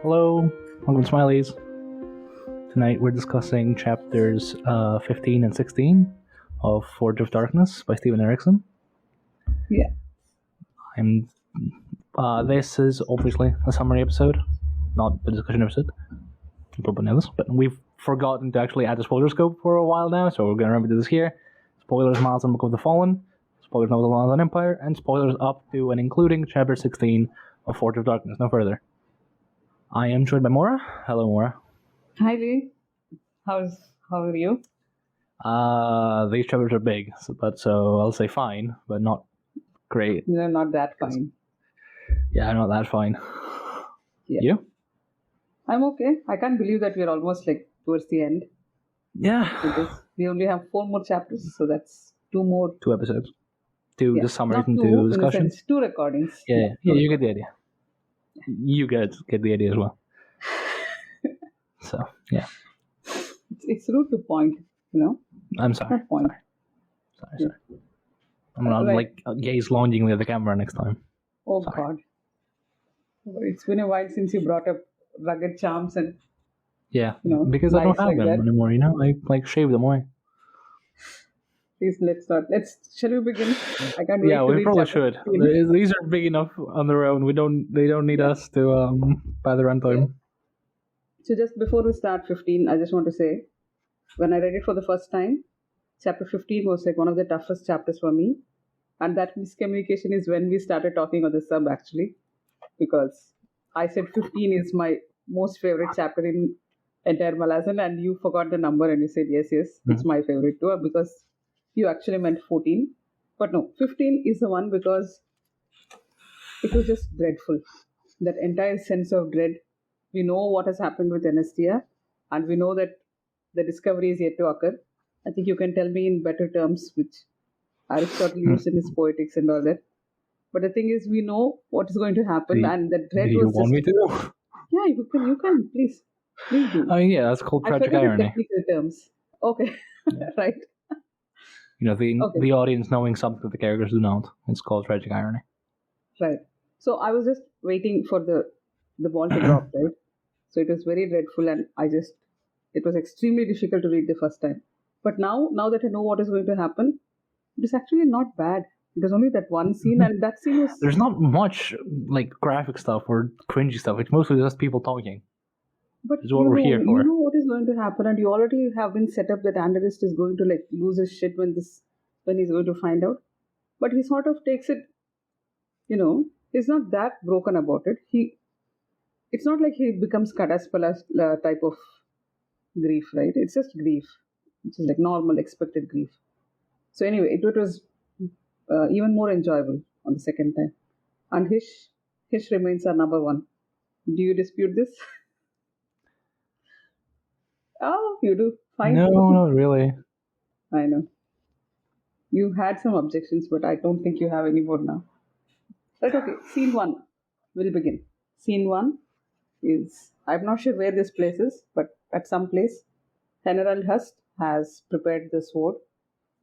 Hello, welcome to Smileys. Tonight we're discussing chapters 15 and 16 of Forge of Darkness by Stephen Erickson. Yeah. And this is obviously a summary episode, not the discussion episode. You probably know this, but we've forgotten to actually add a spoiler scope for a while now, so we're going to remember to do this here. Spoilers Miles on Book of the Fallen, spoilers Miles on Empire, and spoilers up to and including chapter 16 of Forge of Darkness. No further. I am joined by Maura. Hello, Maura. Hi, Lee. How are you? These chapters are big, so I'll say fine, but not great. No, not that fine. Yeah, not that fine. Yeah. You? I'm okay. I can't believe that we're almost towards the end. Yeah. Because we only have 4 more chapters, so that's 2 more. 2 episodes. 2 just summaries Not and 2 2 discussions. sense, 2 recordings. Yeah, you get the idea. You get the idea as well. So, yeah. It's rude to point, I'm sorry. Not point. Sorry. I'm not gaze longingly at the camera next time. Oh, Sorry. God. It's been a while since you brought up rugged charms and, Yeah, because I don't have like them that. anymore, I shave them away. Please, let's start. Shall we begin? I can't wait Yeah, to we read probably chapter should. 15. These are big enough on their own. They don't need us to by the runtime. So just before we start 15, I just want to say, when I read it for the first time, chapter 15 was one of the toughest chapters for me. And that miscommunication is when we started talking on the sub, actually. Because I said 15 is my most favorite chapter in entire Malazan, and you forgot the number and you said, yes, it's my favorite too, because you actually meant 14. But no, 15 is the one because it was just dreadful. That entire sense of dread. We know what has happened with Anestia, and we know that the discovery is yet to occur. I think you can tell me in better terms, which Aristotle used in his poetics and all that. But the thing is, we know what is going to happen, and the dread Do you was want me just... to? Yeah, you can, please do. I mean, yeah, that's called I tragic forget the irony. technical terms. Okay, right. The audience knowing something that the characters do not. It's called tragic irony. Right. So I was just waiting for the ball to drop, right? So it was very dreadful, and it was extremely difficult to read the first time. But now that I know what is going to happen, it is actually not bad. It was only that one scene, and that scene was... There's not much graphic stuff or cringy stuff. It's mostly just people talking. But is what we're here for. You know what is going to happen, and you already have been set up that Anderist is going to lose his shit when he's going to find out. But he sort of takes it, he's not that broken about it. It's not like he becomes Kadaspala type of grief, right? It's just grief, which is normal, expected grief. So anyway, it was even more enjoyable on the second time. And Hish remains our number 1. Do you dispute this? Oh, you do. Fine. No, not really. I know. You had some objections, but I don't think you have any more now. Right, okay. Scene 1. We'll begin. Scene 1 is... I'm not sure where this place is, but at some place, General Hust has prepared the sword,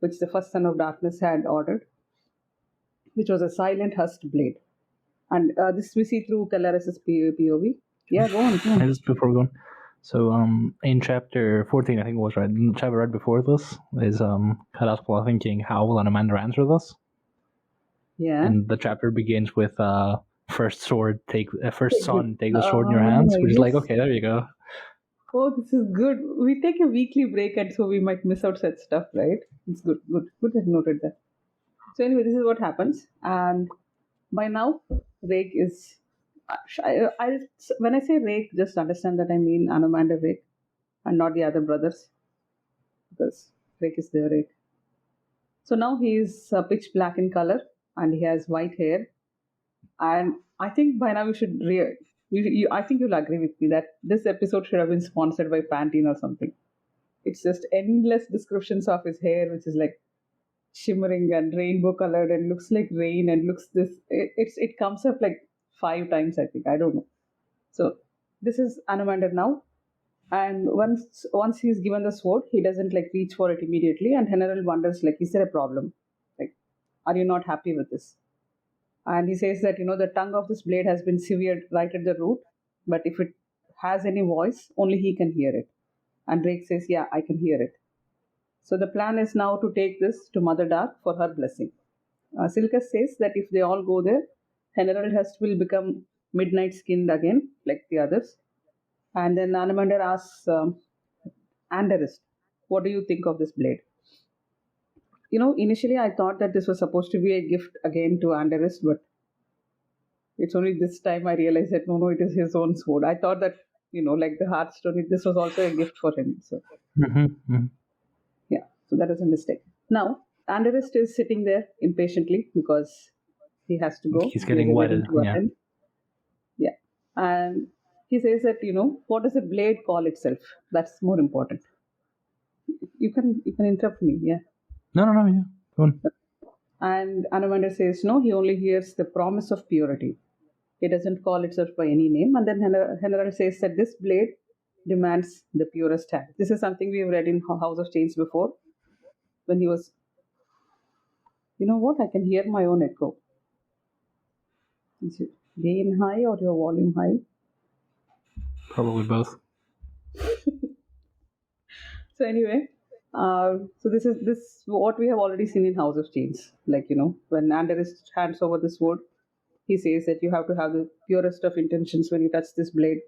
which the first son of darkness had ordered, which was a silent Hust blade. And this we see through Calaris' POV. Yeah, go on. Just before we go on. So, in chapter 14, I think it was right. The chapter right before this is Kadaspala thinking, how will Amanda answer this? Yeah. And the chapter begins with first son, take the sword in your hands, which is okay, there you go. Oh, this is good. We take a weekly break, and so we might miss out such stuff, right? It's good that you noted that. So anyway, this is what happens, and by now, Rake is... when I say Rake, just understand that I mean Anomander Rake, and not the other brothers, because Rake is their Rake. So now he is pitch black in color, and he has white hair, and I think by now you should I think you'll agree with me that this episode should have been sponsored by Pantene or something. It's just endless descriptions of his hair, which is shimmering and rainbow colored and looks like rain and looks this. It comes up 5 times, I think. I don't know. So this is Anomander now, and once he's given the sword, he doesn't reach for it immediately, and General wonders is there a problem? Are you not happy with this? And he says that, the tongue of this blade has been severed right at the root, but if it has any voice, only he can hear it. And Drake says, yeah, I can hear it. So the plan is now to take this to Mother Dark for her blessing. Silchas says that if they all go there, Heneraldhust will become midnight skinned again, like the others. And then Anamander asks Anderist, what do you think of this blade? Initially I thought that this was supposed to be a gift again to Anderist, but it's only this time I realized that no, it is his own sword. I thought that, like the Hearthstone, this was also a gift for him. So, yeah, so that is a mistake. Now, Anderist is sitting there impatiently because he has to go. He's getting wedded. Yeah. Yeah. And he says that, what does a blade call itself? That's more important. You can interrupt me, yeah. No, yeah. Go on. And Anamander says, no, he only hears the promise of purity. It doesn't call itself by any name. And then Herald says that this blade demands the purest hand. This is something we have read in House of Chains before. When he was, you know what? I can hear my own echo. Is it gain high or your volume high? Probably both. So anyway, so this is what we have already seen in House of Chains. Like, when Anderist hands over the sword, he says that you have to have the purest of intentions when you touch this blade.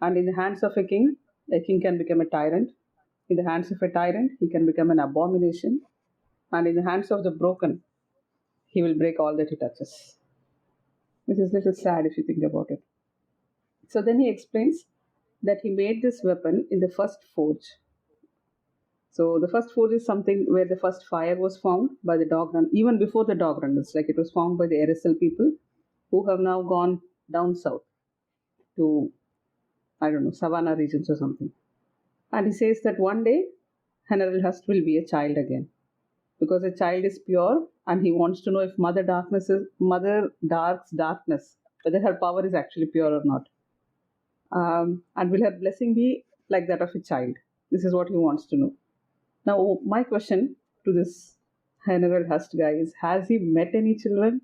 And in the hands of a king can become a tyrant. In the hands of a tyrant, he can become an abomination. And in the hands of the broken, he will break all that he touches. Which is a little sad if you think about it. So then he explains that he made this weapon in the first forge. So the first forge is something where the first fire was found by the dog run, even before the dog runners. Like it was found by the Erisel people who have now gone down south to, I don't know, savannah regions or something. And he says that one day, Heneraldhust will be a child again. Because a child is pure and he wants to know if Mother Dark's darkness, whether her power is actually pure or not. And will her blessing be like that of a child? This is what he wants to know. Now, my question to this Heneraldhust guy is, has he met any children?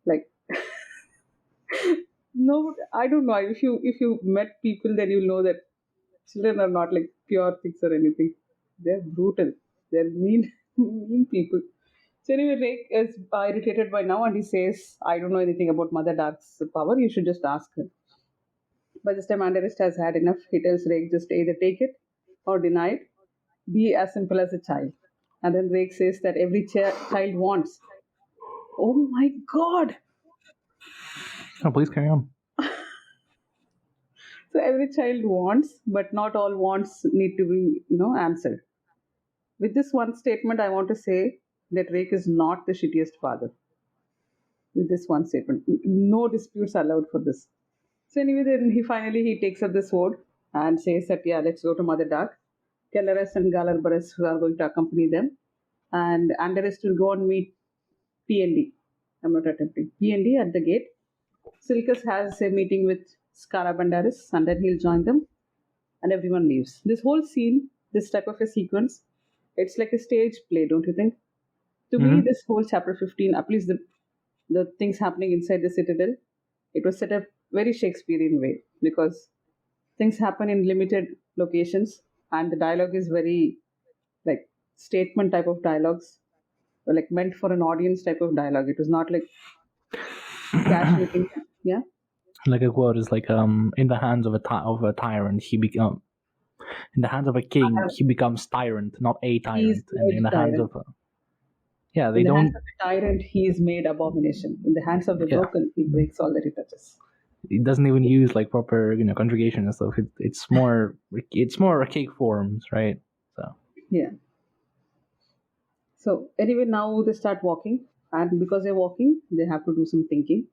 Like, no, I don't know. If you met people, then you know that children are not like pure things or anything. They're brutal. They're mean, mean people. So anyway, Rake is irritated by now, and he says, "I don't know anything about Mother Dark's power. You should just ask her." By this time, Anderist has had enough. He tells Rake just either take it or deny it. Be as simple as a child. And then Rake says that every child wants. Oh my God! Oh, please carry on. So every child wants, but not all wants need to be, answered. With this one statement, I want to say that Rake is not the shittiest father. With this one statement, no disputes allowed for this. So anyway, then he takes up the sword and says that, yeah, let's go to Mother Dark. Kelleres and Galarbares are going to accompany them. And Anderist will go and meet PND. I'm not attempting. PND at the gate. Silchas has a meeting with Scara Bandaris and then he'll join them. And everyone leaves. This whole scene, this type of a sequence, it's like a stage play, don't you think? To me, this whole chapter 15, at least the things happening inside the citadel, it was set up very Shakespearean way because things happen in limited locations and the dialogue is very like statement type of dialogues, or like meant for an audience type of dialogue. It was not like casual. Yeah. Like a quote is like in the hands of a tyrant in the hands of a king he becomes tyrant, not a tyrant. And in the hands of hands of a tyrant he is made abomination. In the hands of the broken he breaks all that he touches. It doesn't even use like proper conjugation and stuff. It's more archaic forms, right? So yeah. So anyway, now they start walking, and because they're walking, they have to do some thinking.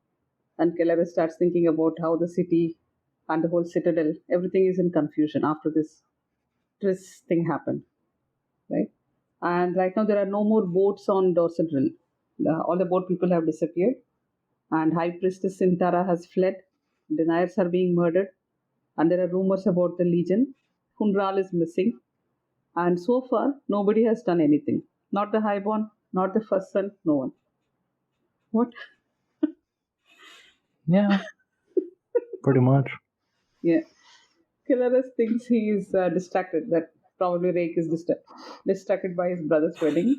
And Kelleres starts thinking about how the city and the whole citadel, everything is in confusion after this thing happened, right? And right now there are no more boats on Dorsadrill. All the boat people have disappeared, and High Priestess Sintara has fled. Deniers are being murdered, and there are rumors about the Legion. Hunral is missing, and so far nobody has done anything. Not the Highborn, not the First Son, no one. What? Yeah, pretty much. Yeah. Killeris thinks he is distracted, that probably Rake is distracted by his brother's wedding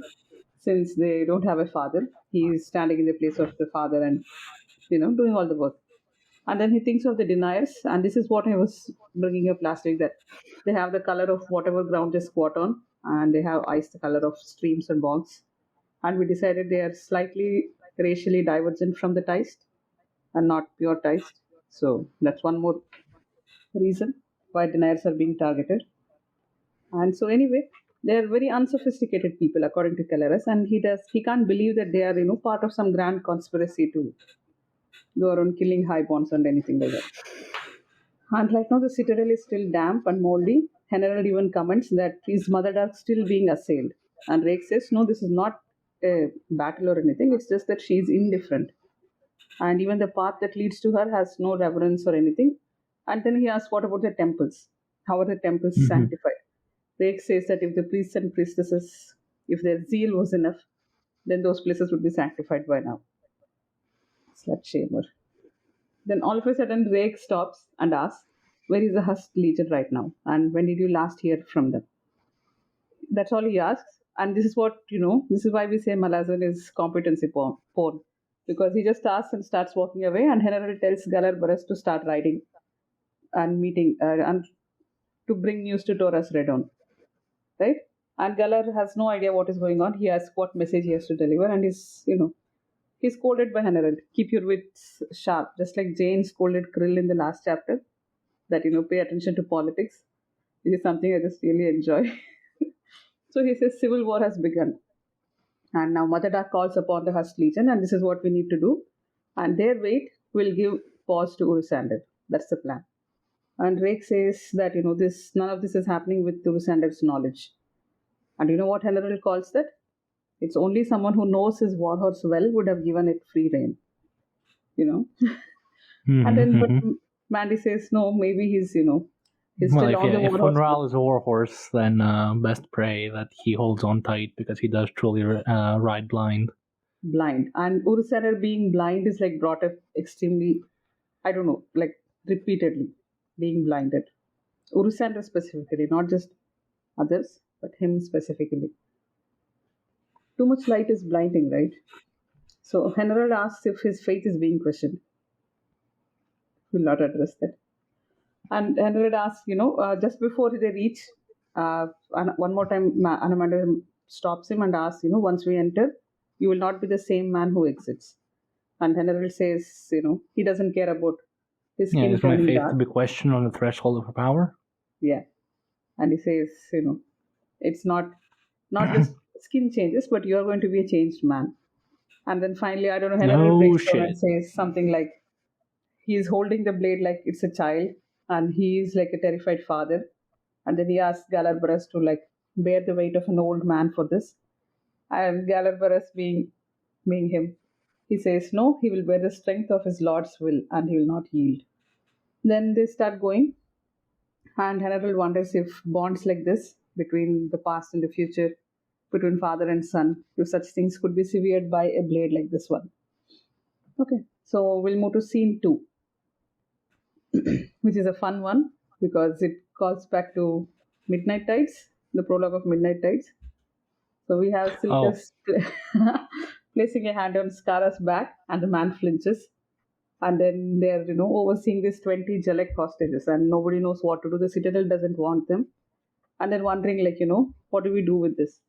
since they don't have a father. He is standing in the place of the father and, doing all the work. And then he thinks of the deniers, and this is what I was bringing up last week, that they have the color of whatever ground they squat on, and they have eyes the color of streams and bogs. And we decided they are slightly racially divergent from the Taist and not pure Taist. So that's one more reason why deniers are being targeted. And so anyway, they are very unsophisticated people according to Caleres, and he can't believe that they are part of some grand conspiracy to go around killing high bonds and anything like that. And right now the citadel is still damp and moldy. General even comments that his mother are still being assailed. And Rake says, no, this is not a battle or anything, it's just that she is indifferent. And even the path that leads to her has no reverence or anything. And then he asks, what about the temples? How are the temples sanctified? Rake says that if the priests and priestesses, if their zeal was enough, then those places would be sanctified by now. Slut shamer. Then all of a sudden, Rake stops and asks, where is the Hust Legion right now? And when did you last hear from them? That's all he asks. And this is what, this is why we say Malazan is competency porn. Because he just asks and starts walking away, and General tells Galar Burrus to start riding and meeting and to bring news to Taurus Redon. Right? And Galar has no idea what is going on. He asks what message he has to deliver, and he's scolded by General. Keep your wits sharp, just like Jane scolded Krill in the last chapter. That pay attention to politics. This is something I just really enjoy. So he says civil war has begun. And now Mother Dark calls upon the Hust Legion, and this is what we need to do. And their weight will give pause to Urusander. That's the plan. And Rake says that, none of this is happening with Urusander's knowledge. And you know what General calls that? It's only someone who knows his warhorse well would have given it free rein. And then, but Mandy says, no, maybe he's still Well, on the if warhorse. Unral is a warhorse, then best pray that he holds on tight because he does truly ride blind. Blind. And Urusander being blind is brought up extremely, I don't know, repeatedly being blinded. Urusander specifically, not just others, but him specifically. Too much light is blinding, right? So General asks if his faith is being questioned. Will not address that. And General asks, just before they reach, one more time, Anamander stops him and asks, once we enter, you will not be the same man who exits. And General says, he doesn't care about his skin is my turning faith dark. to be questioned on the threshold of power? Yeah. And he says, it's not just skin changes, but you're going to be a changed man. And then finally, I don't know, General breaks down and says something like, he's holding the blade like it's a child, and he's like a terrified father. And then he asks Galar Burrus to bear the weight of an old man for this. And Galar Burrus being him, he says no, he will bear the strength of his lord's will and he will not yield. Then they start going, and General wonders if bonds like this between the past and the future, between father and son, if such things could be severed by a blade like this one. Okay, so we'll move to scene 2. Which is a fun one because it calls back to Midnight Tides, the prologue of Midnight Tides. So we have Silchas placing a hand on Scara's back, and the man flinches. And then they're, overseeing these 20 Jalek hostages, and nobody knows what to do. The Citadel doesn't want them. And they're wondering, what do we do with this?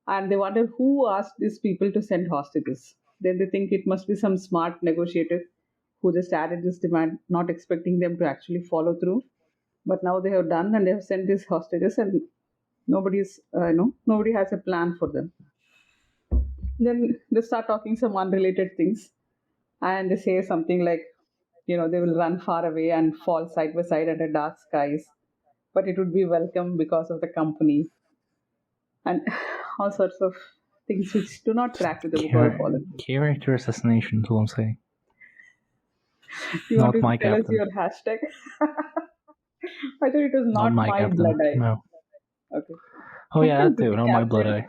And they wonder who asked these people to send hostages. Then they think it must be some smart negotiator who just added this demand, not expecting them to actually follow through. But now they have done, and they have sent these hostages, and nobody has a plan for them. Then they start talking some unrelated things, and they say something like, they will run far away and fall side by side under dark skies, but it would be welcome because of the company, and all sorts of things which do not track with the Book of Fallen. Character assassination is what I'm saying. You not want to my tell captain. us your hashtag? I thought it was not my captain. blood eye. No. Okay. Oh yeah, that too. Not my blood eye.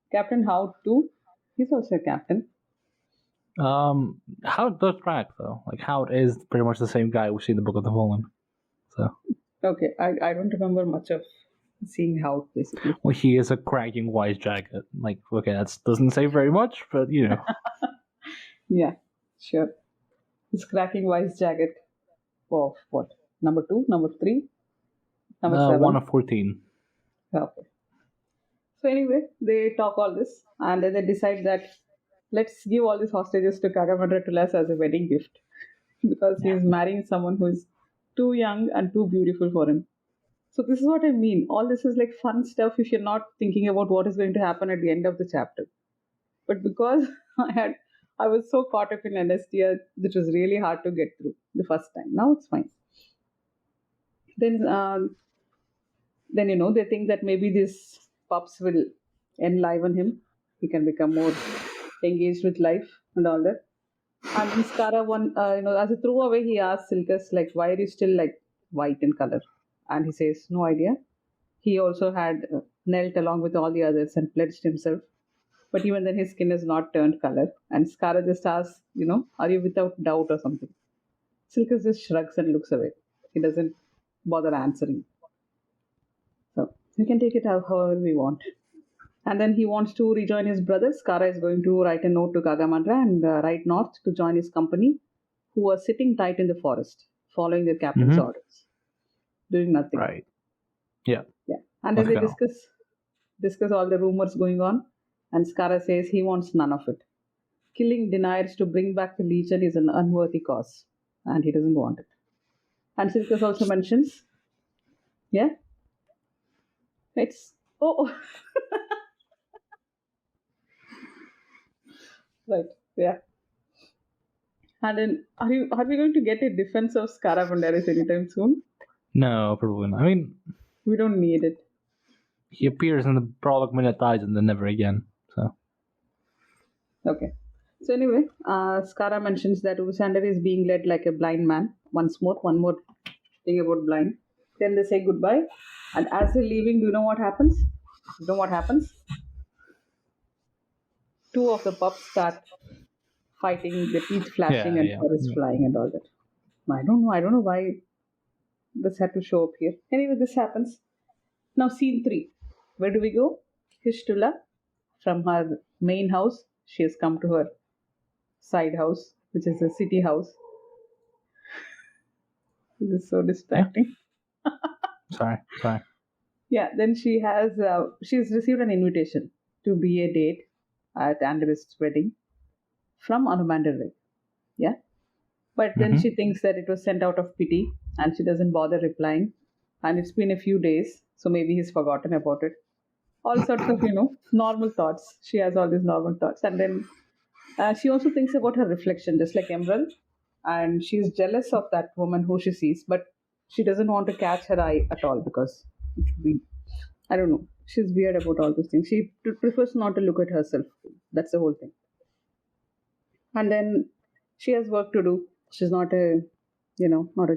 Captain Hout too. He's also a captain. Hout does track though. Hout is pretty much the same guy we see in the Book of the Fallen. So Okay, I don't remember much of seeing how basically. Well, he is a cracking wise jacket. Like, okay, that doesn't say very much, but Yeah, sure. He's cracking Wise jacket of what? Number two, number three, number one seven. of 14. Okay. So anyway, they talk all this and then they decide that let's give all these hostages to Kagamandra Tulas as a wedding gift because he Yeah. is marrying someone who is too young and too beautiful for him. So this is what I mean. All this is like fun stuff if you're not thinking about what is going to happen at the end of the chapter. But because I was so caught up in anesthesia, it was really hard to get through the first time. Now it's fine. Then they think that maybe these pups will enliven him. He can become more engaged with life and all that. And then Scara as a throwaway, he asks Silkas like, "Why are you still like white in color?" And he says, "No idea." He also had knelt along with all the others and pledged himself. But even then, his skin has not turned color. And Scara just asks, "Are you without doubt or something?" Silkas just shrugs and looks away. He doesn't bother answering. So we can take it however we want. And then he wants to rejoin his brother. Scara is going to write a note to Kagamandra and ride north to join his company, who are sitting tight in the forest, following their captain's orders, doing nothing. Right. Yeah. Yeah. And then they discuss all the rumors going on. And Scara says he wants none of it. Killing deniers to bring back the Legion is an unworthy cause, and he doesn't want it. And Silkas also mentions, yeah, it's oh, right, yeah. And then, are we going to get a defense of Scara Banderas anytime soon? No, probably not. I mean, We don't need it. he appears in the prologue minute dies and then never again. So Okay. So anyway, Scara mentions that Usander is being led like a blind man. One more thing about blind. Then they say goodbye, and as they're leaving, do you know what happens? You know what happens? Two of the pups start fighting, the teeth flashing and feathers flying and all that. I don't know. I don't know why this had to show up here. Anyway, this happens. Now, scene 3. Where do we go? Hish Tulla, from her main house, she has come to her side house, which is a city house. This is so distracting. Sorry. Yeah, then she's received an invitation to be a date at Andrew's wedding from Anumandir. Yeah. But then she thinks that it was sent out of pity and she doesn't bother replying. And it's been a few days, so maybe he's forgotten about it. All sorts of, normal thoughts. She has all these normal thoughts. And then she also thinks about her reflection, just like Emerald. And she's jealous of that woman who she sees, but she doesn't want to catch her eye at all because it would be, I don't know. She's weird about all those things. She prefers not to look at herself. That's the whole thing. And then she has work to do. She's not a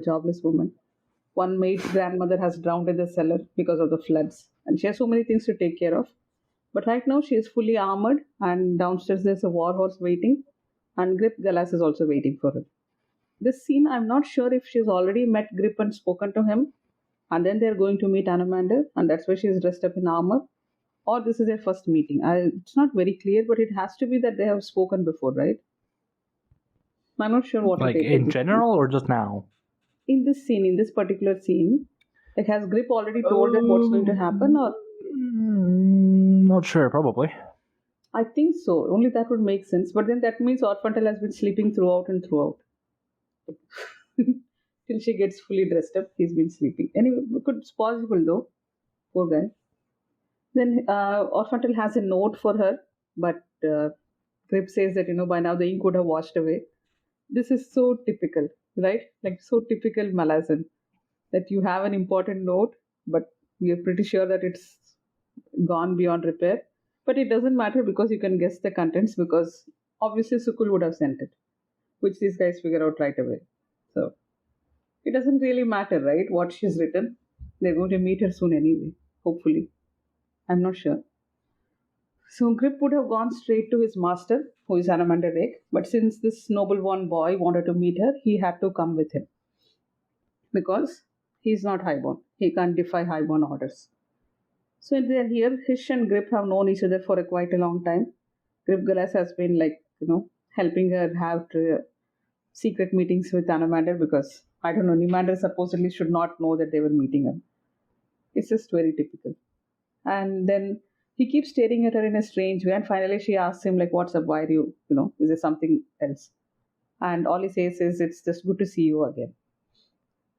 jobless woman. One maid's grandmother has drowned in the cellar because of the floods, and she has so many things to take care of. But right now she is fully armored, and downstairs there's a war horse waiting, and Grip Galas is also waiting for her. This scene, I'm not sure if she's already met Grip and spoken to him, and then they're going to meet Anamander, and that's why she's dressed up in armor, or this is their first meeting. It's not very clear, but it has to be that they have spoken before, right? I'm not sure what like to take in general or just now. In this particular scene, like has Grip already told them what's going to happen, or Not sure, probably. I think so. Only that would make sense. But then that means Orphantel has been sleeping throughout and throughout. Till she gets fully dressed up, he's been sleeping. Anyway, it's possible though. Poor guy. Then Orphantel has a note for her, but Grip says that by now the ink would have washed away. This is so typical, right? Like so typical Malazan that you have an important note, but you're pretty sure that it's gone beyond repair. But it doesn't matter because you can guess the contents because obviously Sukul would have sent it, which these guys figure out right away. So it doesn't really matter, right? What she's written. They're going to meet her soon anyway, hopefully. I'm not sure. So Grip would have gone straight to his master, who is Anamander Rake, but since this noble one boy wanted to meet her, he had to come with him. Because He's not highborn. He can't defy highborn orders. So they're here. Hish and Grip have known each other for quite a long time. Grip Galas has been helping her have secret meetings with Anamander because I don't know, Nimander supposedly should not know that they were meeting her. It's just very typical. And then he keeps staring at her in a strange way, and finally she asks him, like, what's up? Why are is there something else? And all he says is, it's just good to see you again.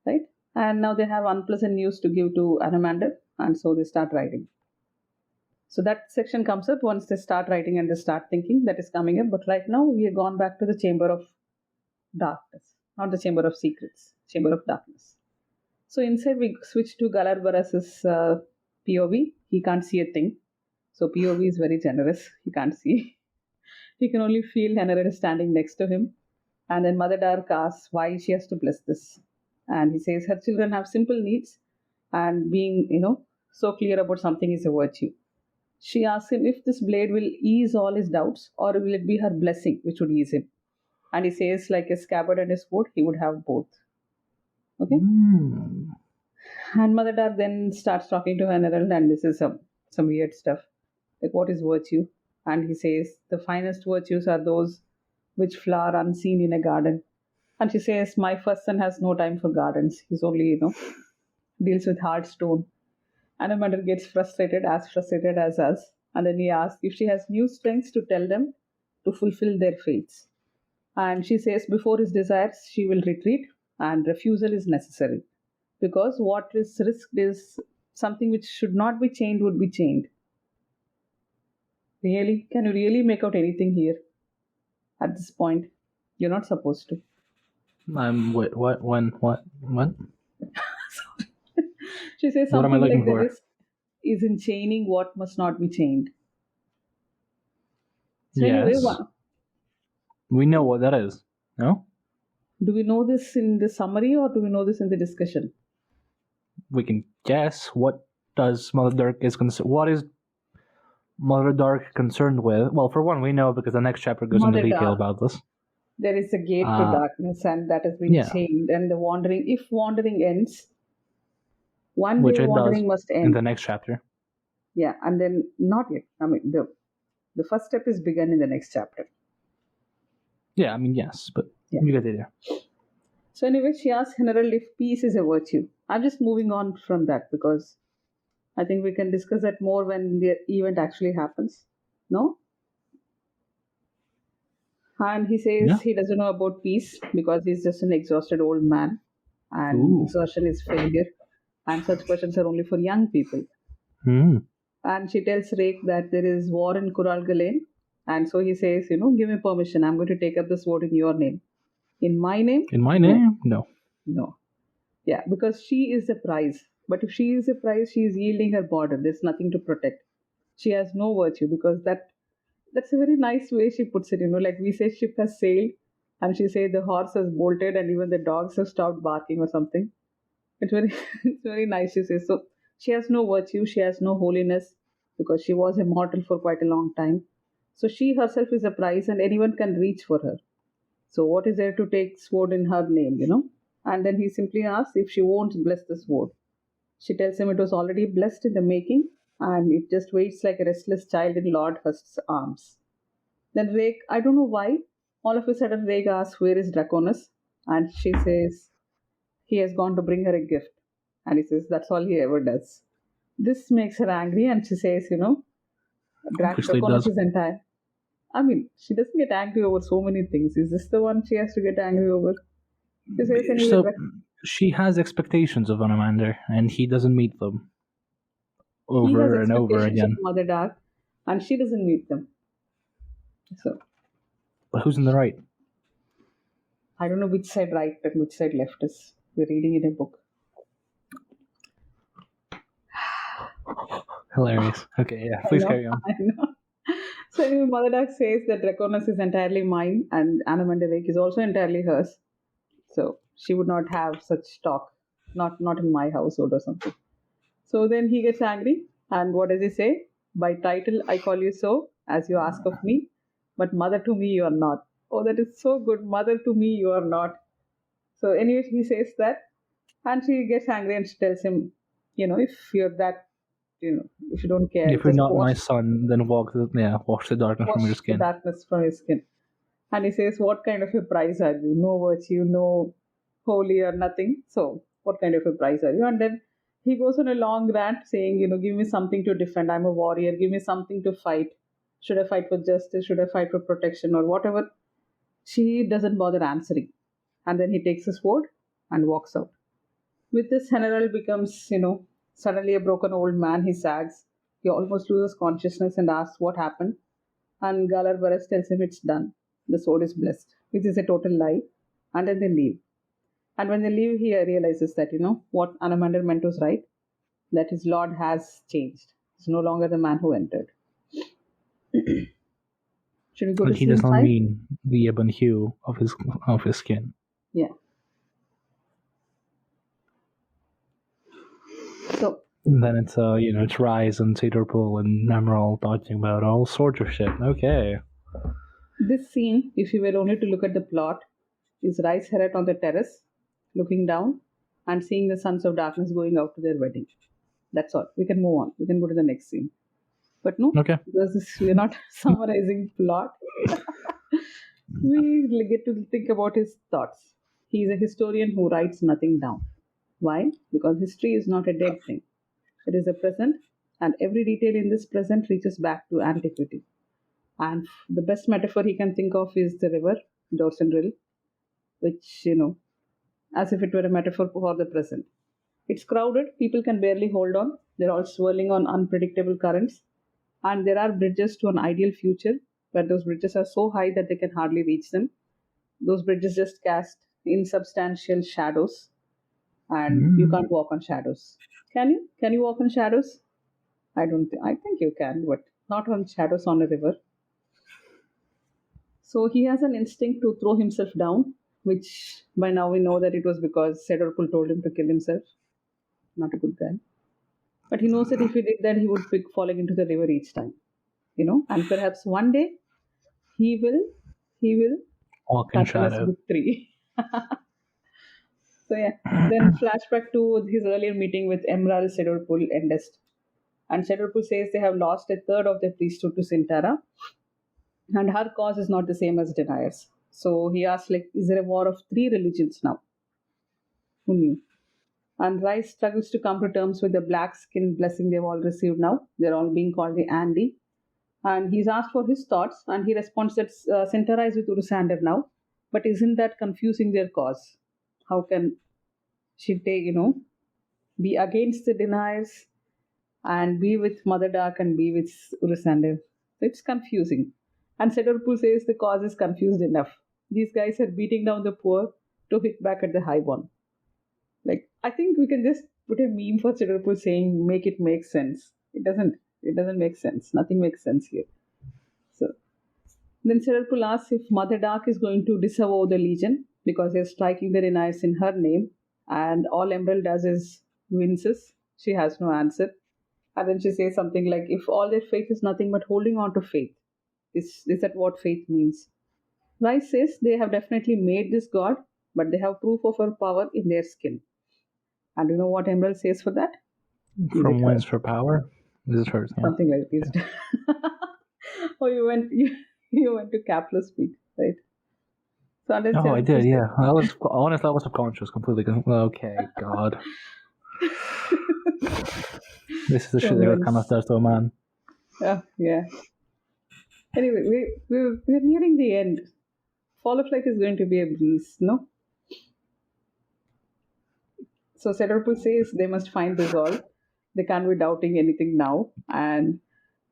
Right? And now they have unpleasant news to give to Anamander, and so they start writing. So that section comes up once they start writing and they start thinking, that is coming up. But right now we have gone back to the chamber of darkness, not the chamber of secrets, chamber of darkness. So inside we switch to Galar Baras's POV. He can't see a thing. So POV is very generous. He can't see. He can only feel Henry standing next to him. And then Mother Dark asks why she has to bless this. And he says her children have simple needs, and being, so clear about something is a virtue. She asks him if this blade will ease all his doubts, or will it be her blessing which would ease him. And he says, like a scabbard and a sword, he would have both. Okay? And Mother Dark then starts talking to Herald, and this is some weird stuff. Like, what is virtue? And he says, the finest virtues are those which flower unseen in a garden. And she says, my first son has no time for gardens. He's only, deals with hard stone. And a mother gets frustrated as us. And then he asks if she has new strengths to tell them to fulfill their fates. And she says before his desires, she will retreat, and refusal is necessary. Because what is risked is something which should not be chained would be chained. Really? Can you really make out anything here? At this point, you're not supposed to. What? She says What am I something looking like for? this is in chaining what must not be chained. So Yes. anyway, We know what that is. No? do we know this in the summary or do we know this in the discussion? We can guess. What does Mother Dark is concerned? What is Mother Dark concerned with? Well, for one, we know because the next chapter goes Mother into detail Dark. about this. There is a gate to darkness, and that has been Yeah. chained. And the wandering, if wandering ends, one Which day it wandering does must in end. the next chapter. Yeah, and then not yet. I mean, the first step is begun in the next chapter. Yeah, I mean, yes, but Yeah. you get the idea. So anyway, she asks General if peace is a virtue. I'm just moving on from that because I think we can discuss that more when the event actually happens. No? And he says he doesn't know about peace because he's just an exhausted old man. And Ooh. exhaustion is failure. And such questions are only for young people. And she tells Rake that there is war in Kural Galen. And so he says, give me permission. I'm going to take up this vote in your name. In my name? In my name? No. No. Yeah, because she is the prize. But if she is the prize, she is yielding her border. There's nothing to protect. She has no virtue because that's a very nice way she puts it. Like we say ship has sailed, and she say the horse has bolted, and even the dogs have stopped barking or something. It's very it's very nice. She says so. She has no virtue. She has no holiness because she was immortal for quite a long time. So she herself is a prize, and anyone can reach for her. So what is there to take sword in her name? And then he simply asks if she won't bless the sword. She tells him it was already blessed in the making, and it just waits like a restless child in Lord Hust's arms. Then Rake, I don't know why, all of a sudden Rake asks, where is Draconis? And she says, he has gone to bring her a gift. And he says, that's all he ever does. This makes her angry, and she says, Obviously it Draconis does. is entire. I mean, she doesn't get angry over so many things. Is this the one she has to get angry over? She says, anyway, So she has expectations of Anamander, and he doesn't meet them he has over and over expectations again. of Mother Dark, and she doesn't meet them. So But who's in the right? I don't know which side right and which side left is. We're reading in a book. Hilarious. Okay, yeah, please carry on. I know. So anyway, Mother Dark says that Draconis is entirely mine and Anamander Lake is also entirely hers. So she would not have such talk. Not in my household or something. So then he gets angry, and what does he say? By title I call you so, as you ask of me, but mother to me you are not. Oh, that is so good. Mother to me you are not. So anyway, he says that, And she gets angry and she tells him, if you're that, if you don't care, If you're just not my son, then wash the darkness from your wash the skin. darkness from his skin. And he says, what kind of a prize are you? No virtue, no holy or nothing. So, what kind of a prize are you? And then he goes on a long rant saying, give me something to defend. I'm a warrior. Give me something to fight. Should I fight for justice? Should I fight for protection or whatever? She doesn't bother answering. And then he takes his sword and walks out. With this, General becomes, suddenly a broken old man. He sags. He almost loses consciousness and asks what happened. And Galar Baras tells him it's done. The sword is blessed, which is a total lie. And then they leave. And when they leave, he realizes that, what Anamander meant was right, that his lord has changed. He's no longer the man who entered. Should we go to But he scene does not 5? mean the ebon hue of his skin. Yeah. So And then it's it's Rise and Cedar Pool and Emerald talking about all sorts of shit. Okay. this scene, if you were only to look at the plot, is Rice Herat on the terrace, looking down and seeing the sons of darkness going out to their wedding. That's all. We can move on. We can go to the next scene. But no, Okay. because we're not summarizing plot. We get to think about his thoughts. He is a historian who writes nothing down. Why? Because history is not a dead thing. It is a present, and every detail in this present reaches back to antiquity. And the best metaphor he can think of is the river, Dorsenrill, which, as if it were a metaphor for the present. It's crowded, people can barely hold on, they're all swirling on unpredictable currents, and there are bridges to an ideal future where those bridges are so high that they can hardly reach them. Those bridges just cast insubstantial shadows, and you can't walk on shadows. Can you? Can you walk on shadows? I think you can, but not on shadows on a river. So he has an instinct to throw himself down, which by now we know that it was because Sedorpul told him to kill himself. Not a good guy. But he knows that if he did that, he would pick falling into the river each time. And perhaps one day he will Walk in happen as shadow. victory. So yeah, then flashback to his earlier meeting with Emerald, Sedorpul, and Dest. And Sedorpul says they have lost a third of their priesthood to Sintara, and her cause is not the same as deniers. So he asks, like, is there a war of three religions now? Who knew? And Rice struggles to come to terms with the black skin blessing they've all received now. They're all being called the Andy. And he's asked for his thoughts, and he responds that Sintara is with Urusander now, but isn't that confusing their cause? How can she take, be against the deniers and be with Mother Dark and be with Urusander? It's confusing. And Sedorpul says the cause is confused enough. These guys are beating down the poor to hit back at the highborn. Like, I think we can just put a meme for Sedorpul saying, make it make sense. It doesn't. It doesn't make sense. Nothing makes sense here. So then Sedorpul asks if Mother Dark is going to disavow the Legion because they're striking the deniers in her name, and all Emerald does is winces. She has no answer. And then she says something like, if all their faith is nothing but holding on to faith, is that what faith means? Rice says they have definitely made this god, but they have proof of her power in their skin. And you know what Emerald says for that? From Wins for Power? Is it hers? Yeah. Something like this. Oh, you went to capless speak, right? So I did, yeah. I was subconscious completely. Okay, God. This is the shit that kind of does to a man. Yeah. Anyway, we're nearing the end. Fall of Light is going to be a breeze, no? So Sedorpul says they must find resolve. They can't be doubting anything now. And,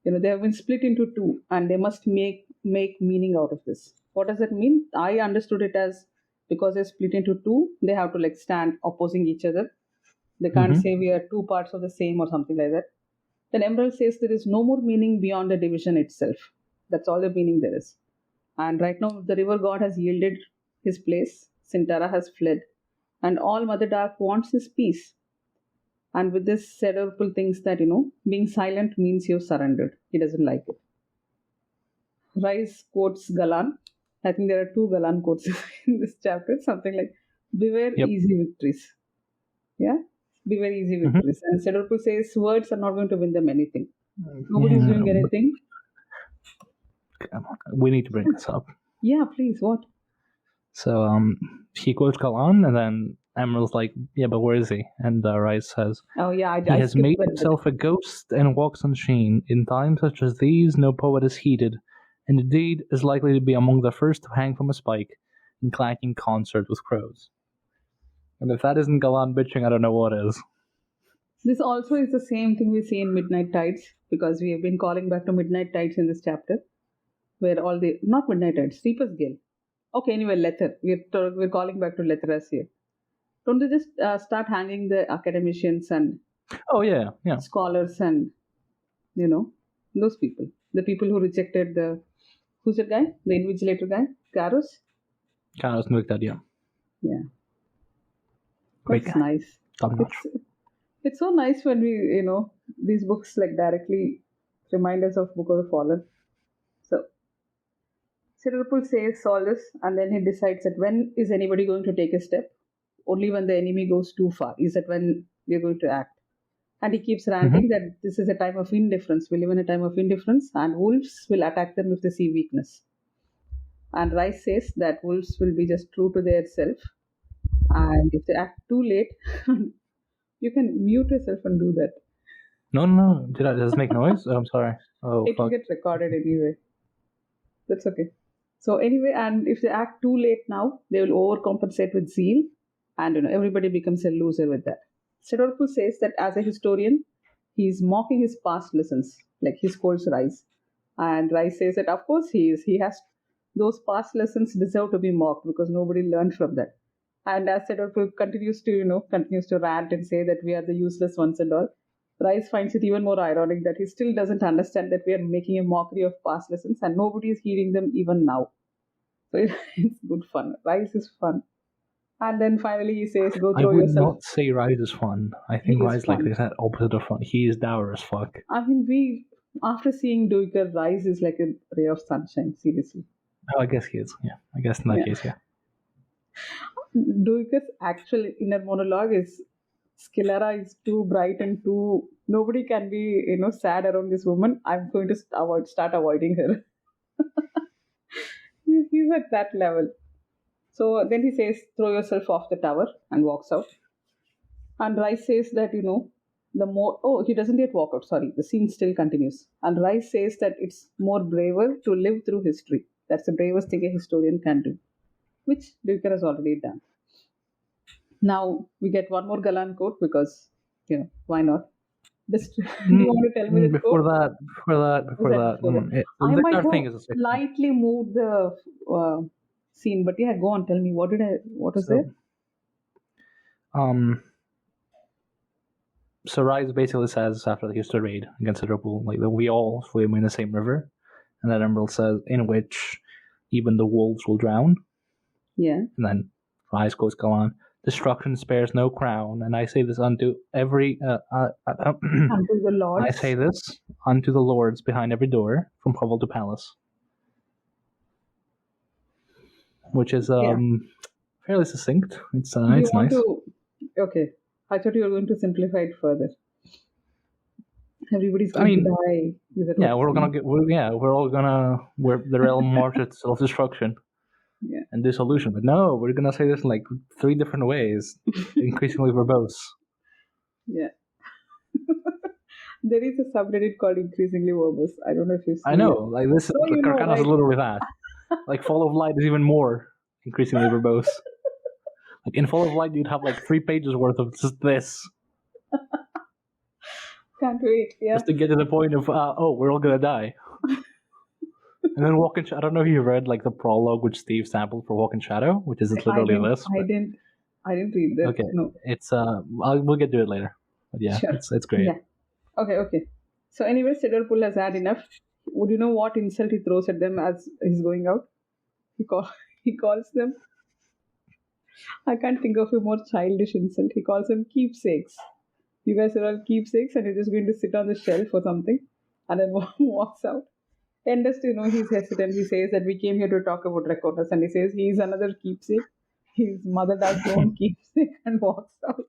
they have been split into two and they must make meaning out of this. What does that mean? I understood it as because they're split into two, they have to like stand opposing each other. They can't say we are two parts of the same or something like that. Then Emerald says there is no more meaning beyond the division itself. That's all the meaning there is. And right now, the river god has yielded his place. Sintara has fled. And all Mother Dark wants is peace. And with this, Sedorpul thinks that, being silent means you've surrendered. He doesn't like it. Rice quotes Galan. I think there are two Galan quotes in this chapter. Something like, beware easy victories. Yeah, be very easy Mhm. victories. And Sedorpur says words are not going to win them anything. Nobody's Yeah, doing but anything. we need to bring this up. Yeah, please, what? So he quotes Kalan, and then Emerald's like, "Yeah, but where is he?" And Rice says, Oh, yeah, "He I has skipped made that bit. himself a ghost and walks on sheen. In times such as these, no poet is heeded, and indeed is likely to be among the first to hang from a spike in clanking concert with crows." And if that isn't Galan bitching, I don't know what is. This also is the same thing we see in Midnight Tides because we have been calling back to Midnight Tides in this chapter, where all the not Midnight Tides, Reaper's Gale. Okay, anyway, Lether. We're calling back to Letheras here. Don't they just start hanging the academicians and Oh yeah, yeah. scholars and you know those people, the people who rejected the who's that guy, the invigilator guy, Garros? Kind of make that, yeah. Yeah, Great that's guy. nice. Top notch. It's so nice when we these books like directly remind us of Book of the Fallen. So Sirupul says all this, and then he decides that when is anybody going to take a step? Only when the enemy goes too far. Is that when we are going to act? And he keeps ranting Mm-hmm. that this is a time of indifference. We live in a time of indifference, and wolves will attack them if they see weakness. And Rice says that wolves will be just true to their self, and if they act too late, you can mute yourself and do that. No. Does it make noise? Oh, I'm sorry. Oh It will fuck. get recorded anyway. That's okay. So anyway, and if they act too late now, they will overcompensate with zeal, and everybody becomes a loser with that. Sedorpur says that as a historian, he is mocking his past lessons, like he scolds Rice, and Rice says that of course he is. He has those past lessons deserve to be mocked because nobody learned from that. And as Sedorpur continues to rant and say that we are the useless ones and all, Rice finds it even more ironic that he still doesn't understand that we are making a mockery of past lessons and nobody is hearing them even now. So it's good fun. Rice is fun. And then finally he says, go I throw would yourself. not say Rise is fun. I He think is Rise like the fun. exact opposite of fun. He is dour as fuck. I mean, after seeing Duiker, Rice is like a ray of sunshine, seriously. Oh, I guess he is. Yeah, I guess in that Yeah. case, yeah. Duiker's actual inner monologue is Scylla is too bright and too. Nobody can be, sad around this woman. I'm going to start avoiding her. He's at that level. So then he says, throw yourself off the tower and walks out. And Rice says that, the more. Oh, he doesn't yet walk out. Sorry, the scene still continues. And Rice says that it's more braver to live through history. That's the bravest thing a historian can do, which Dilkar has already done. Now we get one more Galan quote because, why not? Just, do you want to tell me the Before quote? that, Is that before that? I the might entire thing have is a section. slightly moved the scene, but yeah, go on. Tell me what was there? So, um, so Rise basically says after the history raid against Liverpool, like that we all swim in the same river, and then Emerald says in which even the wolves will drown, Yeah. and then Rise goes go on. Destruction spares no crown, and I say this unto every. Until the I Lords. say this unto the lords behind every door, from hovel to palace, which is Yeah. fairly succinct. It's Do you it's want nice. to? Okay. I thought you were going to simplify it further. Everybody's I going to mean, die. Is that yeah, what you're saying? we're the realm marches to self destruction Yeah. and dissolution. But no, we're gonna say this in like 3 different ways, increasingly verbose. Yeah. There is a subreddit called Increasingly Verbose. I don't know if you've I seen know, it. like this. So you know, Carcanos is right? literally that. Like Fall of Light is even more increasingly verbose. Like in Fall of Light, you'd have like 3 pages worth of just this, Can't wait. Yeah. just to get to the point of oh, we're all gonna die. And then Walk in Shadow. I don't know if you read like the prologue which Steve sampled for Walk in Shadow, which is I literally didn't. this. I But, didn't. I didn't read that. okay, No. it's we'll get to it later. But yeah, Sure. it's great. Yeah. Okay. Okay. So anyway, Cedarpool has had enough. Would you know what insult he throws at them as he's going out? He call he calls them. I can't think of a more childish insult. He calls them keepsakes. You guys are all keepsakes, and you're just going to sit on the shelf or something, and then walks out. And just he's hesitant. He says that we came here to talk about recorders, and he says he's another keepsake. His mother does own keepsake and walks out.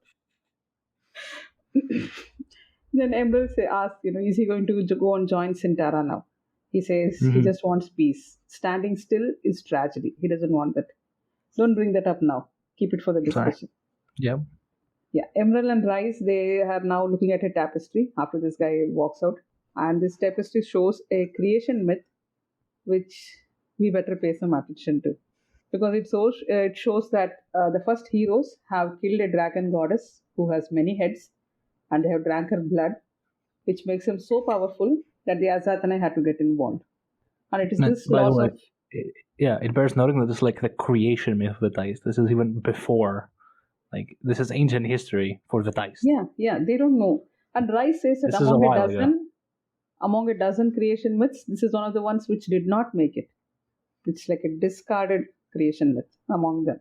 Then Emerald asks, is he going to go and join Sintara now? He says he Hmm. just wants peace. Standing still is tragedy. He doesn't want that. Don't bring that up now. Keep it for the Sorry. discussion. Yeah. Yeah, Emerald and Rice, they are now looking at a tapestry after this guy walks out. And this tapestry shows a creation myth which we better pay some attention to. Because it shows that the first heroes have killed a dragon goddess who has many heads and they have drank her blood, which makes them so powerful that the Azathane had to get involved. And it is And this by the loss way, of. yeah, it bears noting that this is like the creation myth of the dice. This is even before, like, this is ancient history for the dice. Yeah, they don't know. And Rice says that This is a while ago. among a dozen creation myths, this is one of the ones which did not make it. It's like a discarded creation myth among them.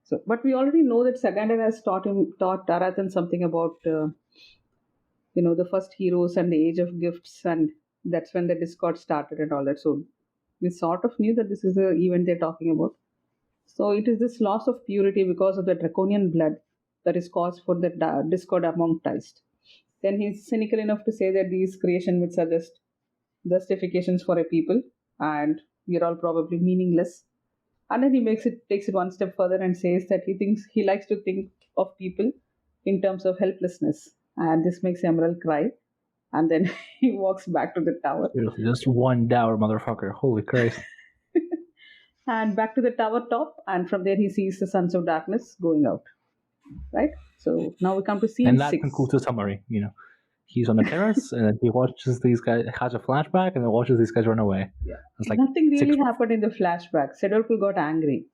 So, but we already know that Sagander has taught Arathan something about the first heroes and the age of gifts, and that's when the Discord started and all that. So we sort of knew that this is the event they're talking about. So it is this loss of purity because of the draconian blood that is caused for the discord among Teist. Then he's cynical enough to say that these creation myths are just justifications for a people, and we're all probably meaningless. And then he takes it one step further and says that he likes to think of people in terms of helplessness, and this makes Emerald cry. And then he walks back to the tower. Seriously, just one dour motherfucker. Holy Christ. And back to the tower top, and from there he sees the Sons of Darkness going out. Right? So now we come to scene And that 6. concludes the summary. He's on the terrace and then he watches these guys, has a flashback, and then watches these guys run away. Yeah. It's like Nothing really 6. happened in the flashback. Sedorkul got angry.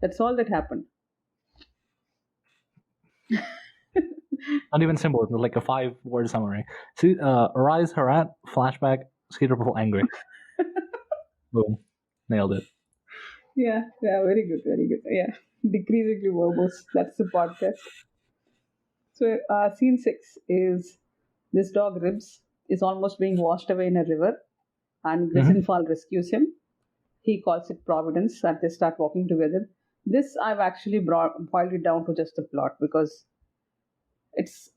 That's all that happened. Not even simple. It's like a 5-word summary. See, Rise, Herat, flashback, Skater Purple, angry. Boom. Nailed it. Yeah, very good, very good. Yeah, decreasingly verbose. That's the podcast. So, scene 6 is this dog Ribs is almost being washed away in a river, and Grisenfall rescues him. He calls it Providence, and they start walking together. This I've actually boiled it down to just the plot because it's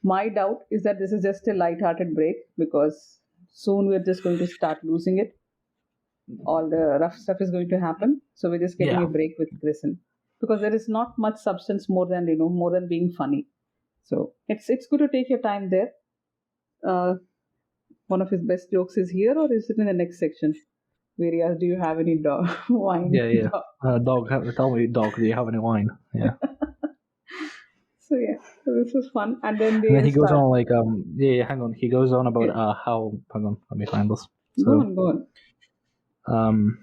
my doubt is that this is just a light-hearted break because soon we're just going to start losing it. All the rough stuff is going to happen, so we're just getting Yeah. a break with Grison because there is not much substance more than being funny. So it's good to take your time there. One of his best jokes is here, or is it in the next section? Where he asks, "Do you have any dog wine?" Yeah. Dog. Tell me, dog, do you have any wine? Yeah. So this was fun, and then And then he goes start. on like, hang on. He goes on about how, hang on, let me find this. Go So, on.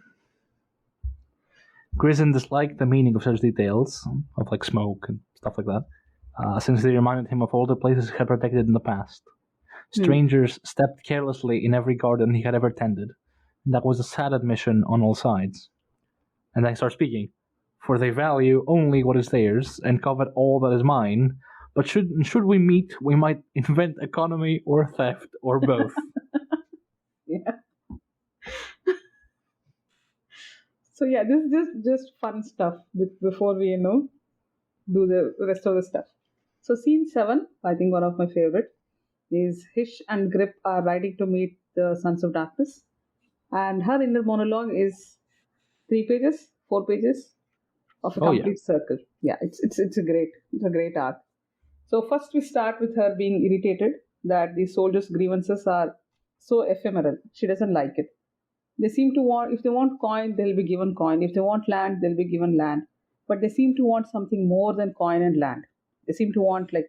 Grison disliked the meaning of such details, of like smoke and stuff like that, since they reminded him of all the places he had protected in the past. Strangers stepped carelessly in every garden he had ever tended, and that was a sad admission on all sides. And I start speaking. For they value only what is theirs, and covet all that is mine. But should we meet, we might invent economy or theft, or both. Yeah. So this is just fun stuff before we do the rest of the stuff. So scene 7, I think one of my favorite, is Hish and Grip are riding to meet the Sons of Darkness, and her inner monologue is 4 pages of a Oh, yeah. complete circle. Yeah, it's a great arc. So first we start with her being irritated that the soldiers' grievances are so ephemeral. She doesn't like it. They seem to want, if they want coin, they'll be given coin. If they want land, they'll be given land. But they seem to want something more than coin and land. They seem to want like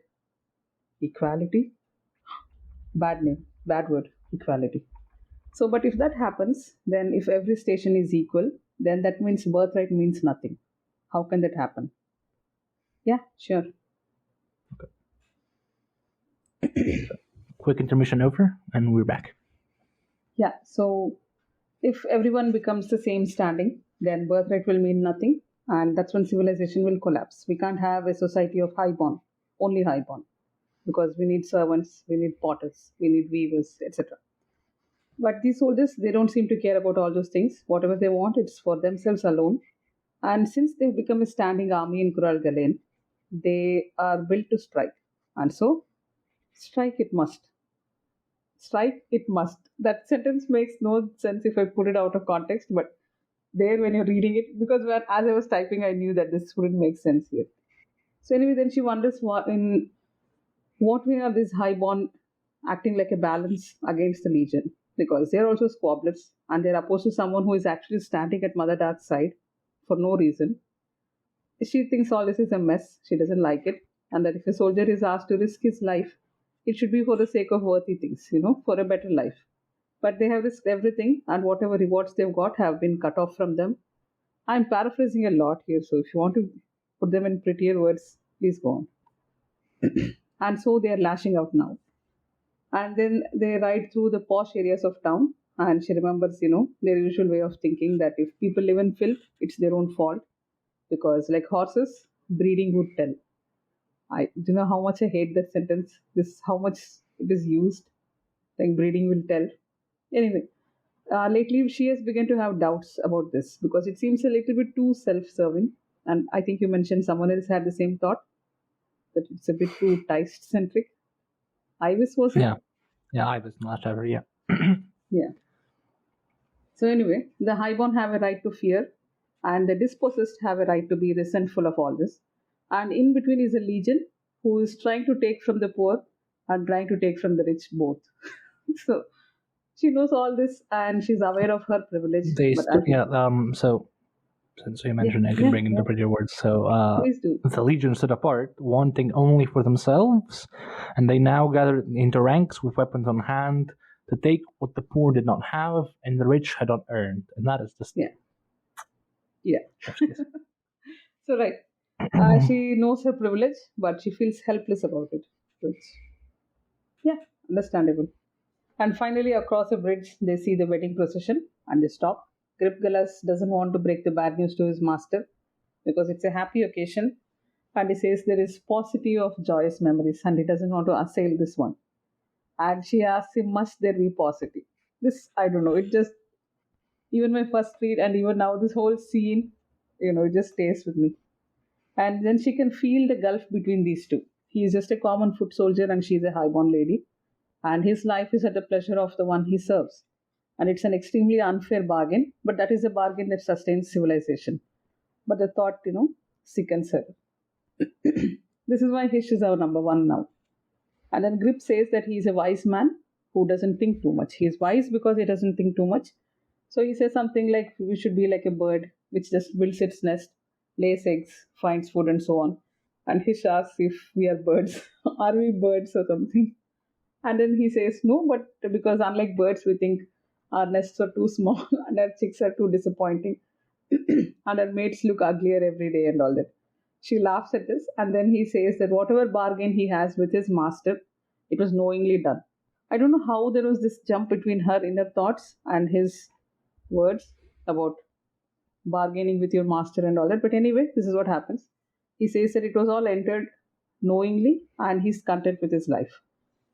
equality. Bad name, bad word, equality. So, but if that happens, then if every station is equal, then that means birthright means nothing. How can that happen? Yeah, sure. Quick intermission over, and we're back. Yeah, so if everyone becomes the same standing, then birthright will mean nothing, and that's when civilization will collapse. We can't have a society of highborn, only highborn, because we need servants, we need potters, we need weavers, etc. But these soldiers, they don't seem to care about all those things. Whatever they want, it's for themselves alone. And since they've become a standing army in Kural Galen, they are built to strike. And so, strike it must. Strike it must. That sentence makes no sense if I put it out of context, but there when you're reading it, because as I was typing, I knew that this wouldn't make sense here. So anyway, then she wonders in what way are these highborn acting like a balance against the Legion? Because they're also squabblers and they're opposed to someone who is actually standing at Mother Dark's side for no reason. She thinks all this is a mess. She doesn't like it. And that if a soldier is asked to risk his life, it should be for the sake of worthy things, for a better life. But they have risked everything, and whatever rewards they've got have been cut off from them. I'm paraphrasing a lot here, so if you want to put them in prettier words, please go on. And so they are lashing out now. And then they ride through the posh areas of town, and she remembers, their usual way of thinking that if people live in filth, it's their own fault. Because, like horses, breeding would tell. I do you know how much I hate that sentence. This how much it is used. Like breeding will tell. Anyway, lately she has begun to have doubts about this because it seems a little bit too self-serving. And I think you mentioned someone else had the same thought that it's a bit too taste-centric. Ivis was it? Yeah, Ivis in last chapter. Yeah. Yeah. So anyway, the highborn have a right to fear, and the dispossessed have a right to be resentful of all this. And in between is a legion who is trying to take from the poor and trying to take from the rich both. So she knows all this and she's aware of her privilege. So since you mentioned, I can bring in the prettier words. So please do. The legion stood apart, wanting only for themselves, and they now gathered into ranks with weapons on hand to take what the poor did not have and the rich had not earned. And that is just... Yeah. So, right. She knows her privilege, but she feels helpless about it. Which, understandable. And finally, across a bridge, they see the wedding procession and they stop. Gripgalas doesn't want to break the bad news to his master because it's a happy occasion. And he says there is paucity of joyous memories and he doesn't want to assail this one. And she asks him, must there be paucity? This, I don't know, it just, even my first read and even now, this whole scene, it just stays with me. And then she can feel the gulf between these two. He is just a common foot soldier and she's a highborn lady. And his life is at the pleasure of the one he serves. And it's an extremely unfair bargain, but that is a bargain that sustains civilization. But the thought, sickens her. This is why Hish is our number one now. And then Grip says that he is a wise man who doesn't think too much. He is wise because he doesn't think too much. So he says something like, we should be like a bird which just builds its nest, lays eggs, finds food, and so on. And Hish asks if we are birds. Are we birds or something? And then he says, no, but because unlike birds, we think our nests are too small and our chicks are too disappointing and our mates look uglier every day and all that. She laughs at this and then he says that whatever bargain he has with his master, it was knowingly done. I don't know how there was this jump between her inner thoughts and his words about bargaining with your master and all that. But anyway, this is what happens. He says that it was all entered knowingly and he's content with his life.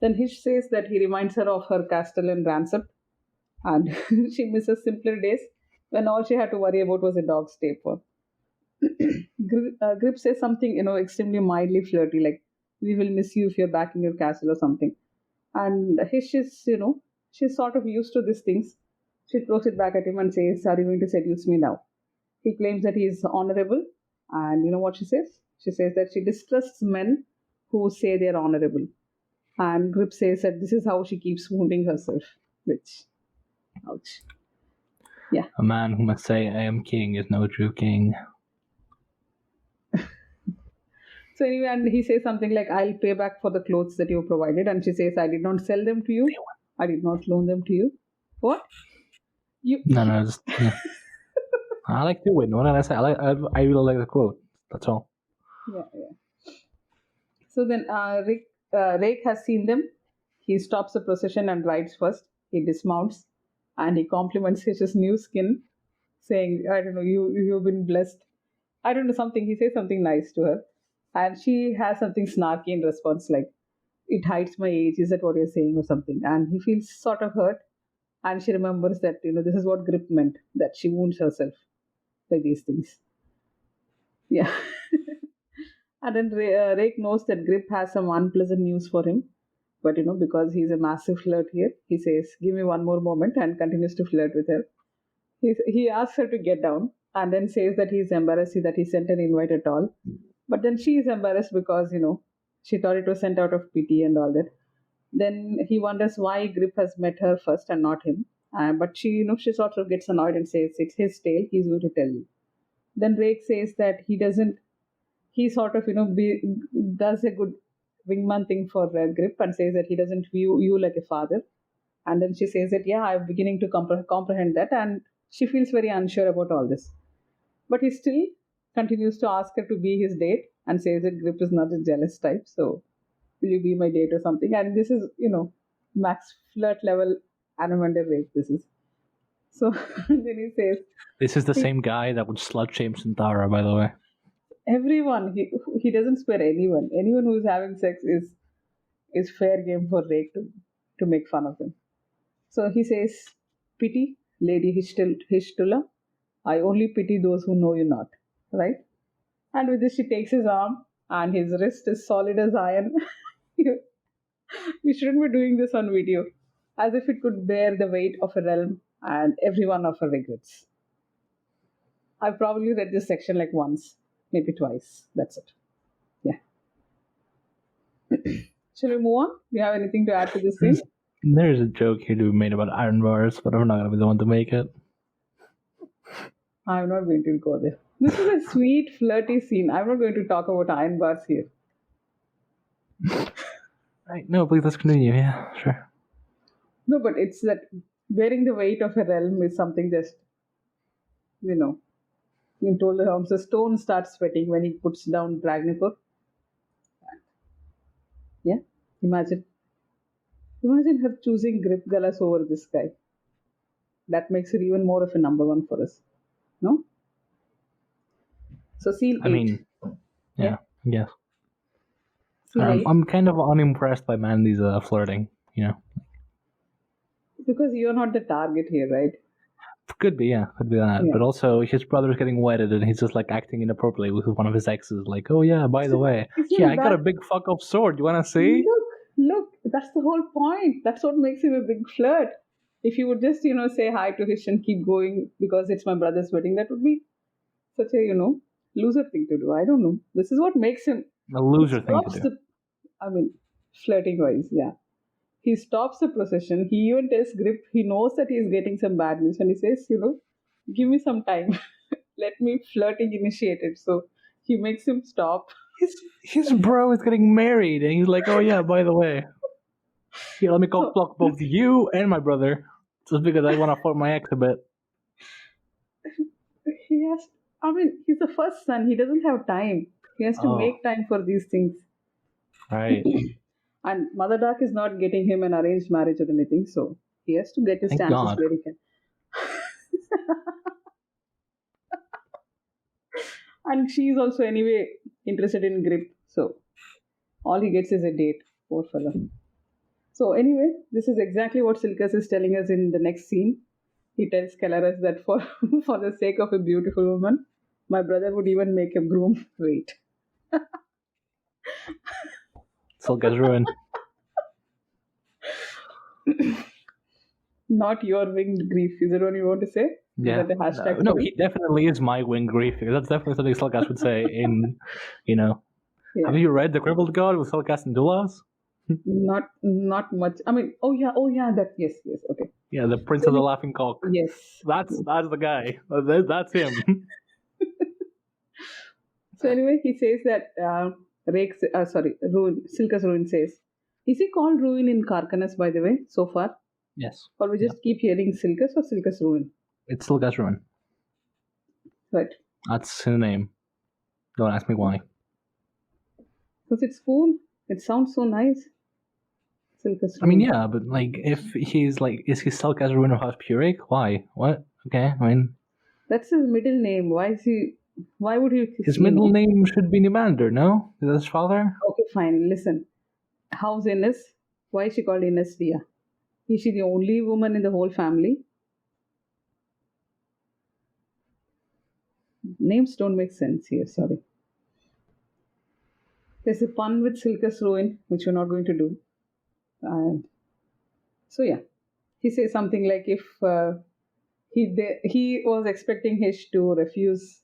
Then Hish says that he reminds her of her castellan ransom and she misses simpler days when all she had to worry about was a dog's taper. Grip says something, extremely mildly flirty, like, we will miss you if you're back in your castle or something. And Hish is, she's sort of used to these things. She throws it back at him and says, are you going to seduce me now? He claims that he is honorable. And you know what she says? She says that she distrusts men who say they're honorable. And Grip says that this is how she keeps wounding herself. Which, ouch. Yeah. A man who must say, I am king is no true king. So anyway, and he says something like, I'll pay back for the clothes that you provided. And she says, I did not sell them to you. I did not loan them to you. What? No, just... Yeah. I like to win. What did I say? I really like the quote. That's all. Yeah. So then Rake has seen them. He stops the procession and rides first. He dismounts and he compliments his new skin, saying, I don't know, you've been blessed. I don't know, something. He says something nice to her. And she has something snarky in response, like, it hides my age. Is that what you're saying or something? And he feels sort of hurt. And she remembers that, this is what Grip meant, that she wounds herself by these things. Yeah. And then Rake knows that Grip has some unpleasant news for him. But because he's a massive flirt here, he says, "Give me one more moment," and continues to flirt with her. He asks her to get down and then says that he's embarrassed that he sent an invite at all. But then she is embarrassed because, she thought it was sent out of pity and all that. Then he wonders why Grip has met her first and not him. But she sort of gets annoyed and says, "It's his tale, he's going to tell you." Then Rake says that he sort of, does a good wingman thing for Grip and says that he doesn't view you like a father. And then she says that, yeah, I'm beginning to comprehend that. And she feels very unsure about all this. But he still continues to ask her to be his date and says that Grip is not a jealous type. So, will you be my date or something? And this is, max flirt level Anamander Rake. This is. So, then he says. This is the same guy that would slut shame Sintara, by the way. Everyone. He doesn't spare anyone. Anyone who is having sex is fair game for Rake to make fun of him. So he says, "Pity, Lady Hish Tulla. I only pity those who know you not." Right? And with this, she takes his arm, and his wrist is solid as iron. We shouldn't be doing this on video, as if it could bear the weight of a realm and every one of her regrets. I've probably read this section like once, maybe twice. That's it. Yeah. Shall we move on? Do you have anything to add to this scene? There's a joke here to be made about iron bars, but I'm not going to be the one to make it. I'm not going to go there. This is a sweet, flirty scene. I'm not going to talk about iron bars here. Right, no, please, let's continue. Yeah, sure. No, but it's that bearing the weight of a realm is something just, in told the realms, the stone starts sweating when he puts down Dragnipur. Yeah, imagine her choosing Grip Galas over this guy. That makes it even more of a number one for us. No? So scene 8. I mean, yeah. Yes. Scene 8. I'm kind of unimpressed by Mandy's flirting, Because you're not the target here, right? Could be that. Yeah. But also, his brother's getting wedded and he's just like acting inappropriately with one of his exes. Like, "Oh yeah, by the way, I got a big fuck up sword. You wanna see?" Look, that's the whole point. That's what makes him a big flirt. If you would just, say hi to Hish and keep going because it's my brother's wedding, that would be such a, loser thing to do. I don't know. This is what makes him a loser thing to do. Flirting wise, yeah. He stops the procession. He even tells Grip, he knows that he's getting some bad news, and he says, "Give me some time. Let me flirting initiate it." So he makes him stop. His bro is getting married, and he's like, "Oh yeah, by the way, here, let me go block both you and my brother, just because I want to fuck my ex a bit." He's the first son. He doesn't have time. He has to make time for these things. Right. And Mother Dark is not getting him an arranged marriage or anything, so he has to get his chances where he can. And she is also anyway interested in Grip, so all he gets is a date. Poor fellow. So anyway, this is exactly what Silchas is telling us in the next scene. He tells Calaras that for the sake of a beautiful woman, my brother would even make a groom wait. Silchas ruined. Not your winged grief. Is it what you want to say? Yeah. Is that the hashtag? No, he definitely is my winged grief. That's definitely something Silchas would say in, Yeah. Have you read The Crippled God with Silchas and Dulas? Not much. Yes, okay. Yeah, the Prince of the Laughing Cock. Yes. That's the guy. That's him. So anyway, he says that Silchas Ruin says, is he called Ruin in Karkanas, by the way, so far? Yes. Or we just keep hearing Silchas or Silchas Ruin? It's Silchas Ruin. Right. That's his name. Don't ask me why. Because it's cool. It sounds so nice. Silchas Ruin. I mean, yeah, but if he's is he Silchas Ruin of House Purik? Why? What? Okay, that's his middle name. Why would he? His middle name should be Nimander, no? Is that his father? Okay, fine. Listen. How's Ines? Why is she called Ines Dia? Is she the only woman in the whole family? Names don't make sense here, sorry. There's a pun with Silchas ruin, which we're not going to do. And so yeah, he says something like if he was expecting Hish to refuse.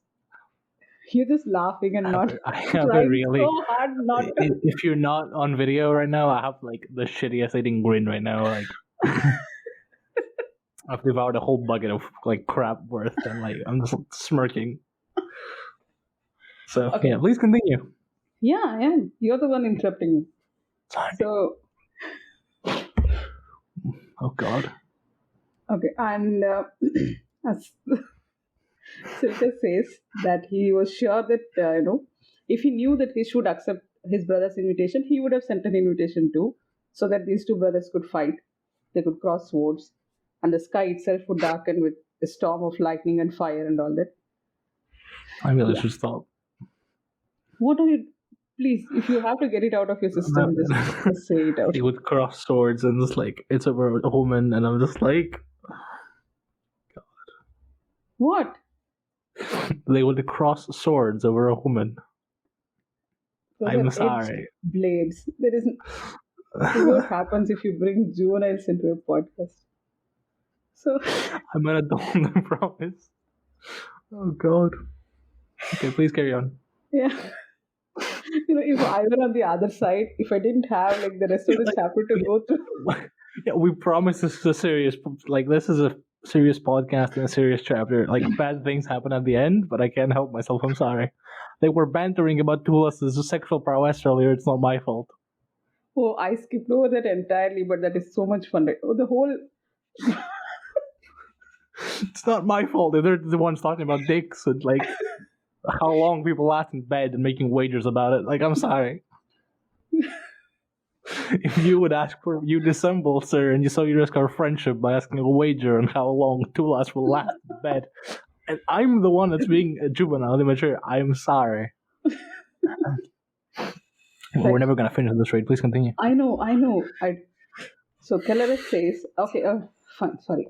You're just laughing and not I have trying really. so hard not to. If you're not on video right now, I have like the shittiest eating grin right now. Like I've devoured a whole bucket of like crap worth, and like I'm just smirking. So Okay. yeah, please continue. Yeah, I am. You're the one interrupting me. Sorry. So Oh God. okay, and as Silchas says that he was sure that if he knew that he should accept his brother's invitation, he would have sent an invitation too, so that these two brothers could fight. They could cross swords, and the sky itself would darken with a storm of lightning and fire and all that. I really should stop. What are you? Please, if you have to get it out of your system, just say it out. He would cross swords and just like it's over a woman, and I'm just like, What? they would cross swords over a woman. Those I'm are edged sorry. blades. There isn't. This is what happens if you bring juveniles into a podcast. So I'm an adult, I promise. Oh God. Okay, please carry on. yeah. If I were on the other side, if I didn't have like the rest of the chapter to go through. Yeah, we promise this is a serious, like this is a serious podcast and a serious chapter. Like bad things happen at the end, but I can't help myself. I'm sorry. They were bantering about Tulla's sexual prowess earlier. It's not my fault. Oh, I skipped over that entirely, but that is so much fun. Right? Oh, the whole. It's not my fault. They're the ones talking about dicks and like how long people last in bed and making wagers about it. Like, I'm sorry. If you would ask for you dissemble, sir, and you risk our friendship by asking a wager on how long Tulas will last in bed, and I'm the one that's being a juvenile immature, I'm sorry. We're never gonna finish this raid. Please continue. I know. So Kelleris says, okay, fine, sorry.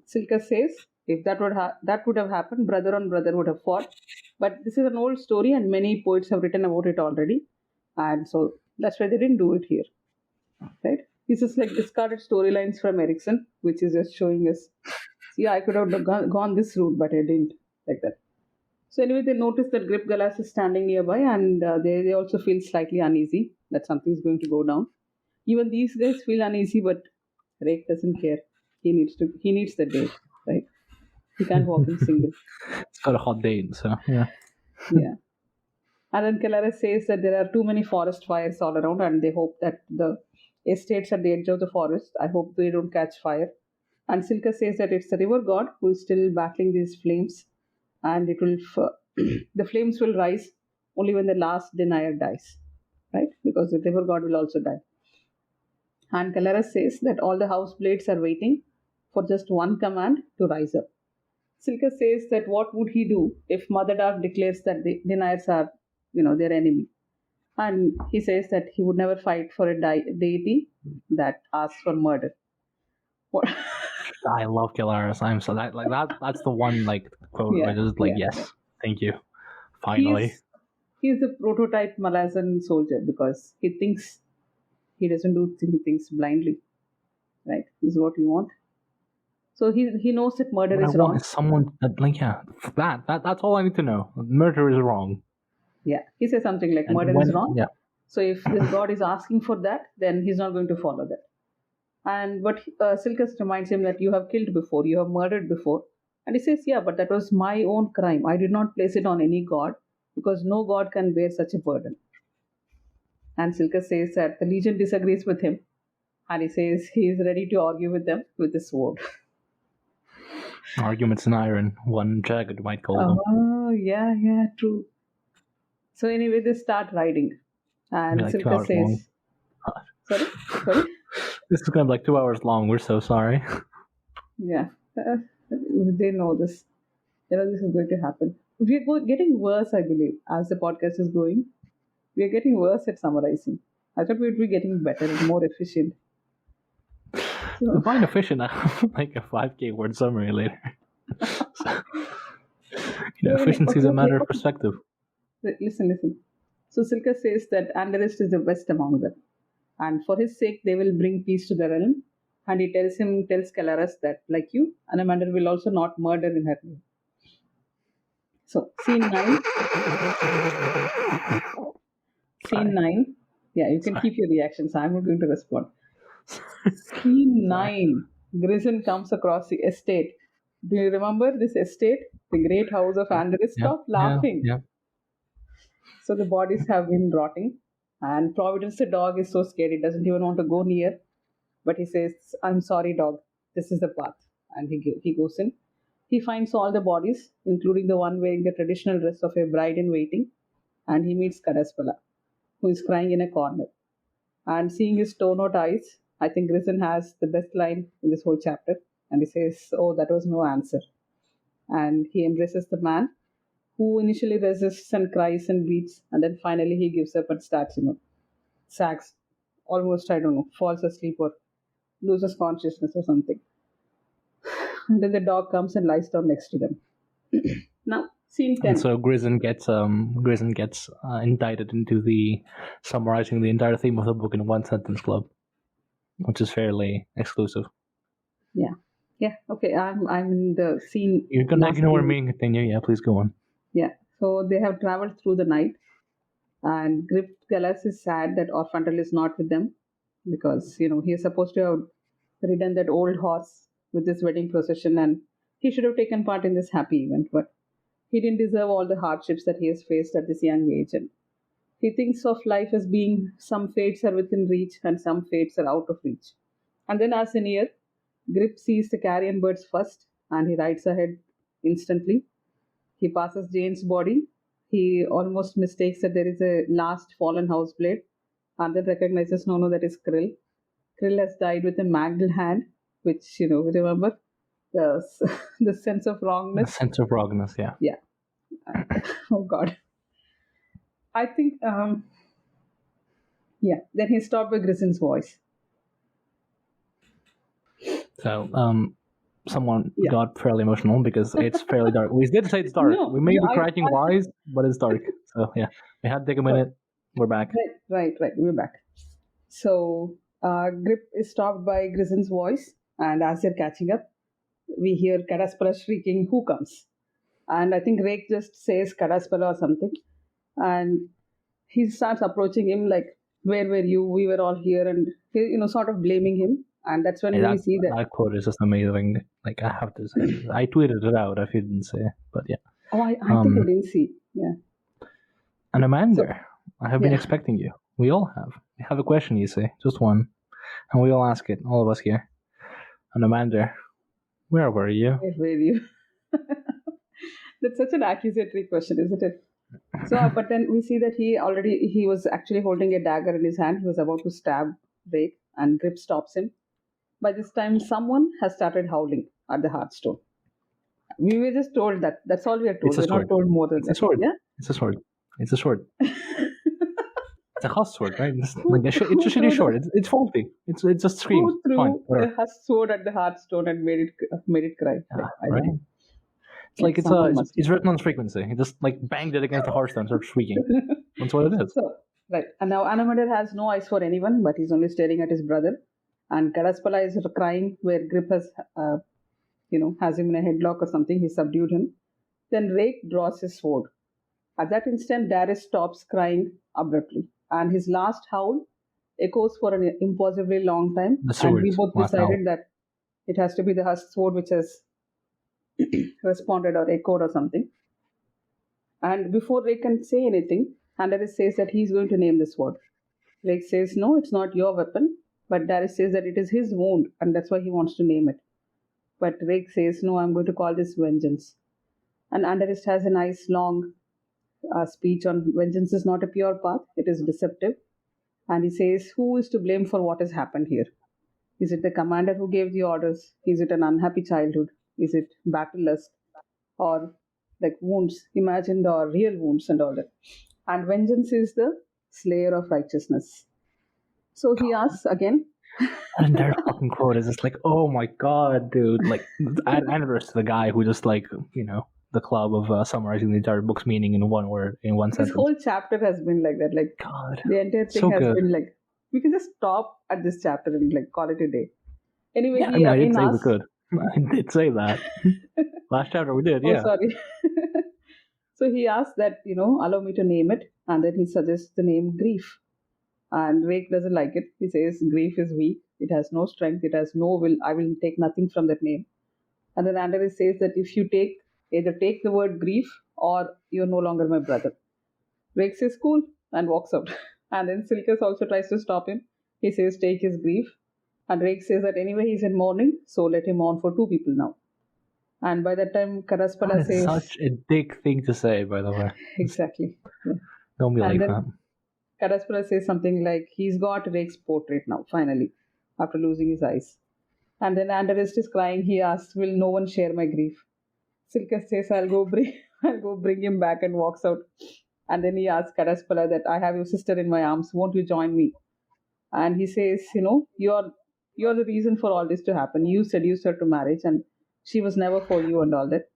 Silchas says, if that would have happened, brother on brother would have fought. But this is an old story, and many poets have written about it already, and so that's why they didn't do it here, right? This is like discarded storylines from Erickson, which is just showing us, see, I could have gone this route, but I didn't, like that. So anyway, they notice that Grip Galas is standing nearby, and they also feel slightly uneasy that something's going to go down. Even these guys feel uneasy, but Rake doesn't care. He needs the date, right? He can't walk in single. It's got a hot date, so yeah. Yeah. And then Kelleris says that there are too many forest fires all around, and they hope that the estates at the edge of the forest, I hope they don't catch fire. And Silchas says that it's the river god who is still battling these flames, and it will the flames will rise only when the last denier dies, right? Because the river god will also die. And Kelleris says that all the house blades are waiting for just one command to rise up. Silchas says that what would he do if Mother Dark declares that the deniers are, their enemy? And he says that he would never fight for a deity that asks for murder. What? I love Kelleris. I'm so that's the one like quote where it's like yes, thank you. Finally. He's the prototype Malazan soldier because he thinks he doesn't do things blindly. Right? This is what we want. So he knows that murder is wrong. Someone that's all I need to know. Murder is wrong. Yeah. He says something like murder is wrong. Yeah. So if this god is asking for that, then he's not going to follow that. But Silchas reminds him that you have killed before, you have murdered before. And he says, yeah, but that was my own crime. I did not place it on any god because no god can bear such a burden. And Silchas says that the Legion disagrees with him. And he says he is ready to argue with them with the sword. Arguments in iron, one Jaghut might call them. Oh, yeah, true. So anyway, they start riding. And like Silchas says... Sorry? This is going to be like 2 hours long. We're so sorry. Yeah. They know this. They know this is going to happen. We're getting worse, I believe, as the podcast is going. We're getting worse at summarizing. I thought we'd be getting better and more efficient. So. Find efficient. I have like a 5K word summary later. So, efficiency is a matter of perspective. Listen. So Silka says that Anderist is the best among them, and for his sake they will bring peace to the realm. And he tells Calaras that, like you, Anamander will also not murder in her name. So scene 9. Scene 9. Yeah, you can keep your reactions. I'm not going to respond. Scene 9. Grison comes across the estate. Do you remember this estate? The great house of Anderis? Stop laughing. Yeah. So the bodies have been rotting, and Providence the dog is so scared he doesn't even want to go near. But he says, "I'm sorry, dog. This is the path." And he goes in. He finds all the bodies, including the one wearing the traditional dress of a bride in waiting, and he meets Kadaspala, who is crying in a corner. And seeing his torn-out eyes, I think Grison has the best line in this whole chapter. And he says, "Oh, that was no answer." And he embraces the man, who initially resists and cries and beats, and then finally he gives up and starts, sags, almost, I don't know, falls asleep or loses consciousness or something. And then the dog comes and lies down next to them. Now, scene 10. And so Grison gets indicted into the summarizing the entire theme of the book in one sentence club, which is fairly exclusive. Yeah. Okay. I'm in the scene. You can ignore me and continue. Yeah, please go on. Yeah. So they have traveled through the night, and Grip Galas is sad that Orphantel is not with them because he is supposed to have ridden that old horse with this wedding procession, and he should have taken part in this happy event, but he didn't deserve all the hardships that he has faced at this young age. And he thinks of life as being some fates are within reach and some fates are out of reach. And then, as a near, Grip sees the carrion birds first, and he rides ahead instantly. He passes Jane's body. He almost mistakes that there is a last fallen house blade, and then recognizes, no, that is Krill. Krill has died with a mangled hand, which, remember, the sense of wrongness. The sense of wrongness, yeah. Yeah. Oh, God. I think, then he stopped by Grison's voice. So, someone got fairly emotional because it's fairly dark. We did say it's dark. No, we may be cracking wise, but it's dark. So, yeah. We had to take a minute. We're back. Right. We're back. So, Grip is stopped by Grison's voice, and as they're catching up, we hear Kadaspala shrieking, "Who comes?" And I think Rake just says Kadaspala or something, and he starts approaching him like, "Where were you? We were all here," and sort of blaming him. And that's when we see that. That quote is just amazing. Like, I have to say, I tweeted it out if you didn't say, but yeah. Oh, I think I didn't see. Yeah. And Amanda, I have been expecting you. We all have. We have a question, you say, just one, and we all ask it, all of us here. And Amanda, where were you? Where were you? That's such an accusatory question, isn't it? So, but then we see that he was actually holding a dagger in his hand. He was about to stab Rake, and Grip stops him. By this time, someone has started howling at the Hearthstone. We were just told that. That's all we are told. We're not told more than that. It's a sword. Yeah? It's a sword. It's a sword. It's a husk sword, right? It's a shitty sword. It's faulty. It just screams. Who threw a husk sword at the Hearthstone and made it cry? Right? It's like it's written on frequency. It just like banged it against the Hearthstone, starts shrieking. That's what it is. So, right. And now Anamander has no eyes for anyone, but he's only staring at his brother. And Kadaspala is crying where Grip has, has him in a headlock or something. He subdued him. Then Rake draws his sword. At that instant, Darius stops crying abruptly. And his last howl echoes for an impossibly long time. And we both decided that it has to be the husk sword which has responded or echoed or something. And before Rake can say anything, Darius says that he's going to name the sword. Rake says, "No, it's not your weapon." But Darius says that it is his wound, and that's why he wants to name it. But Rake says, "No, I'm going to call this vengeance." And Anderist has a nice long speech on vengeance is not a pure path, it is deceptive. And he says, who is to blame for what has happened here? Is it the commander who gave the orders? Is it an unhappy childhood? Is it battle lust? Or like wounds, imagined or real wounds and all that? And vengeance is the slayer of righteousness. So he asks again. And their fucking quote is just like, oh my god, dude. Like, Anderist, the guy who just like, the club of summarizing the entire book's meaning in one word, in one This sentence. whole chapter has been like that. Like God, the entire thing so has good. been like, we can just stop at this chapter and like call it a day. Anyway, Yeah, he I did again say we asks. could. I did say that. Last chapter we did, Oh, yeah. sorry. So he asks that, allow me to name it, and then he suggests the name grief. And Wake doesn't like it. He says grief is weak, it has no strength, it has no will, I will take nothing from that name. And then Andreas says that if you either take the word grief or you're no longer my brother. Wake says cool and walks out. And then Silchas also tries to stop him. He says take his grief. And Wake says that anyway he's in mourning, so let him mourn for two people now. And by that time, Karaspala That is says... such a dick thing to say, by the way. Exactly. Yeah. Don't be And like then that. Karaspala says something like, he's got Wake's portrait now, finally, after losing his eyes. And then Anderist is crying. He asks, will no one share my grief? Silchas says, I'll go bring him back, and walks out. And then he asks Karaspala that I have your sister in my arms. Won't you join me? And he says, you're the reason for all this to happen. You seduced her to marriage and she was never for you and all that.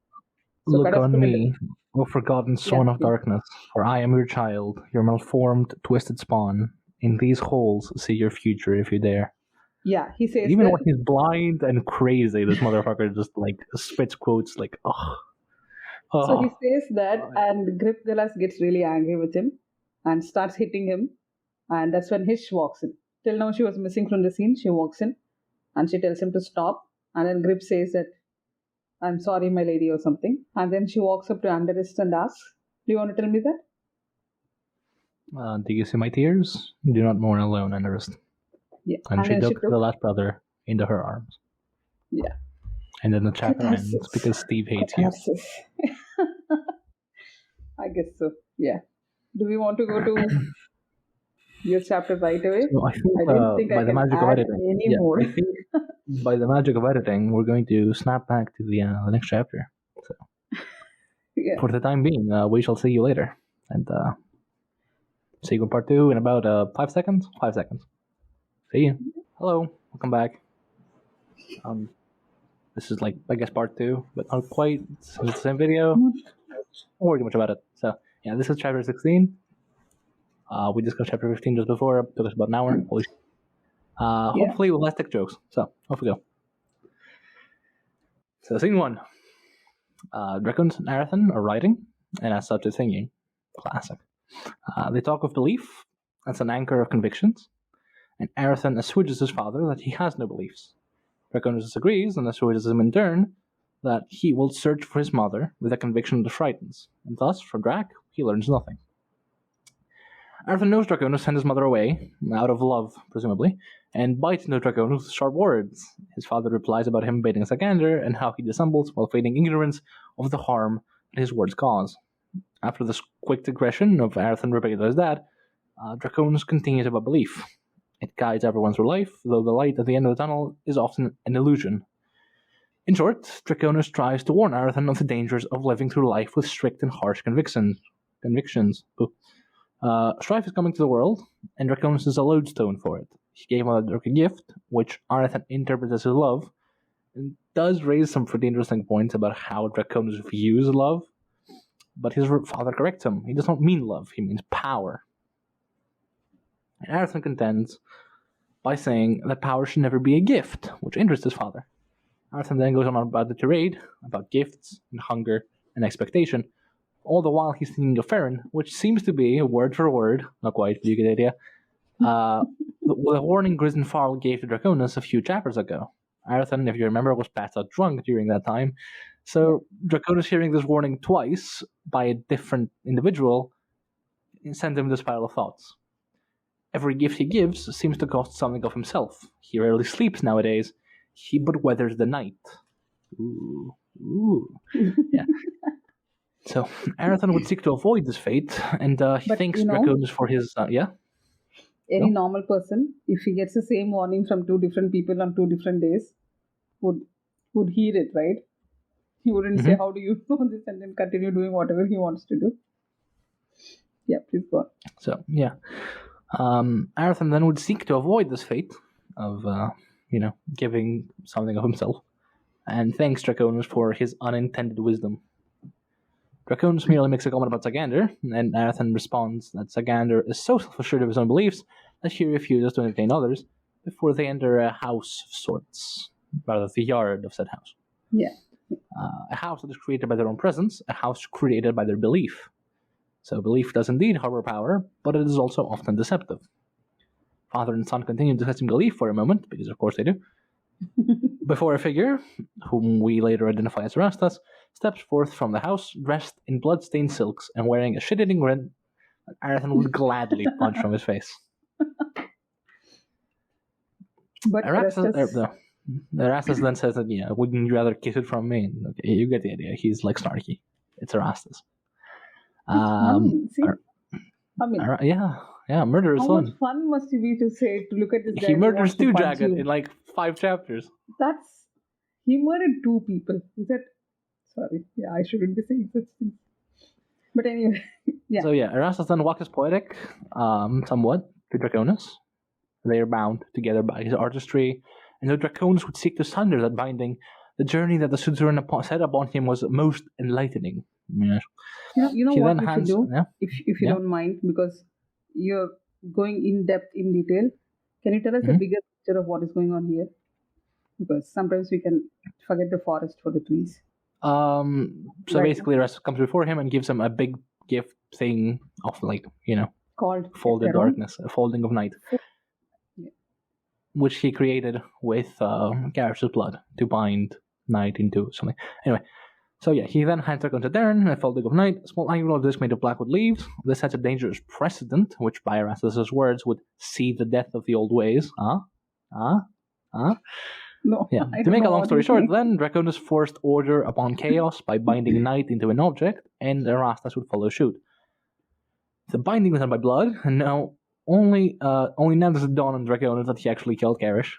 So Look on Karaspala, me, O forgotten son of yeah. darkness, for I am your child, your malformed, twisted spawn. In these holes see your future if you dare. Yeah, he says Even that. when he's blind and crazy, this motherfucker just like spits quotes like, oh. So he says that, and Grip Galas gets really angry with him and starts hitting him. And that's when Hish walks in. Till now, she was missing from the scene. She walks in and she tells him to stop. And then Grip says that, I'm sorry, my lady, or something. And then she walks up to Anderist and asks, do you want to tell me that? Do you see my tears? Do not mourn alone, Anderist. Yeah. And she took the last brother into her arms. Yeah. And then the chapter ends because Steve hates you. I guess so. Yeah. Do we want to go to your chapter right away? So I think, didn't think by I the can magic of add editing, any more. I think by the magic of editing, we're going to snap back to the next chapter. So, yeah. For the time being, we shall see you later. And see you in part 2 in about 5 seconds. 5 seconds. See you. Hello. Welcome back. This is like, I guess, part 2, but not quite. It's the same video. Don't worry too much about it. So, yeah, this is chapter 16. We discussed chapter 15 just before. It took us about an hour. Hopefully with less tech jokes. So, off we go. So, scene 1. Draconis and Arathan are writing, and as such is singing. Classic. They talk of belief as an anchor of convictions, and Arathan assuages his father that he has no beliefs. Draconis disagrees and assuages him in turn that he will search for his mother with a conviction that frightens, and thus, from Drac, he learns nothing. Arathan knows Draconis sent his mother away, out of love, presumably, and bites into Draconis with sharp words. His father replies about him baiting Sagander and how he dissembles while feigning ignorance of the harm that his words cause. After this quick digression of Arathan ripping into his dad, Draconis continues about belief. It guides everyone through life, though the light at the end of the tunnel is often an illusion. In short, Draconis tries to warn Arathan of the dangers of living through life with strict and harsh convictions. Strife is coming to the world, and Draconis is a lodestone for it. He gave Mother a gift, which Arathan interprets as his love, and does raise some pretty interesting points about how Draconis views love, but his father corrects him. He does not mean love, he means power. And Arathan contends by saying that power should never be a gift, which interests his father. Arathan then goes on about the tirade, about gifts, and hunger, and expectation, all the while he's thinking of Farron, which seems to be, word for word, not quite, but you get the idea, the warning Grisenfarl gave to Draconis a few chapters ago. Arathan, if you remember, was passed out drunk during that time, so Draconis hearing this warning twice by a different individual sent him the spiral of thoughts. Every gift he gives seems to cost something of himself. He rarely sleeps nowadays, but weathers the night. Ooh. Yeah. So, Arathan would seek to avoid this fate, and he thanks Draconis for his... Any normal person, if he gets the same warning from two different people on 2 different days, would hear it, right? He wouldn't say, how do you know this, and then continue doing whatever he wants to do. Yeah, please go on. So, yeah. Arathan then would seek to avoid this fate of, giving something of himself, and thanks Draconis for his unintended wisdom. Draconis merely makes a comment about Zagander, and Arathan responds that Zagander is so self-assured of his own beliefs that he refuses to entertain others before they enter a house of sorts, rather the yard of said house. Yeah. A house that is created by their own presence, a house created by their belief. So belief does indeed harbor power, but it is also often deceptive. Father and son continue discussing belief for a moment, because of course they do, before a figure, whom we later identify as Rastas, steps forth from the house, dressed in blood-stained silks and wearing a shit-eating grin that Arathan would gladly punch from his face. But Erastus then says that, wouldn't you rather kiss it from me? Okay, you get the idea. He's like snarky. It's Erastus. Murder is how fun. much fun must it be to look at this guy? He murders two Jaghut in like 5 chapters. He murdered 2 people. Is that? Sorry, I shouldn't be saying such things. But anyway, yeah. So Erastus then waxes poetic, somewhat, to Draconis. They are bound together by his artistry, and though Draconis would seek to sunder that binding, the journey that the suzerain set upon him was most enlightening. Yes. You know what we should do? Yeah? If you don't mind, because you're going in depth, in detail. Can you tell us a bigger picture of what is going on here? Because sometimes we can forget the forest for the trees. Basically, Erastus comes before him and gives him a big gift thing of called folded darkness, a folding of night. Which he created with Garrus's blood to bind night into something. Anyway, he then hands Draconis a Darren, a folding of night, a small angular disc made of blackwood leaves. This sets a dangerous precedent, which by Erastus' words would see the death of the old ways. No, yeah. To make a long story short, then Draconis forced order upon chaos by binding night into an object, and Erastus would follow suit. The binding was done by blood, and now only now does it dawn on Draconis that he actually killed Garrush.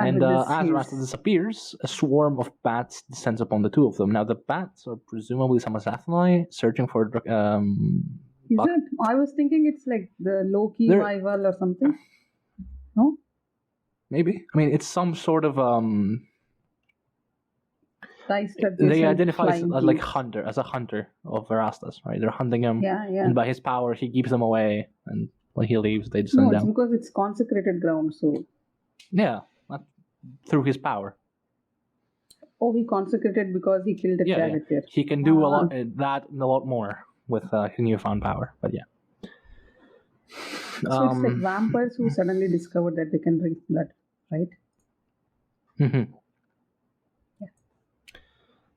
And as Erastus disappears, a swarm of bats descends upon the two of them. Now the bats are presumably some Azathani searching for. Is it? I was thinking it's like the Loki rival or something. No? Maybe. I mean, it's some sort of they identify as a hunter of Erastus, right? They're hunting him, and by his power, he keeps them away, and when he leaves, they descend down. No, it's because it's consecrated ground, so. Yeah, through his power. Oh, he consecrated because he killed a Jaghut there. He can do a lot that and a lot more with his newfound power, but yeah. So it's like vampires who suddenly discovered that they can drink blood, right? Mm-hmm.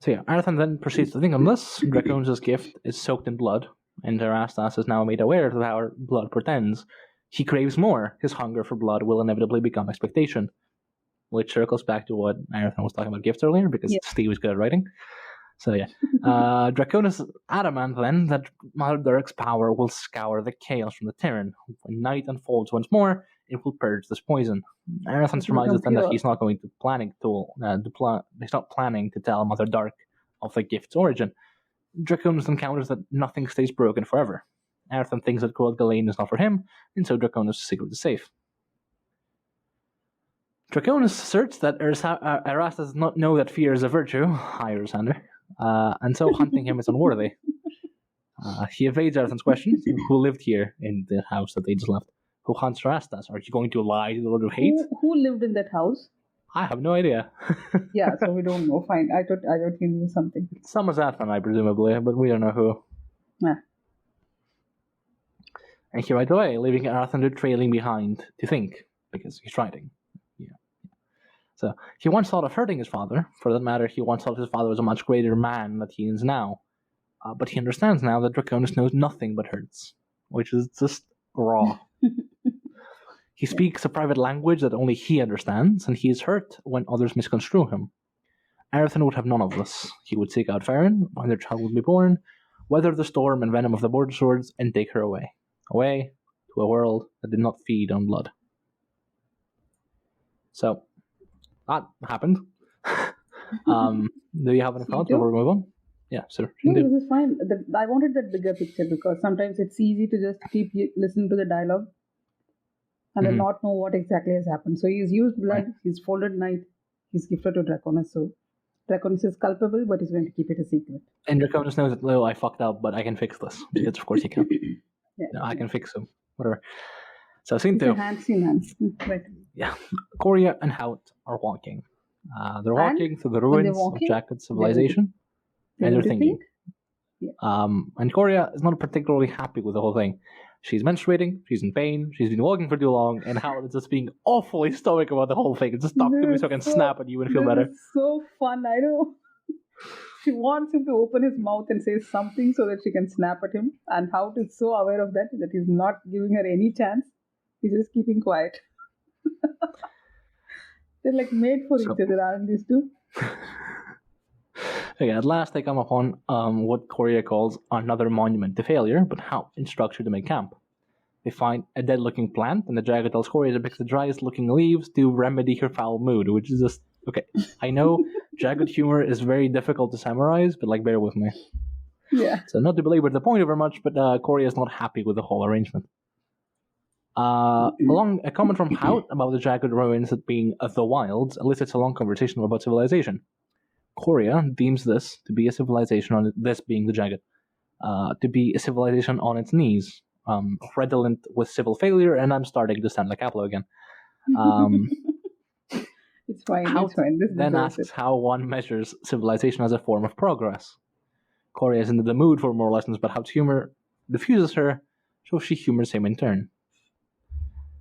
So Arathan then proceeds to think on this. Draconis' gift is soaked in blood, and Erastus is now made aware of how blood portends. He craves more. His hunger for blood will inevitably become expectation, which circles back to what Arathan was talking about gifts earlier, because Steve was good at writing. So Draconis adamant then that Mother Dirk's power will scour the chaos from the Terran. When night unfolds once more, it will purge this poison. Arathan surmises then that he's not planning to tell Mother Dark of the gift's origin. Draconis encounters that nothing stays broken forever. Arathan thinks that Cruel Ghislaine is not for him, and so Draconis' secret is safe. Draconis asserts that Erastus does not know that fear is a virtue, and so hunting him is unworthy. He evades Arathan's question, who lived here in the house that they just left. Who hunts Erastus? Are you going to lie to the Lord of Hate? Who lived in that house? I have no idea. So we don't know. Fine. I thought he knew something. Some Arathan, presumably, but we don't know who. Yeah. And he rides away, leaving Arathan trailing behind to think, because he's writing. So he once thought of hurting his father. For that matter, he once thought his father was a much greater man than he is now. But he understands now that Draconis knows nothing but hurts, which is just raw. He speaks a private language that only he understands, and he is hurt when others misconstrue him. Arathan would have none of this. He would seek out Farron, when their child would be born, weather the storm and venom of the border swords, and take her away. Away to a world that did not feed on blood. So, that happened. Do you have any thoughts before we move on? Yeah, sir. No, this is fine. I wanted that bigger picture because sometimes it's easy to just keep listening to the dialogue and then not know what exactly has happened. So he's used blood, he's folded night, he's gifted to Draconis. So Draconis is culpable, but he's going to keep it a secret. And Draconis knows that, I fucked up, but I can fix this. Because of course he can. I can fix him. Whatever. So scene 2. Right. Yeah. Korya and Haut are walking. They're walking through the ruins of Jaghut civilization. And they're thinking. And Korya is not particularly happy with the whole thing. She's menstruating, she's in pain, she's been walking for too long, and Haut is just being awfully stoic about the whole thing. Just talk to me so I can snap at you and feel better. It's so fun, I know. She wants him to open his mouth and say something so that she can snap at him. And Haut is so aware of that he's not giving her any chance. He's just keeping quiet. They're like made for each other, aren't these two? Okay, at last they come upon what Korya calls another monument to failure, but Haut instructs her to make camp. They find a dead-looking plant, and the Jaghut tells Korya to pick the driest-looking leaves to remedy her foul mood, which is just... Okay, I know Jaghut humor is very difficult to summarize, but, bear with me. Yeah. So not to belabor the point over much, but Korya is not happy with the whole arrangement. Along a comment from Haut about the Jaghut ruins being the wilds elicits a long conversation about civilization. Korya deems this to be a civilization this being the Jaghut, to be a civilization on its knees, redolent with civil failure, and I'm starting to sound like Apollo again. It's fine. Haut then asks how one measures civilization as a form of progress. Korya is in the mood for more lessons, but Haut's humor diffuses her, so she humors him in turn.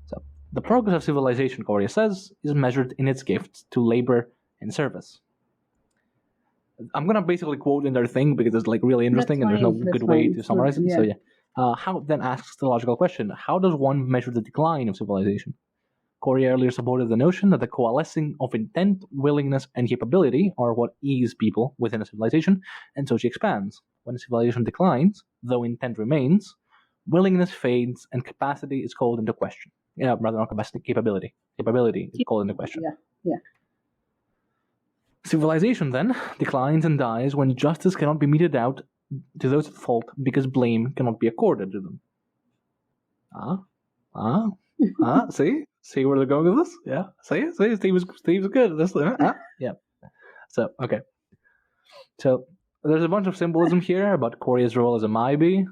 So, the progress of civilization, Korya says, is measured in its gifts to labor and service. I'm gonna basically quote in their thing because it's really interesting and there's no good way to summarize it. So Haut then asks the logical question: how does one measure the decline of civilization? Korya earlier supported the notion that the coalescing of intent, willingness, and capability are what ease people within a civilization, and so she expands. When a civilization declines, though intent remains, willingness fades and capacity is called into question. Yeah, rather not capacity, capability. Capability is called into question. Yeah. Civilization, then, declines and dies when justice cannot be meted out to those at fault because blame cannot be accorded to them. See? See where they're going with this? Yeah. See? Steve's good at this. Yeah. So, okay. So, there's a bunch of symbolism here about Korya's role as a Maibi.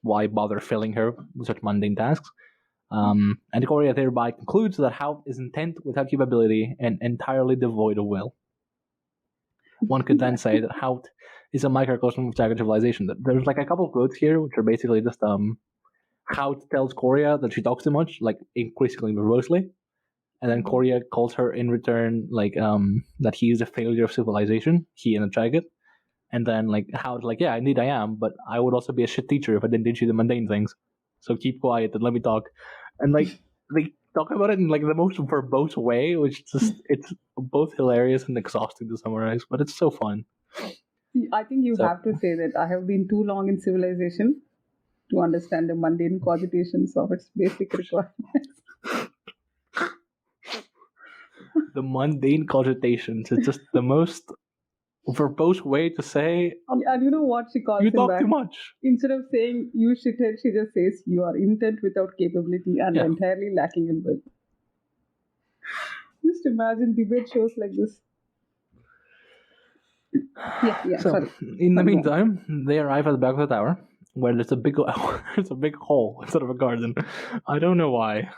Why bother filling her with such mundane tasks? And Korya thereby concludes that Haut is intent without capability and entirely devoid of will. One could then say that Haut is a microcosm of Jaghut civilization. There's a couple of quotes here which are basically just Haut tells Korya that she talks too much, increasingly verbosely, and then Korya calls her in return that he is a failure of civilization, he and the Jaghut, and then Haut yeah, indeed I am, but I would also be a shit teacher if I didn't teach you the mundane things. So keep quiet and let me talk. And they talk about it in the most verbose way, which it's both hilarious and exhausting to summarize, but it's so fun. I think you have to say that I have been too long in civilization to understand the mundane cogitations of its basic requirements. The mundane cogitations. It's just the most verbose way to say. And you know what she calls you him talk back? Too much. Instead of saying you shithead, she just says you are intent without capability and entirely lacking in will. Just imagine debate shows like this. Sorry. In the meantime, they arrive at the back of the tower, where there's a big hole instead of a garden. I don't know why.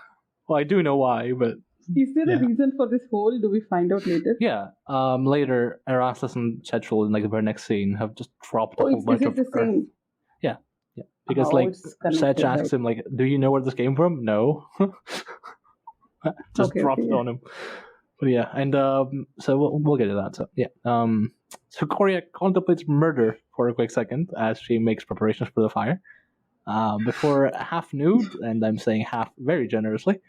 Well, I do know why, but... Is there a reason for this hole? Do we find out later? Yeah. Later, Erastus and Chetral in the very next scene have just dropped a whole bunch of earth. Yeah. Because Sedge asks him, do you know where this came from? No. Just dropped it on him. But yeah, and so we'll get to that. So yeah, so Korya contemplates murder for a quick second as she makes preparations for the fire. Before half nude, and I'm saying half very generously,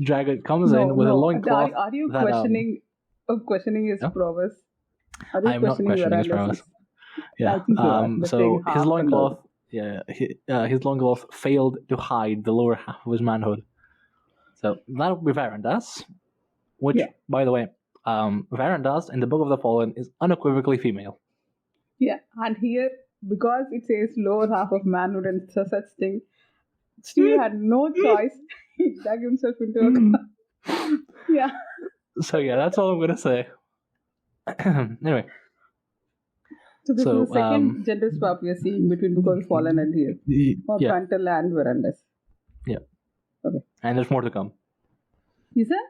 Jaghut comes in with a loincloth. Are you questioning his prowess? I'm not questioning his prowess. Yeah. So his loincloth, his loincloth failed to hide the lower half of his manhood. So that would be Varandas. Which, by the way, Varandas in the Book of the Fallen is unequivocally female. Yeah, and here, because it says lower half of manhood and such thing, Steve had no choice. He dug himself into a car. Yeah. So yeah, that's all I'm going to say. Anyway, So this so is the second gender swap we are seeing between because of fallen and here, or yeah, banter and verandas. yeah, Okay. and there's more to come. Is that?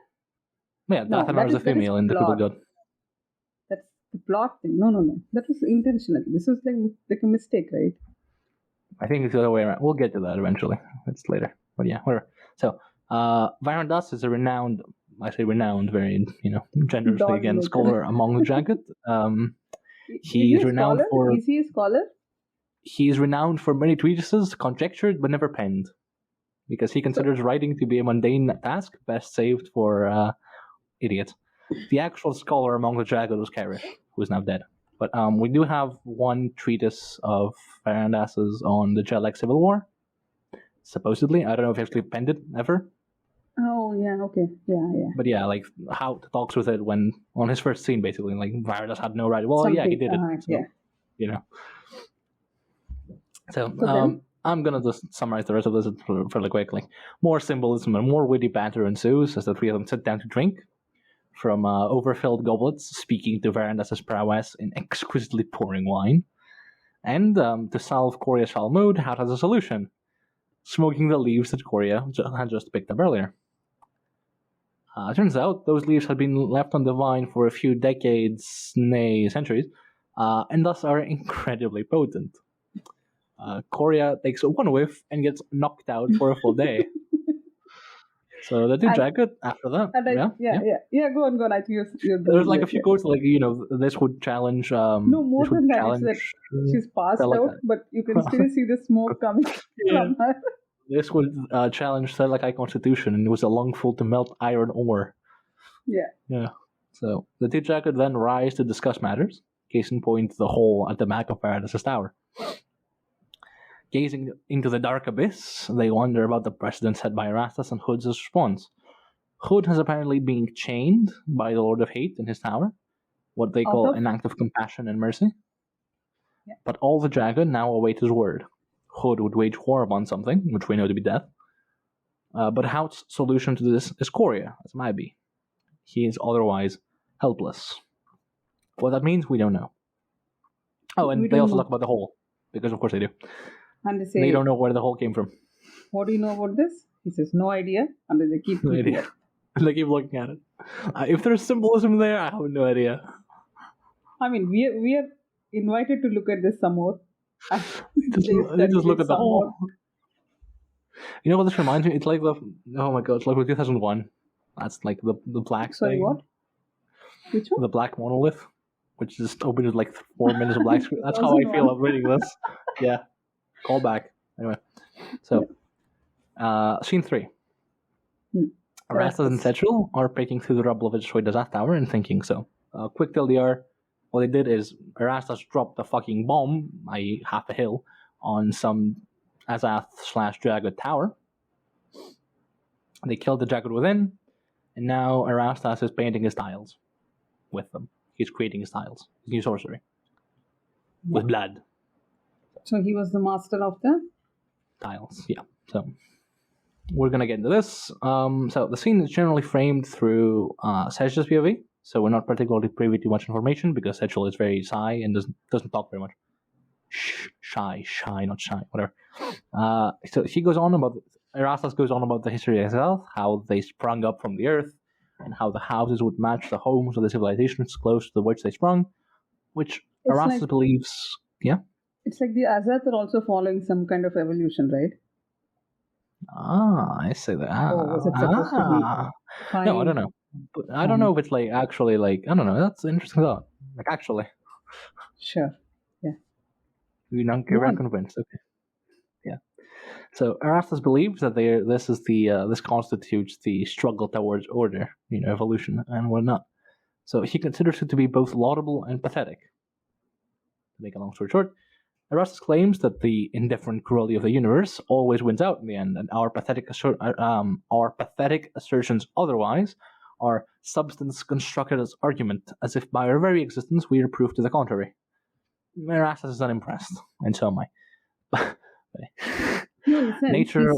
Yeah, No, Arathan that is a is that is female in the plot. People God. That's the plot thing. No. That was intentional. This was like a mistake, right? I think it's the other way around. We'll get to that eventually. It's later. But yeah, whatever. So, Varandas is a renowned, I say renowned, very, generously Dog again, maker. scholar among the Jaghut. Is he a renowned scholar? for Is he a scholar? He's renowned for many treatises, conjectured but never penned, because he considers writing to be a mundane task, best saved for idiots. The actual scholar among the Jaghut was Karish, who is now dead. But we do have one treatise of Varandas's on the Jelek Civil War. Supposedly, I don't know if he actually penned it ever. Oh yeah, okay, yeah. But yeah, like how it talks with it when on his first scene, basically, like Varandas had no right. Well, yeah, he did it. So, yeah. you know. So then? I'm gonna just summarize the rest of this fairly quickly. More symbolism and more witty banter ensues as the three of them sit down to drink from overfilled goblets, speaking to Varandas's prowess in exquisitely pouring wine. And to solve Korya's foul mood, Hat has a solution: smoking the leaves that Korya had just picked up earlier. Turns out those leaves had been left on the vine for a few decades, nay, centuries, and thus are incredibly potent. Korya takes one whiff and gets knocked out for a full day. So the two Jaghut after that. Yeah. Go on. I think you're There's like a few quotes like this would challenge. No, more than that, it's that she's passed out, but you can still see the smoke coming from her. This would challenge Selakai Constitution, and it was a lungful to melt iron ore. Yeah. So the two Jaghut then rise to discuss matters. Case in point, the hole at the back of Paradis's tower. Gazing into the dark abyss, they wonder about the precedent set by Erastus and Hood's response. Hood has apparently been chained by the Lord of Hate in his tower, what they call an act of compassion and mercy. Yeah. But all the Jaghut now await his word. Hood would wage war upon something, which we know to be death. But Hout's solution to this is Korya, as it might be. He is otherwise helpless. What that means, we don't know. Oh, and they also talk about the hole, because of course they do. And they don't know where the hole came from. What do you know about this? He says, no idea. And then they keep looking at it. They keep looking at it. If there's symbolism there, I have no idea. I mean, we are invited to look at this some more. Just look at the hole. You know what this reminds me? It's like oh my god, it's like with 2001. That's like the black Sorry, thing. what? Which one? The black monolith, which just opened with like 4 minutes of black screen. That's how I feel of reading this. Yeah. Call back. Anyway. So, scene 3. Erastus and Setchel are peeking through the rubble of a destroyed Azath tower and thinking so. Quick TLDR, what they did is Erastus dropped a fucking bomb, i.e. half a hill, on some Azath/Jaghut tower. They killed the Jaghut within, and now Erastus is painting his tiles with them. He's creating his tiles. His new sorcery. With blood. So he was the master of the tiles, yeah. So we're gonna get into this. So the scene is generally framed through Sej's POV, so we're not particularly privy to much information because Sejal is very shy and doesn't talk very much. Shy, not shy, whatever. So he goes on about Erastus goes on about the history of Exile, how they sprung up from the earth, and how the houses would match the homes of the civilizations close to which they sprung, which Erastus believes. Yeah. It's like the Azath are also following some kind of evolution, right? I see that. Was it supposed to be? No, I don't know. But I don't know if it's like actually like I don't know. That's an interesting thought. Like actually. Sure. Yeah. You're not convinced. Okay. Yeah. So Erastus believes that this constitutes the struggle towards order, evolution and whatnot. So he considers it to be both laudable and pathetic. To make a long story short, Erastus claims that the indifferent cruelty of the universe always wins out in the end, and our pathetic assertions otherwise are substance constructed as argument, as if by our very existence we are proof to the contrary. Erastus is unimpressed, and so am I. Nature.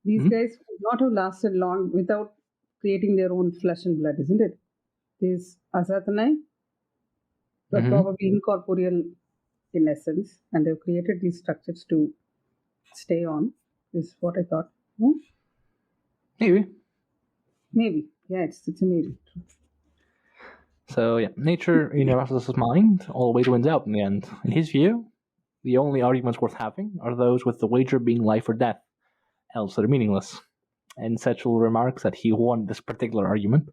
These guys would not have lasted long without creating their own flesh and blood, isn't it? these Azathanae were probably incorporeal in essence, and they've created these structures to stay on, is what I thought. Hmm? Maybe. Maybe. Yeah, it's a maybe. So, yeah, nature in Erastus's mind always wins out in the end. In his view, the only arguments worth having are those with the wager being life or death, else they're meaningless. And Setchel remarks that he won this particular argument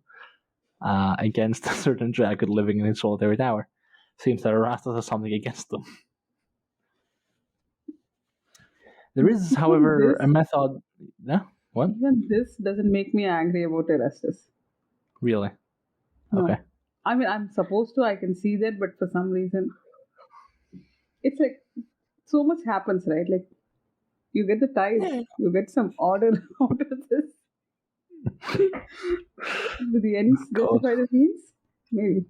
against a certain Jaghut living in his solitary tower. Seems that Erastus has something against them. There is, however, a method... Yeah? What? Even this doesn't make me angry about Erastus. Really? No. Okay. I mean, I'm supposed to, I can see that, but for some reason, it's like so much happens, right? Like, you get the tiles, you get some order out of this. Do the ends justify the means? Maybe.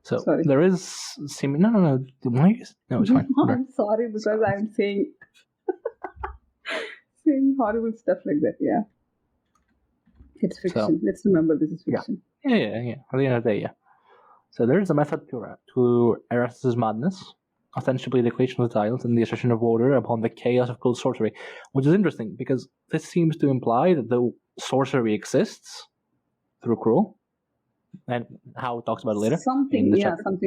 So, Sorry. there is... No, it's fine. I'm sorry because I'm saying horrible stuff like that, yeah. It's fiction. So, let's remember this is fiction. Yeah. At the end of the day, yeah. So there is a method to Erastus's madness, ostensibly the creation of the tiles and the assertion of order upon the chaos of cruel sorcery, which is interesting because this seems to imply that the sorcery exists through cruel, and how it talks about it later. Something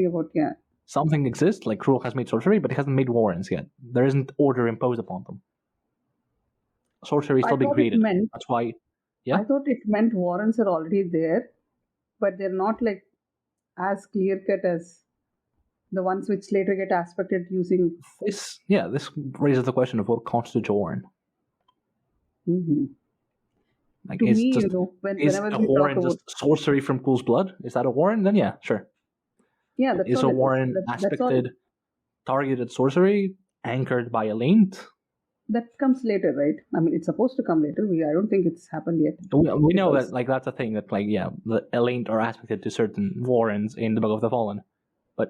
about, yeah. Something exists, like cruel has made sorcery, but it hasn't made warrens yet. There isn't order imposed upon them. Sorcery is still being created. That's why... Yeah? I thought it meant warrants are already there, but they're not like as clear-cut as the ones which later get aspected using... This raises the question of what constitutes a warren. Mm-hmm. Like, to is me, just, whenever a we warren talk about... just sorcery from Cool's blood? Is that a warren? Then yeah, sure. Yeah, that's is a warren aspected, targeted sorcery anchored by a lent? That comes later, right? I mean, it's supposed to come later. I don't think it's happened yet. We know that, like, that's a thing that, like, yeah, the lent are aspected to certain warrens in the Book of the Fallen,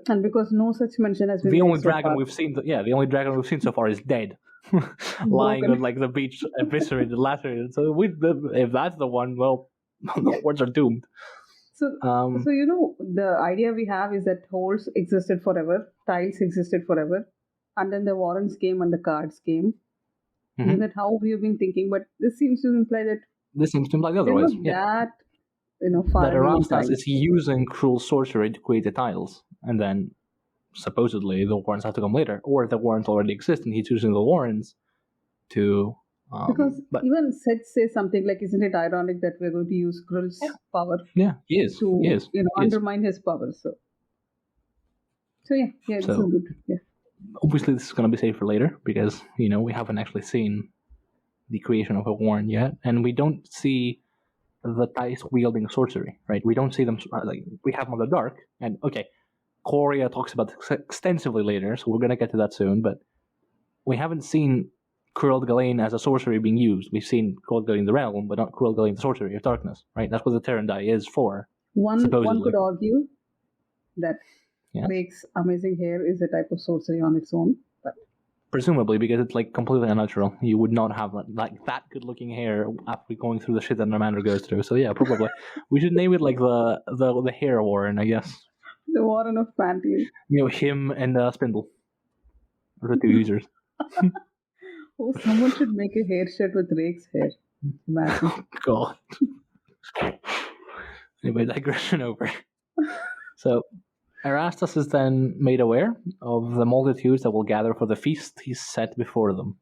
and because no such mention has been the made only so dragon far. we've seen, the only dragon we've seen so far is dead, lying on like the beach, eviscerated, lacerated. So if that's the one, well, the warrens are doomed. So the idea we have is that holes existed forever, tiles existed forever, and then the warrens came and the cards came. Mm-hmm. Isn't that how we've been thinking? But this seems to imply that... This seems to imply otherwise. That, far that Erastus is using cruel sorcery to create the tiles, and then supposedly the warrens have to come later, or the warrens already exist and he's using the warrens to... because even Seth says something like, isn't it ironic that we're going to use Krul's power? Yeah, he is. To undermine his power. So this is good. Yeah. Obviously, this is going to be saved for later because, we haven't actually seen the creation of a warren yet, and we don't see the dice wielding sorcery, right? We don't see them, we have them on the dark, and Korya talks about this extensively later, so we're going to get to that soon, but we haven't seen Cruel Galen as a sorcery being used. We've seen Cruel Galen the realm, but not Cruel Galen the sorcery of darkness, right? That's what the Terran die is for. One could argue that Drake's amazing hair is a type of sorcery on its own, but presumably because it's like completely unnatural. You would not have that good-looking hair after going through the shit that Normander goes through. So yeah, probably we should name it like the hair warren, I guess. The warren of panties. Him and Spindle are the two users. Oh, someone should make a hair shirt with Drake's hair. Imagine. Oh, God. Anyway, digression over. So, Erastus is then made aware of the multitudes that will gather for the feast he set before them,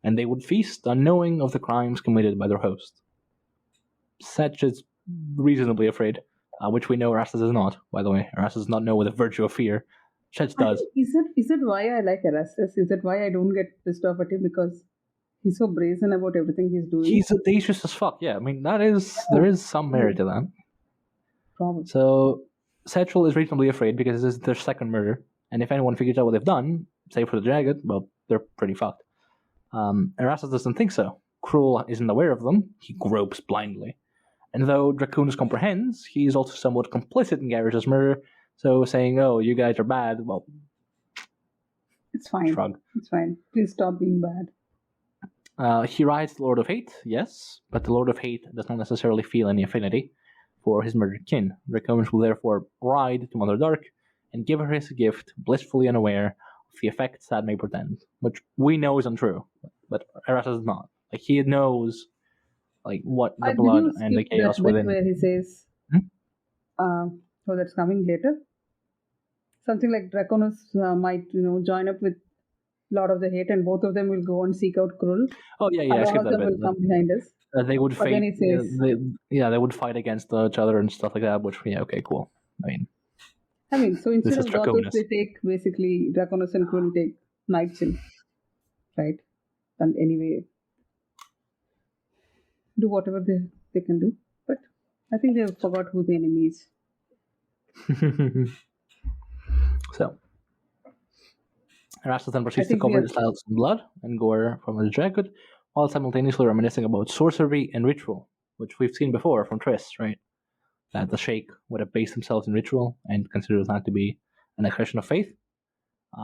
and they would feast unknowing of the crimes committed by their host. Setch is reasonably afraid, which we know Erastus is not, by the way. Erastus does not know the virtue of fear. Setch does. Is it why I like Erastus? Is it why I don't get pissed off at him? Because he's so brazen about everything he's doing. He's audacious as fuck, yeah. I mean, there is some merit to that. Probably. So, Setchel is reasonably afraid because this is their second murder, and if anyone figures out what they've done, say for the Jaghut, well, they're pretty fucked. Erastus doesn't think so. Cruel isn't aware of them. He gropes blindly. And though Dracoonus comprehends, he is also somewhat complicit in Garrus's murder, so saying, oh, you guys are bad, well... It's fine. Shrug. It's fine. Please stop being bad. He rides the Lord of Hate, yes, but the Lord of Hate does not necessarily feel any affinity. for his murdered kin. Draconis will therefore ride to Mother Dark and give her his gift, blissfully unaware of the effects that may portend, which we know is untrue, but Erastus does not. Like, he knows, like, what the Did blood you and the skip chaos that bit within. where he says, Hmm? oh, that's coming later? Something like Draconis might, join up with Lord of the Hate, and both of them will go and seek out Krull. Oh yeah, And I all skipped of that them bit. will come behind us. They would But then fight. he says, They would fight against each other and stuff like that. Which, yeah, okay, cool. so instead This of is Gothos, Draconis. they take basically Draconis and Krull take Night Chill, right? And anyway, do whatever they can do. But I think they forgot who the enemy is. So, Erastus then I proceeds to think we cover are- his styles in blood and gore from his Jaghut, while simultaneously reminiscing about sorcery and ritual, which we've seen before from Triss, right? That the Sheikh would have based themselves in ritual and considers that to be an expression of faith.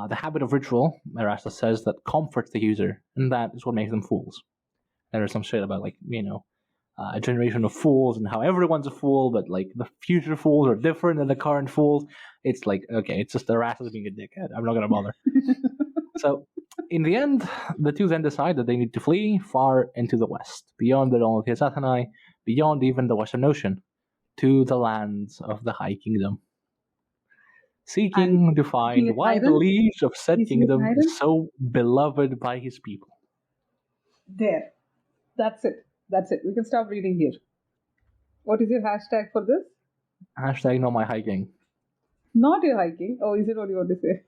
The habit of ritual, Erastus says, that comforts the user, and that is what makes them fools. There is some shit about, like, a generation of fools and how everyone's a fool, but, like, the future fools are different than the current fools. It's like, okay, it's just Erastus being a dickhead. I'm not going to bother. So, in the end, the two then decide that they need to flee far into the west, beyond the realm of Hisatanai, beyond even the Western Ocean, to the lands of the High Kingdom, seeking to find at why the Hiram? liege of said Is he at kingdom Hiram? is so beloved by his people. There. That's it. We can stop reading here. What is your hashtag for this? Hashtag not my hiking. Not your hiking. Oh, is it what you want to say?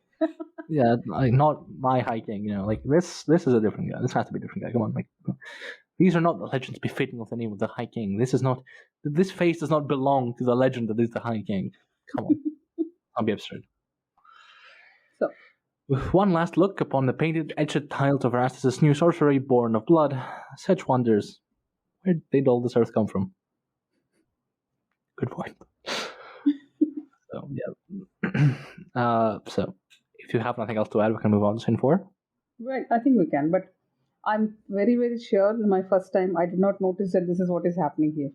Yeah, like, not my hiking. Like, this is a different guy. This has to be a different guy. Come on, like, these are not the legends befitting of the name of the High King. This face does not belong to the legend that is the High King. Come on, I'll be absurd. So, with one last look upon the painted, etched tiles of Erastus' new sorcery, born of blood, Sedge wonders, where did all this earth come from? Good point. So, yeah. So, if you have nothing else to add, we can move on to Sin 4. right, I think we can, but I'm very, very sure my first time I did not notice that this is what is happening here.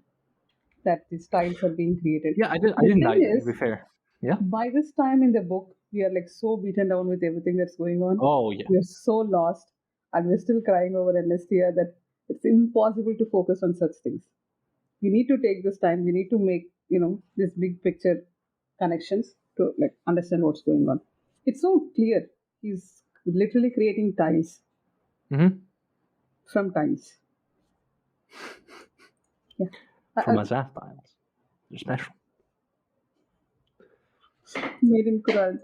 That these tiles are being created. Yeah, I didn't thing either, is, to be fair. Yeah? By this time in the book, we are like so beaten down with everything that's going on. Oh, yeah. We are so lost, and we're still crying over Anestia that it's impossible to focus on such things. We need to take this time. We need to make, this big picture connections to like understand what's going on. It's so clear. He's literally creating tiles Mm-hmm. from tiles. Yeah. From Azaf tiles. They're special. Made in Kural.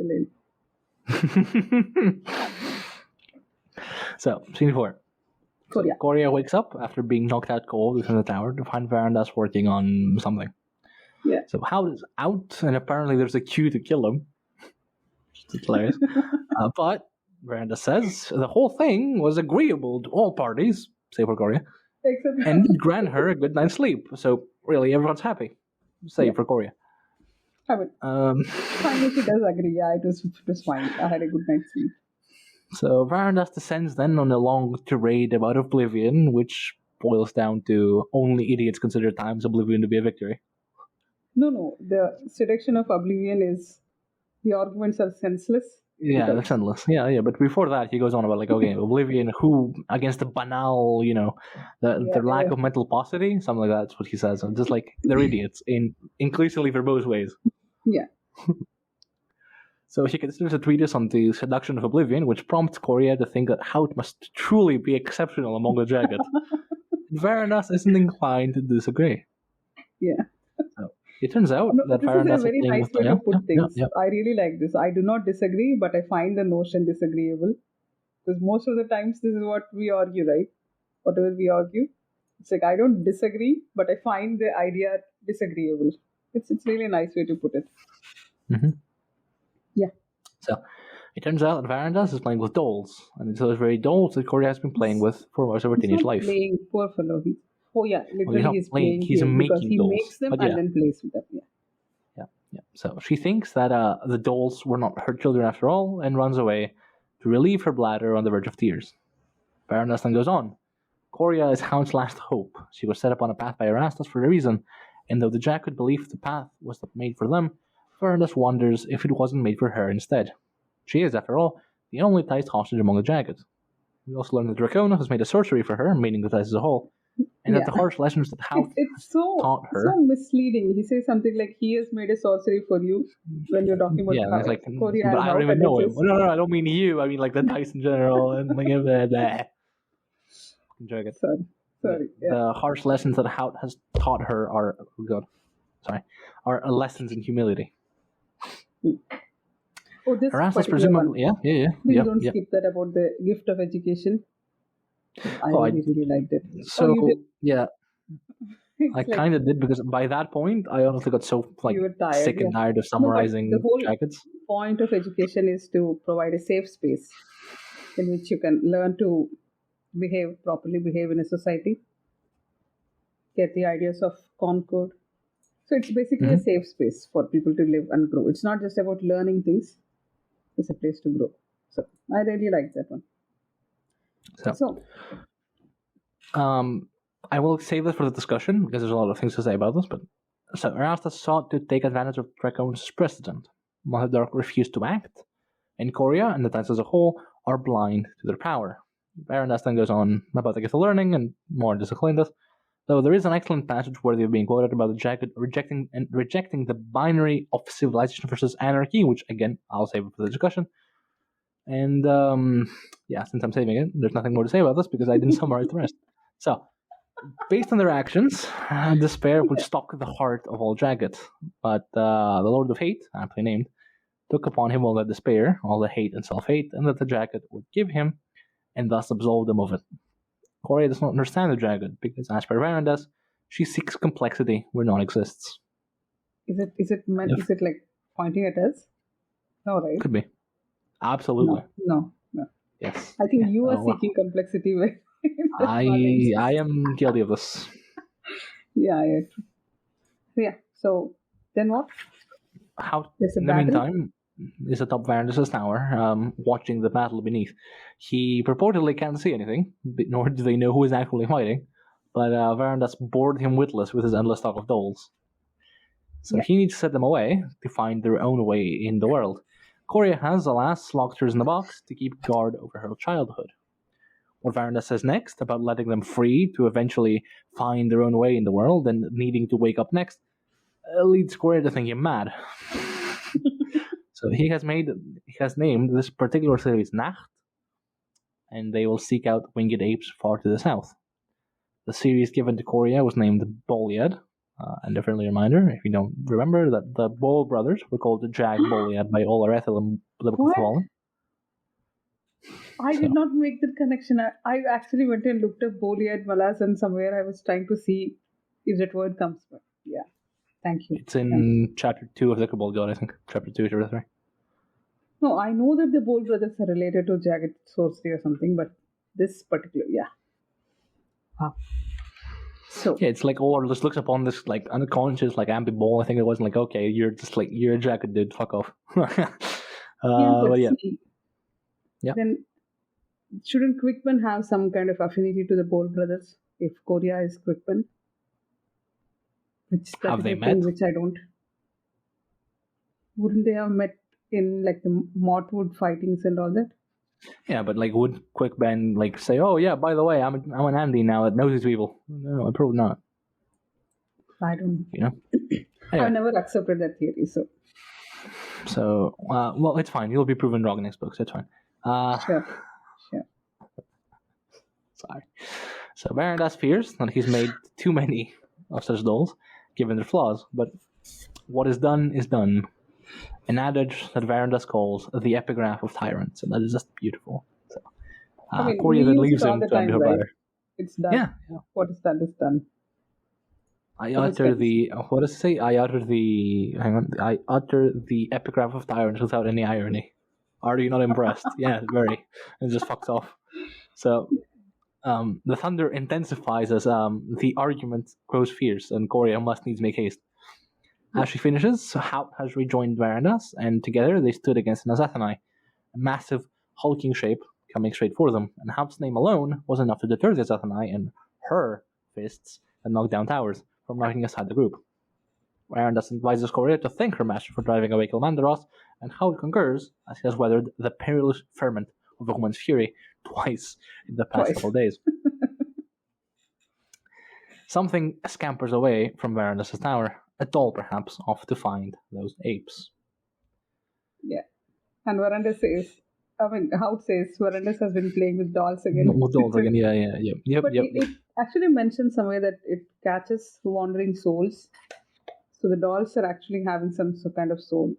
So, Scene 4. Korya. Korya wakes up after being knocked out cold within the tower to find Varandas working on something. Yeah. So Hound is out, and apparently there's a queue to kill him. It's hilarious. But Varandas says the whole thing was agreeable to all parties, save for Korya, Except and did grant her a good night's sleep. So really, everyone's happy, save for Korya. I mean, finally she does agree. Yeah, it was fine. I had a good night's sleep. So Varandas descends then on a long tirade about oblivion, which boils down to only idiots consider time's oblivion to be a victory. No. The seduction of oblivion is the arguments are senseless. Yeah, that's endless. Yeah. But before that, he goes on about, like, okay, oblivion, who against the banal, the lack of mental paucity, something like that. That's what he says. And just like they're idiots in increasingly verbose ways. Yeah. So she considers a treatise on the seduction of oblivion, which prompts Korya to think that Hout must truly be exceptional among the Jaghut. Varandas isn't inclined to disagree. Yeah. So it turns out that this Varandas is a very playing nice with way to put things. Yeah. I really like this. I do not disagree, but I find the notion disagreeable. Because most of the times this is what we argue, right? Whatever we argue. It's like I don't disagree, but I find the idea disagreeable. It's really a nice way to put it. Mm-hmm. Yeah. So it turns out that Varandas is playing with dolls, and it's those very dolls that Korya has been playing with for most of her teenage life. Playing, poor fellow. Literally he's he's playing. playing He's here making because he dolls, makes them but and then plays with them. Yeah. So she thinks that the dolls were not her children after all, and runs away to relieve her bladder on the verge of tears. Varandas then goes on. Korya is Hound's last hope. She was set upon a path by Erastus for a reason, and though the Jaghut believed the path was made for them, Varandas wonders if it wasn't made for her instead. She is, after all, the only Thais hostage among the Jaghut. We also learn that Dracona has made a sorcery for her, meaning the Thais as a whole, and that the harsh lessons that Hout taught her. So misleading. He says something like, he has made a sorcery for you when you're talking about it's like, Korya. But I don't even know him. No, I don't mean you. I mean like the Thais in general. And like, Sorry. Yeah. The harsh lessons that Hout has taught her are lessons in humility. Oh, this Erastus presumably, Please don't skip that about the gift of education. I really liked it. So you did? I kind of did, because by that point I honestly got so sick and tired of summarizing the whole Jaghuts. Point of education is to provide a safe space in which you can learn to properly behave in a society, get the ideas of concord. So it's basically a safe space for people to live and grow. It's not just about learning things. It's a place to grow. So I really like that one. So I will save this for the discussion, because there's a lot of things to say about this. But so Erastus sought to take advantage of Draconis' precedent. Mahadar refused to act, and Korya and the Thais as a whole are blind to their power. Varandas then goes on about the gift of learning and more disciplined us. Though there is an excellent passage worthy of being quoted about the Jaghut rejecting the binary of civilization versus anarchy, which again I'll save it for the discussion. And since I'm saving it, there's nothing more to say about this because I didn't summarize the rest. So, based on their actions, despair would stalk the heart of all Jaghut. But the Lord of Hate, aptly named, took upon him all that despair, all the hate and self-hate, and that the Jaghut would give him, and thus absolve them of it. Korya does not understand the Jaghut because, as per Varandas, she seeks complexity where none exists. Is it like pointing at us? No, right? Could be. Absolutely. No. Yes. I think you are seeking complexity. I am guilty of this. Yeah. So then what? In the meantime, is atop Varandas' tower, watching the battle beneath. He purportedly can't see anything, nor do they know who is actually fighting, but Varandas bored him witless with his endless talk of dolls. So he needs to set them away to find their own way in the world. Korya has, alas, locked hers in the box to keep guard over her childhood. What Varandas says next about letting them free to eventually find their own way in the world and needing to wake up next leads Korya to think him mad. So he has named this particular series Nacht, and they will seek out winged apes far to the south. The series given to Korya was named Boliad, and a friendly reminder, if you don't remember, that the Bol brothers were called the Jag Boliad by Arathan in the Book of Fallen. I did not make that connection. I actually went and looked up Boliad Malas, and somewhere I was trying to see if that word comes from. Yeah. Thank you. It's in chapter 2 of the Cabal God, I think. Chapter 2, chapter 3. No, I know that the Bol brothers are related to Jaghut sorcery or something, but this particular, So it's like Or just looks upon this like unconscious like ambi Bol. I think it wasn't like, okay, you're a Jaghut dude, fuck off. Then shouldn't Quickman have some kind of affinity to the Bol brothers if Korya is Quickman? Have they met? Which I don't. Wouldn't they have met in like the Mortwood fightings and all that? Yeah, but like, would Quickman like say, "Oh yeah, by the way, I'm an Andy now that knows his people"? No, probably not. I don't. Anyway. I've never accepted that theory, so. So, well, it's fine. You'll be proven wrong next book, so it's fine. Sure. Sorry. So Varandas fears that he's made too many of such dolls, given their flaws. But what is done is done. An adage that Varandas calls the epigraph of tyrants, and that is just beautiful. So, Korya then leaves him to undo her better. It's done. Yeah. What is done is done. I utter the epigraph of tyrants without any irony. Are you not impressed? Yeah, very. And just fucks off. So, the thunder intensifies as the argument grows fierce, and Korya must needs make haste. As she finishes, Hout has rejoined Varandas, and together they stood against an Azathani, a massive, hulking shape coming straight for them. And Hout's name alone was enough to deter the Azathani and her fists that knocked down towers from knocking aside the group. Arendis advises Korya to thank her master for driving away Kilmandaros, and Jaghut concurs, as he has weathered the perilous ferment of the woman's fury twice in the past couple of days. Something scampers away from Arendis' tower, a doll perhaps, off to find those apes. Yeah. And Varandas says, Hout says Varandas has been playing with dolls again. With dolls again, yeah. But it actually mentions somewhere that it catches wandering souls. So the dolls are actually having some kind of soul,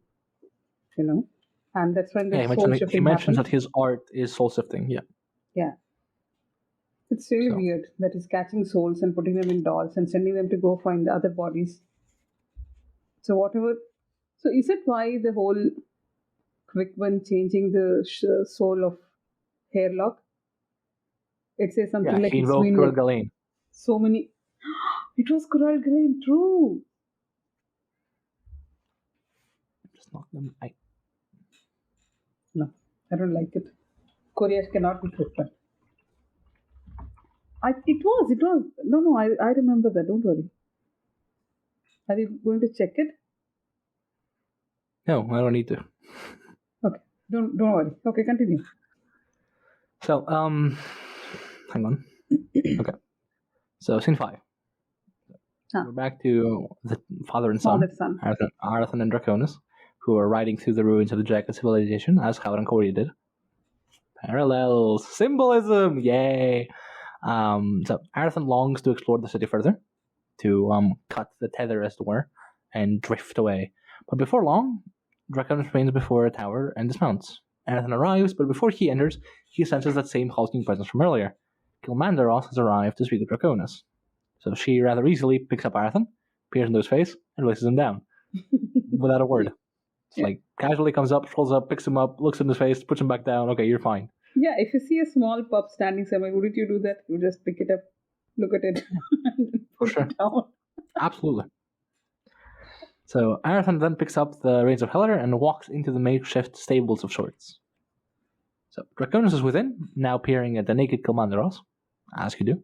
and that's when the soul shifting he mentions happens. that his art is soul shifting, yeah. Yeah. It's really weird that he's catching souls and putting them in dolls and sending them to go find other bodies. So is it why the whole quick one changing the soul of Hairlock? It says something like he invoked Kural Galain. So many. It was Kural Galain, true. Just not No, I don't like it. Korya cannot be quick one. It was. No, I remember that. Don't worry. Are you going to check it? No, I don't need to. Okay, don't worry. Okay, continue. So, hang on. Okay. So, scene 5. We're back to the father and son, Arathan and Draconis, who are riding through the ruins of the Jaghut civilization, as Arathan Korya did. Parallels! Symbolism! Yay! So, Arathan longs to explore the city further, to cut the tether, as it were, and drift away. But before long, Draconis remains before a tower and dismounts. Arathan arrives, but before he enters, he senses that same hulking presence from earlier. Kilmandaros has arrived to speak with Draconis. So she rather easily picks up Arathan, peers into his face, and releases him down. Without a word. It's like, casually comes up, scrolls up, picks him up, looks in his face, puts him back down. Okay, you're fine. Yeah, if you see a small pup standing somewhere, wouldn't you do that? You just pick it up, look at it, and put it down. Absolutely. So Arathan then picks up the reins of Heller and walks into the makeshift stables of sorts. So Draconis is within, now peering at the naked Kilmandaros, as you do.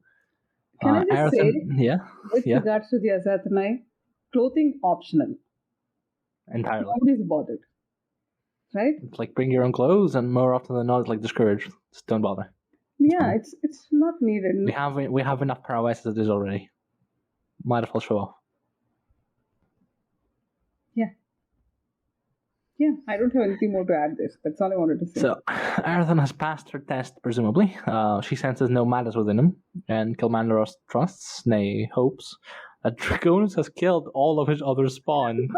Can I just say, with yeah. regards to the Azathanai, clothing optional. Entirely. Nobody's bothered. Right? It's like bring your own clothes, and more often than not, it's like discouraged. Just don't bother. Yeah, it's not needed. We have enough prowess as it is already. Might as well show off. Yeah, I don't have anything more to add this. That's all I wanted to say. So, Arathan has passed her test, presumably. She senses no malice within him, and Kilmandaros trusts, nay, hopes, that Draconis has killed all of his other spawn.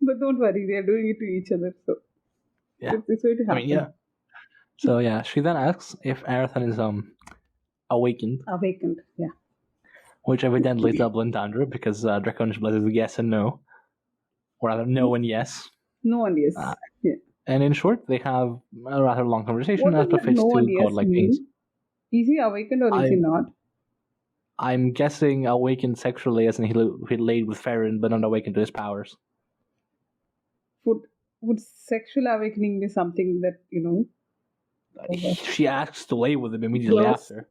But don't worry, they are doing it to each other, so it's going to happen. So, she then asks if Arathan is awakened. Awakened, yeah. Which evidently is double entendre, because Draconis blesses yes and no. Or rather, no and yes. No and yes. And in short, they have a rather long conversation as befits to godlike beings. Is he awakened or is he not? I'm guessing awakened sexually, as in he laid with Farron, but not awakened to his powers. Would sexual awakening be something that, She asks to lay with him immediately after.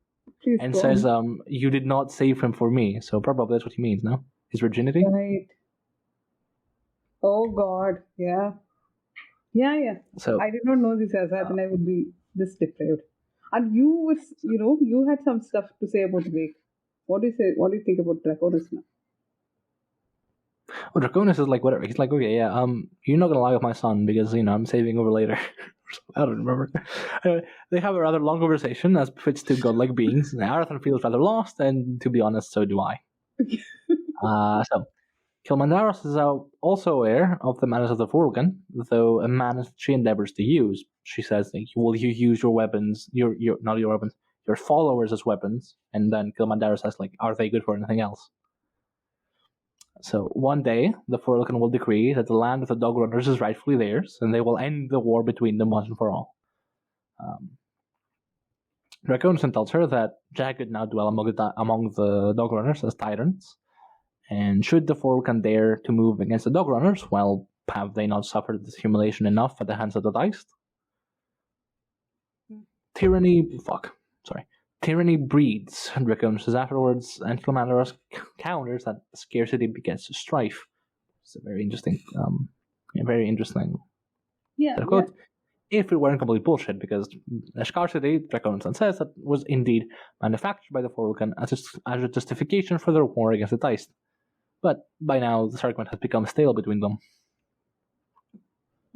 And says, you did not save him for me. So probably that's what he means, no? His virginity? Right. Oh, God. Yeah. Yeah. So I did not know this as I would be this depraved. And you had some stuff to say about Wake. What do you say? What do you think about Draconis now? Well, Draconis is like, whatever. He's like, okay, you're not going to lie with my son because, I'm saving over later. I don't remember. Anyway, they have a rather long conversation as befits two godlike beings. Arathan feels rather lost, and to be honest, so do I. So, Kilmandaros is also aware of the manners of the Vorlgen, though a manners she endeavors to use. She says, will you use your weapons, not your weapons, your followers as weapons? And then Kilmandaros says, are they good for anything else? So one day, the Vorlgen will decree that the land of the Dog Runners is rightfully theirs, and they will end the war between them once and for all. Draconis tells her that Jaghut now dwell among the Dog Runners as tyrants, and should the Vorlgen dare to move against the Dog Runners, well, have they not suffered this humiliation enough at the hands of the Diced? Tyranny Tyranny breeds, Draconis says afterwards, and Kilmandaros counters that scarcity begets strife. It's a very interesting, quote. If it weren't complete bullshit, because the scarcity, Draconis says, that was indeed manufactured by the Forwilcan as a justification for their war against the Teist. But by now, this argument has become stale between them.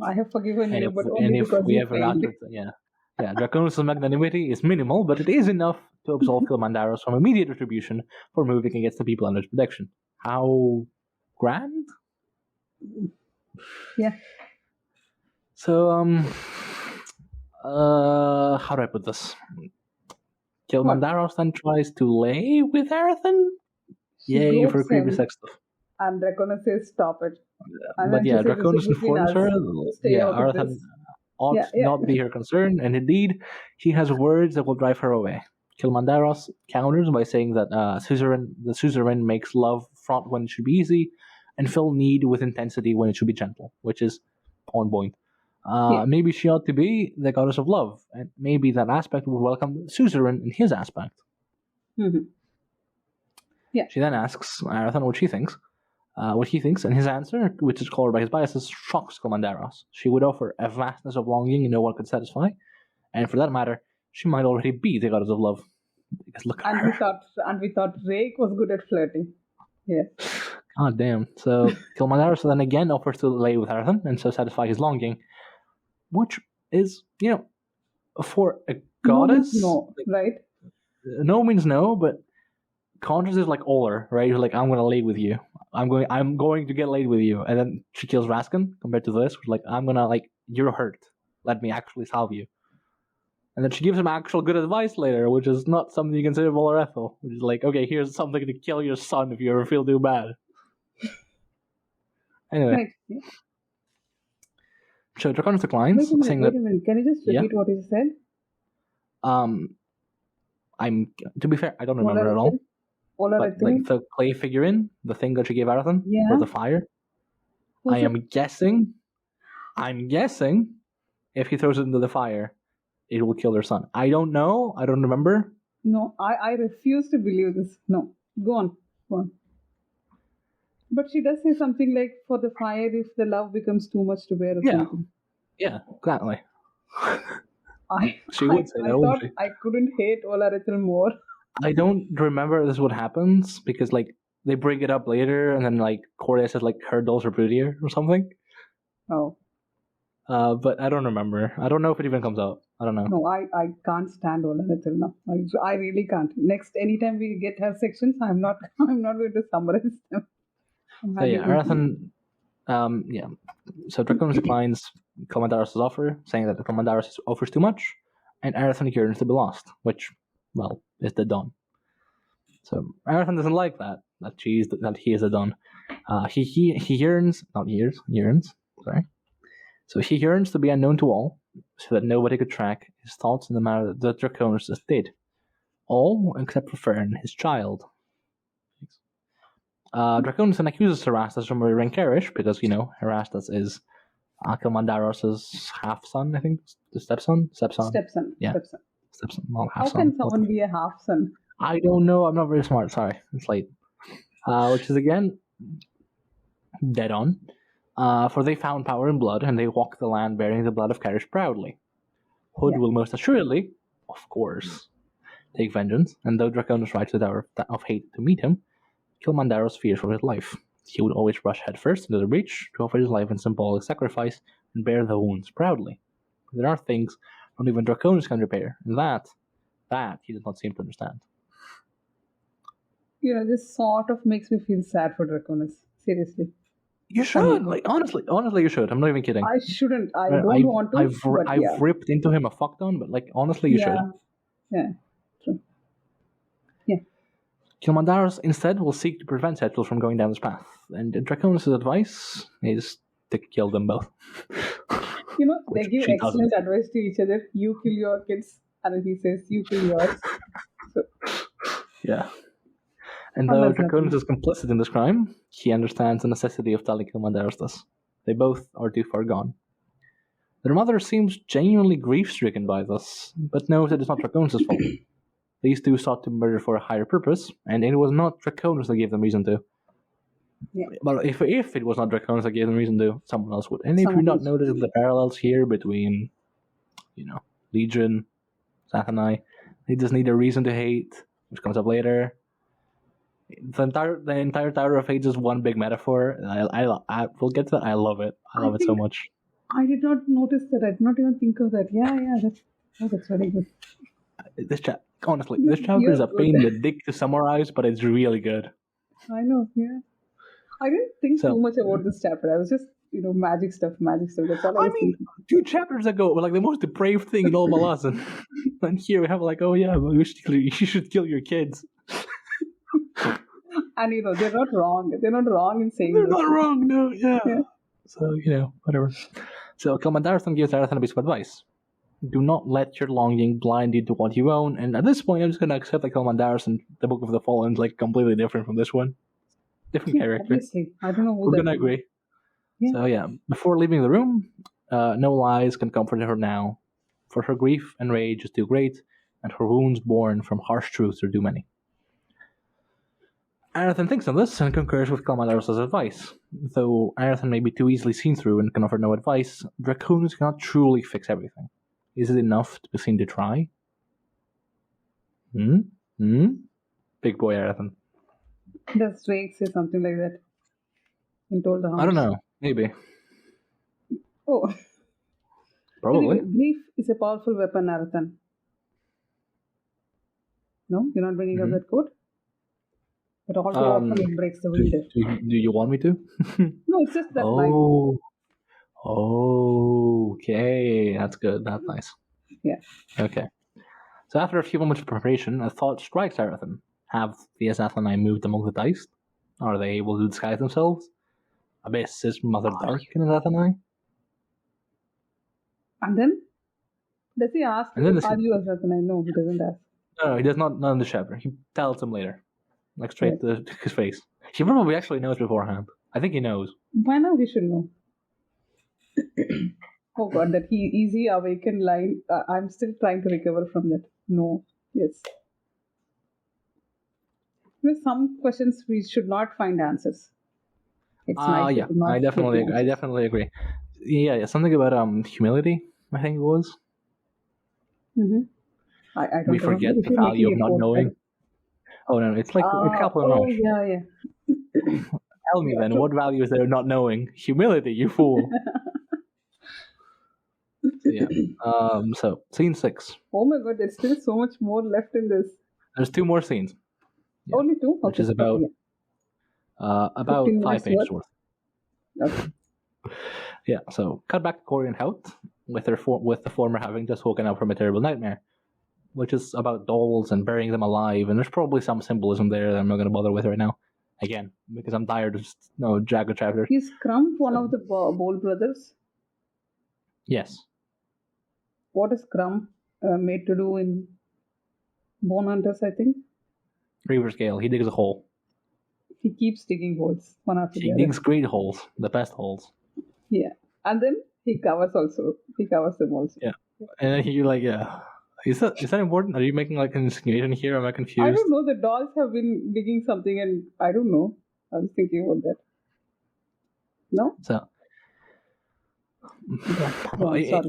I have forgiven you, but only because you failed. Draconis' magnanimity is minimal, but it is enough to absolve Kilmandaros from immediate retribution for moving against the people under his protection. How grand? Yeah. So, how do I put this? Kilmandaros then tries to lay with Arathan? Yay for creepy sex stuff. And Draconis says, stop it. And Draconis informs her Arathan ought not be her concern, and indeed, he has words that will drive her away. Kilmandaros counters by saying that the suzerain makes love fraught when it should be easy, and fill need with intensity when it should be gentle, which is on point. Maybe she ought to be the goddess of love, and maybe that aspect would welcome the suzerain in his aspect. Mm-hmm. Yeah. She then asks Arathan what he thinks, and his answer, which is colored by his biases, shocks Kilmandaros. She would offer a vastness of longing no one could satisfy, and for that matter, she might already be the goddess of love. Because look at her. We thought Rake was good at flirting. Yeah. God damn. So Kilmandaros then again offers to lay with Arathan and so satisfy his longing, which is, for a goddess. No, right? No means no, but conscious is like Oler, right? He's like, I'm going to lay with you. I'm going to get laid with you. And then she kills Raskin compared to this, which is like, I'm going to, you're hurt. Let me actually salve you. And then she gives him actual good advice later, which is not something you can say of Oler Ethel. Which is like, okay, here's something to kill your son if you ever feel too bad. Anyway. Right. Yeah. So Draconis declines, saying wait a minute. Can you just repeat what he said? To be fair, I don't remember at all. But the clay figurine, the thing that she gave Arathan, with the fire. I'm guessing if he throws it into the fire, it will kill their son. I don't know. I don't remember. No, I refuse to believe this. No. Go on. But she does say something like, for the fire, if the love becomes too much to bear. Yeah, exactly. She would say that, wouldn't she? I couldn't hate Olarithel more. I don't remember this what happens, because they bring it up later, and then Korya says her dolls are prettier or something. Oh. But I don't remember. I don't know if it even comes out. I don't know. No, I can't stand Olarithel now. I really can't. Anytime we get her sections, I'm not going to summarize them. So Arathan, So Draconis declines Kilmandaros' offer, saying that the Kilmandaros offers too much, and Arathan yearns to be lost, which, is the Dawn. So Arathan doesn't like that he is the Dawn. He yearns. Sorry. So he yearns to be unknown to all, so that nobody could track his thoughts in the manner that Draconis did. All except for Fern, his child. Draconis then accuses Herastas from murdering Karish, because, Herastas is Kilmandaros' half-son, I think? The stepson? Stepson. Yeah. Stepson, not half-son. How can someone be a half-son? I don't know. I'm not very smart. Sorry. It's late. Which is, again, dead on. For they found power in blood, and they walk the land bearing the blood of Karish proudly. Hood will most assuredly, of course, take vengeance, and though Draconis rides the Tower of Hate to meet him, Kilmandaros fears for his life. He would always rush headfirst into the breach to offer his life in symbolic sacrifice and bear the wounds proudly. There are things not even Draconis can repair, and that he does not seem to understand. This sort of makes me feel sad for Draconis. Seriously. You should, honestly, you should. I'm not even kidding. I shouldn't. I don't want to. I've ripped into him a fuck ton, but honestly, you should. Yeah. True. Yeah. Kilmandaros instead will seek to prevent Settle from going down this path, and Draconis' advice is to kill them both. They give excellent advice to each other. You kill your kids, and then he says, you kill yours. So. Yeah. And though Draconis is complicit in this crime, he understands the necessity of telling Kilmandaros this. They both are too far gone. Their mother seems genuinely grief-stricken by this, but knows it is not Draconis' fault. These two sought to murder for a higher purpose, and it was not Draconis that gave them reason to. Yeah. But if it was not Draconis that gave them reason to, someone else would. And if you Someone not else. notice the parallels here between, Legion, Sathanai, they just need a reason to hate, which comes up later. The entire Tower of Hate is one big metaphor. I will get to that. I love it. I love it so much. I did not notice that. I did not even think of that. Yeah, that's very good. This chapter is a pain in the dick to summarize, but it's really good. I know, yeah. I didn't think too much about this chapter. I was just, magic stuff. That's all I was thinking. 2 chapters ago, we're like the most depraved thing in all Malazan. And here we have you should kill your kids. And, they're not wrong. They're not wrong in saying They're not wrong, no, yeah. So, whatever. So, Arathan gives Arathan a piece of advice. Do not let your longing blind you to what you own. And at this point, I'm just going to accept that and the Book of the Fallen is completely different from this one. Different character. Obviously. I don't know who We're going to agree. Yeah. So, before leaving the room, no lies can comfort her now. For her grief and rage is too great, and her wounds born from harsh truths are too many. Arathan thinks on this and concurs with Kalmandar's advice. Though Arathan may be too easily seen through and can offer no advice, Draconis cannot truly fix everything. Is it enough to be seen to try? Big boy Arathan. Does Drake say something like that? In Told the Hounds? I don't know. Maybe. Oh. Probably. Anyway, grief is a powerful weapon, Arathan. No? You're not bringing up that quote? But all too often it breaks the window. Do you want me to? No, it's just that line. Okay. That's good. That's nice. Yeah. Okay. So after a few moments of preparation, a thought strikes Arathan. Have the Azathanai moved among the Diced? Are they able to disguise themselves? Abyss is Mother Dark in Azathanai? And then? Does he ask, are you Azathanai? No, he doesn't ask. No, he does not in the chapter. He tells him later. Straight to his face. He probably actually knows beforehand. I think he knows. By now he should know. Oh god, that easy awakened line. I'm still trying to recover from that. No. Yes. With some questions we should not find answers. It's nice. Yeah. I definitely agree. Yeah, something about humility, I think it was. Mm-hmm. I don't we forget the value of not knowing. Oh no, it's like a couple of Rush. Yeah. Tell me then, what value is there not knowing? Humility, you fool. So scene 6. Oh my god, there's still so much more left in this. There's 2 more scenes. Yeah. Only 2? Which is about 5 pages worth. Okay. Yeah, so cut back to Korya and Herat, with the former having just woken up from a terrible nightmare, which is about dolls and burying them alive, and there's probably some symbolism there that I'm not going to bother with right now. Again, because I'm tired of Jaghut chapters. Is Crump one of the Bowl brothers? Yes. What is Crump made to do in Bone Hunters, I think? Reaver's Gale. He digs a hole. He keeps digging holes, one after the other. He digs great holes, the best holes. Yeah. And then he covers them also. Yeah. And then you're like, yeah. Is that important? Are you making an insinuation here? Am I confused? I don't know. The dolls have been digging something, and I don't know. I was thinking about that. No? So. Yeah.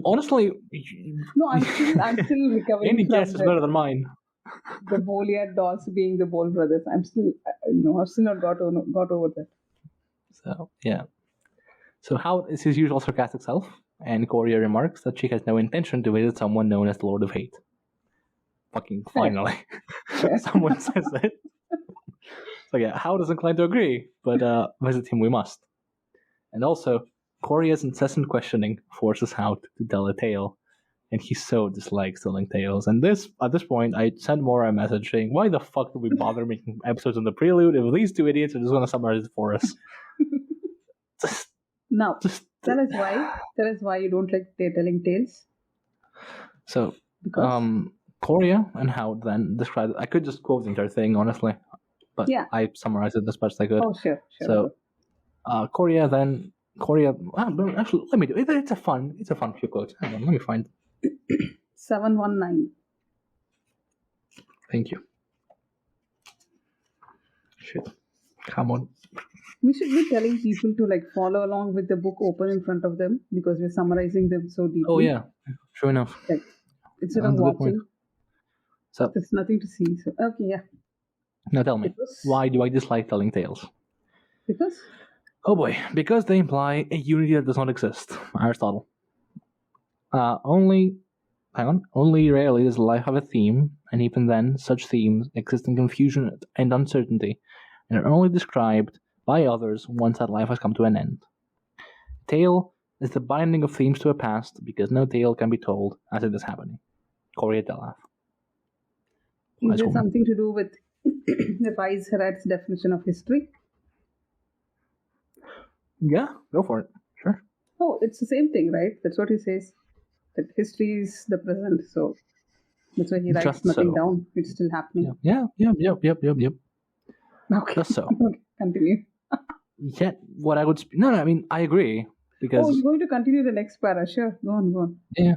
Honestly. No, I'm still recovering. Any guess is better than mine. The Boliat dolls being the Bowl brothers. I've still not got over that. So, yeah. So Herat is his usual sarcastic self, and Korya remarks that she has no intention to visit someone known as the Lord of Hate. Fucking finally. Someone says it. So yeah, Herat is inclined to agree, but visit him we must. And also, Korya's incessant questioning forces Herat to tell a tale, and he so dislikes telling tales. And at this point, I sent Mora a message saying, why the fuck do we bother making episodes in the prelude if these 2 idiots are just going to summarize it for us? Tell us why you don't like telling tales. So, Korya and Herat then described. I could just quote the entire thing, honestly, but I summarized it as best I could. Oh, sure. So, Korya. Actually, let me do it. It's a fun few quotes. Hang on, let me find 719. Thank you. Shit. Come on. We should be telling people to like follow along with the book open in front of them because we're summarizing them so deeply. Oh yeah, sure enough. Like, instead of That's a good point. watching, So there's nothing to see. So okay, yeah. now tell me, Because- why do I dislike telling tales? Because Oh boy, because they imply a unity that does not exist. Aristotle. Only rarely does life have a theme, and even then, such themes exist in confusion and uncertainty, and are only described by others once that life has come to an end. Tale is the binding of themes to a past, because no tale can be told as it is happening. Korya Delath. is there something to do with the wise Herat's definition of history? Yeah, go for it. Sure. Oh, it's the same thing, right? That's what he says. That history is the present, so that's why he writes Just nothing so. down. It's still happening. Yep. Okay. Just so. Okay, continue. Yet, what I would... No, I mean, I agree, because... Oh, you're going to continue the next para. Sure. Go on. Yeah,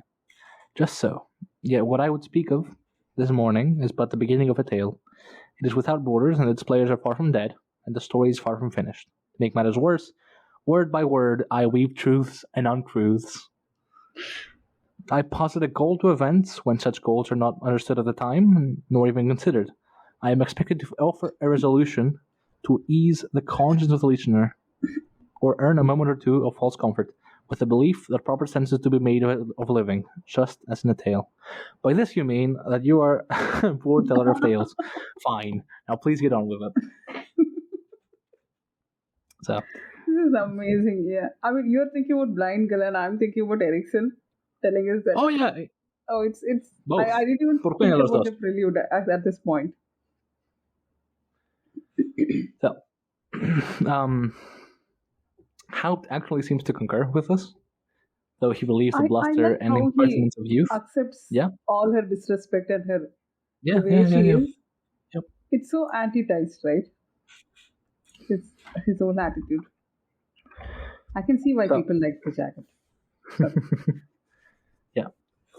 just so. Yeah, what I would speak of this morning is but the beginning of a tale. It is without borders, and its players are far from dead, and the story is far from finished. To make matters worse, word by word, I weave truths and untruths. I posit a goal to events when such goals are not understood at the time, nor even considered. I am expected to offer a resolution to ease the conscience of the listener, or earn a moment or two of false comfort, with the belief that proper sense is to be made of living, just as in a tale. By this you mean that you are a poor teller of tales. Fine. Now please get on with it. So, This is amazing. Yeah. I mean, you're thinking about Blind Girl, and I'm thinking about Erickson telling us that. oh yeah, Oh, it's. both. I didn't even Por think qué los about dos? the prelude at this point. So, Haupt actually seems to concur with us, though he believes the I bluster like and how he impertinence of youth. accepts Yeah. all her disrespect and her Yeah, the way she yeah. is. Yep. It's so anti-Teist, right? It's his own attitude. I can see why So- people like the Jaghut. Yeah.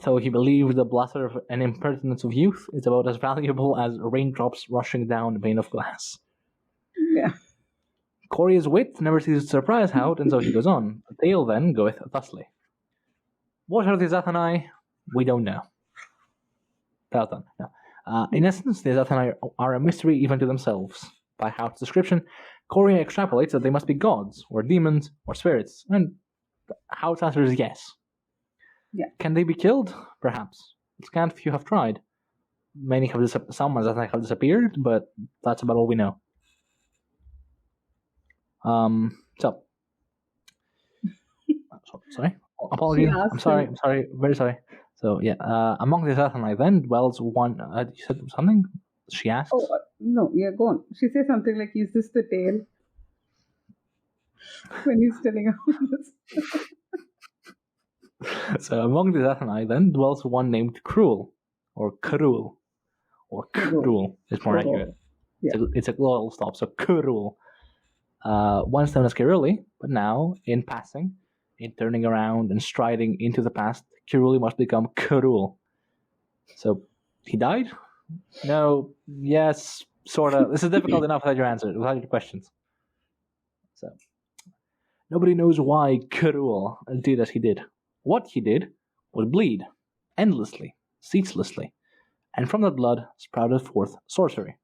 So he believes the bluster and impertinence of youth is about as valuable as raindrops rushing down a pane of glass. Yeah. Korya's wit never ceases to surprise Haupt, and so he goes on. The tale then goeth thusly. What are the Zathani? We don't know. Arathan, no. In essence, the Zathani are a mystery even to themselves. By Haupt's description, Korya extrapolates that they must be gods, or demons, or spirits, and Haupt's answer is yes. Yeah. Can they be killed? Perhaps. Scant few have tried. Many have some Zathani have disappeared, but that's about all we know. So, sorry. Apologies. She asked I'm sorry. him- I'm sorry. Very sorry. So yeah, among the Zathani then dwells one. You said something. She asked. Oh, no, yeah, go on. She says something like, is this the tale? When he's telling her this. So among the Zathani then dwells one named Cruel, or Cruel, or Cruel is more Cruel. accurate. Yeah. It's a glottal stop. So Cruel. Once known as Kiruli, but now in passing, in turning around and striding into the past, Kiruli must become Cruel. So he died? No. Yes. Sort of. This is difficult enough without your answer, without your questions. So nobody knows why Cruel did as he did. What he did was bleed endlessly, ceaselessly, and from that blood sprouted forth sorcery.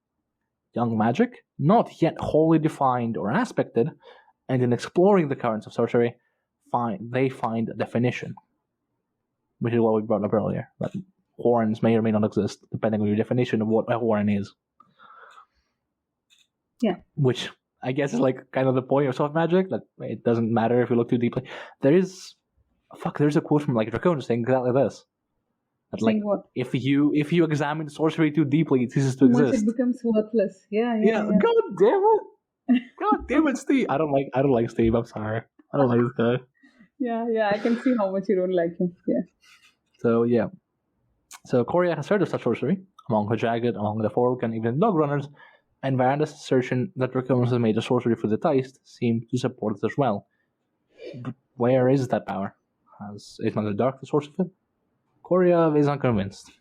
Young magic, not yet wholly defined or aspected, and in exploring the currents of sorcery, they find a definition, which is what we brought up earlier. That horns may or may not exist, depending on your definition of what a horn is. Yeah. Which I guess is like kind of the point of soft magic, that it doesn't matter if you look too deeply. There's a quote from like Draconis saying exactly this. That, like, Saying what? if you examine sorcery too deeply, it ceases to Once exist. it becomes worthless. Yeah. God damn it! God damn it, Steve! I don't like Steve. I'm sorry. I don't like this guy. Yeah, I can see how much you don't like him. Yeah. So yeah. So Korya has heard of such sorcery among her Jaghut, among the folk, and even dog runners, and Varanda's assertion that Draconis has made a sorcery for the Teist seemed to support it as well. But where is that power? Is not the dark the source of it? Korya is unconvinced.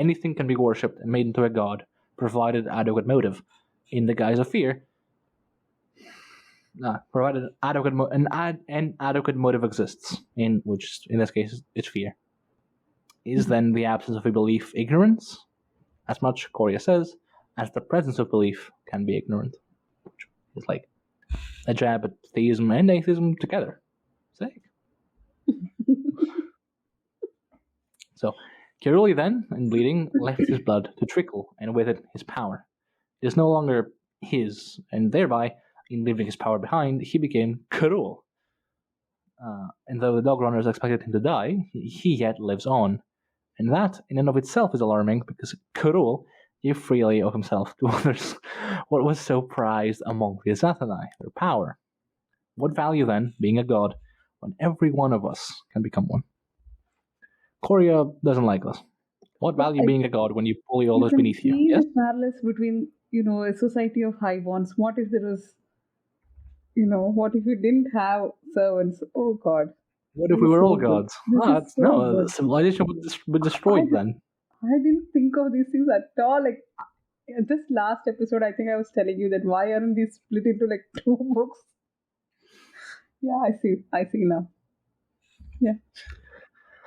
anything can be worshipped and made into a god, provided adequate motive. In the guise of fear, provided an adequate motive exists, in which, in this case, it's fear. Is then the absence of a belief ignorance? As much, Korya says, as the presence of belief can be ignorant. Which is like a jab at theism and atheism together. Sick. So, Kiruli then, in bleeding, left his blood to trickle, and with it his power. It is no longer his, and thereby, in leaving his power behind, he became Kurul. And though the dog runners expected him to die, he yet lives on. And that, in and of itself, is alarming, because Kurul gave freely of himself to others what was so prized among the Azathanai, their power. What value, then, being a god, when every one of us can become one? Korya doesn't like this. What value being a god when you bully all those beneath you? Yes? The parallels between, a society of high bonds. What if there was, what if you didn't have servants? Oh God. What if we were all gods? No, civilization would destroy then. I didn't think of these things at all. Like, this last episode, I think I was telling you that why aren't these split into like 2 books? Yeah, I see now. Yeah.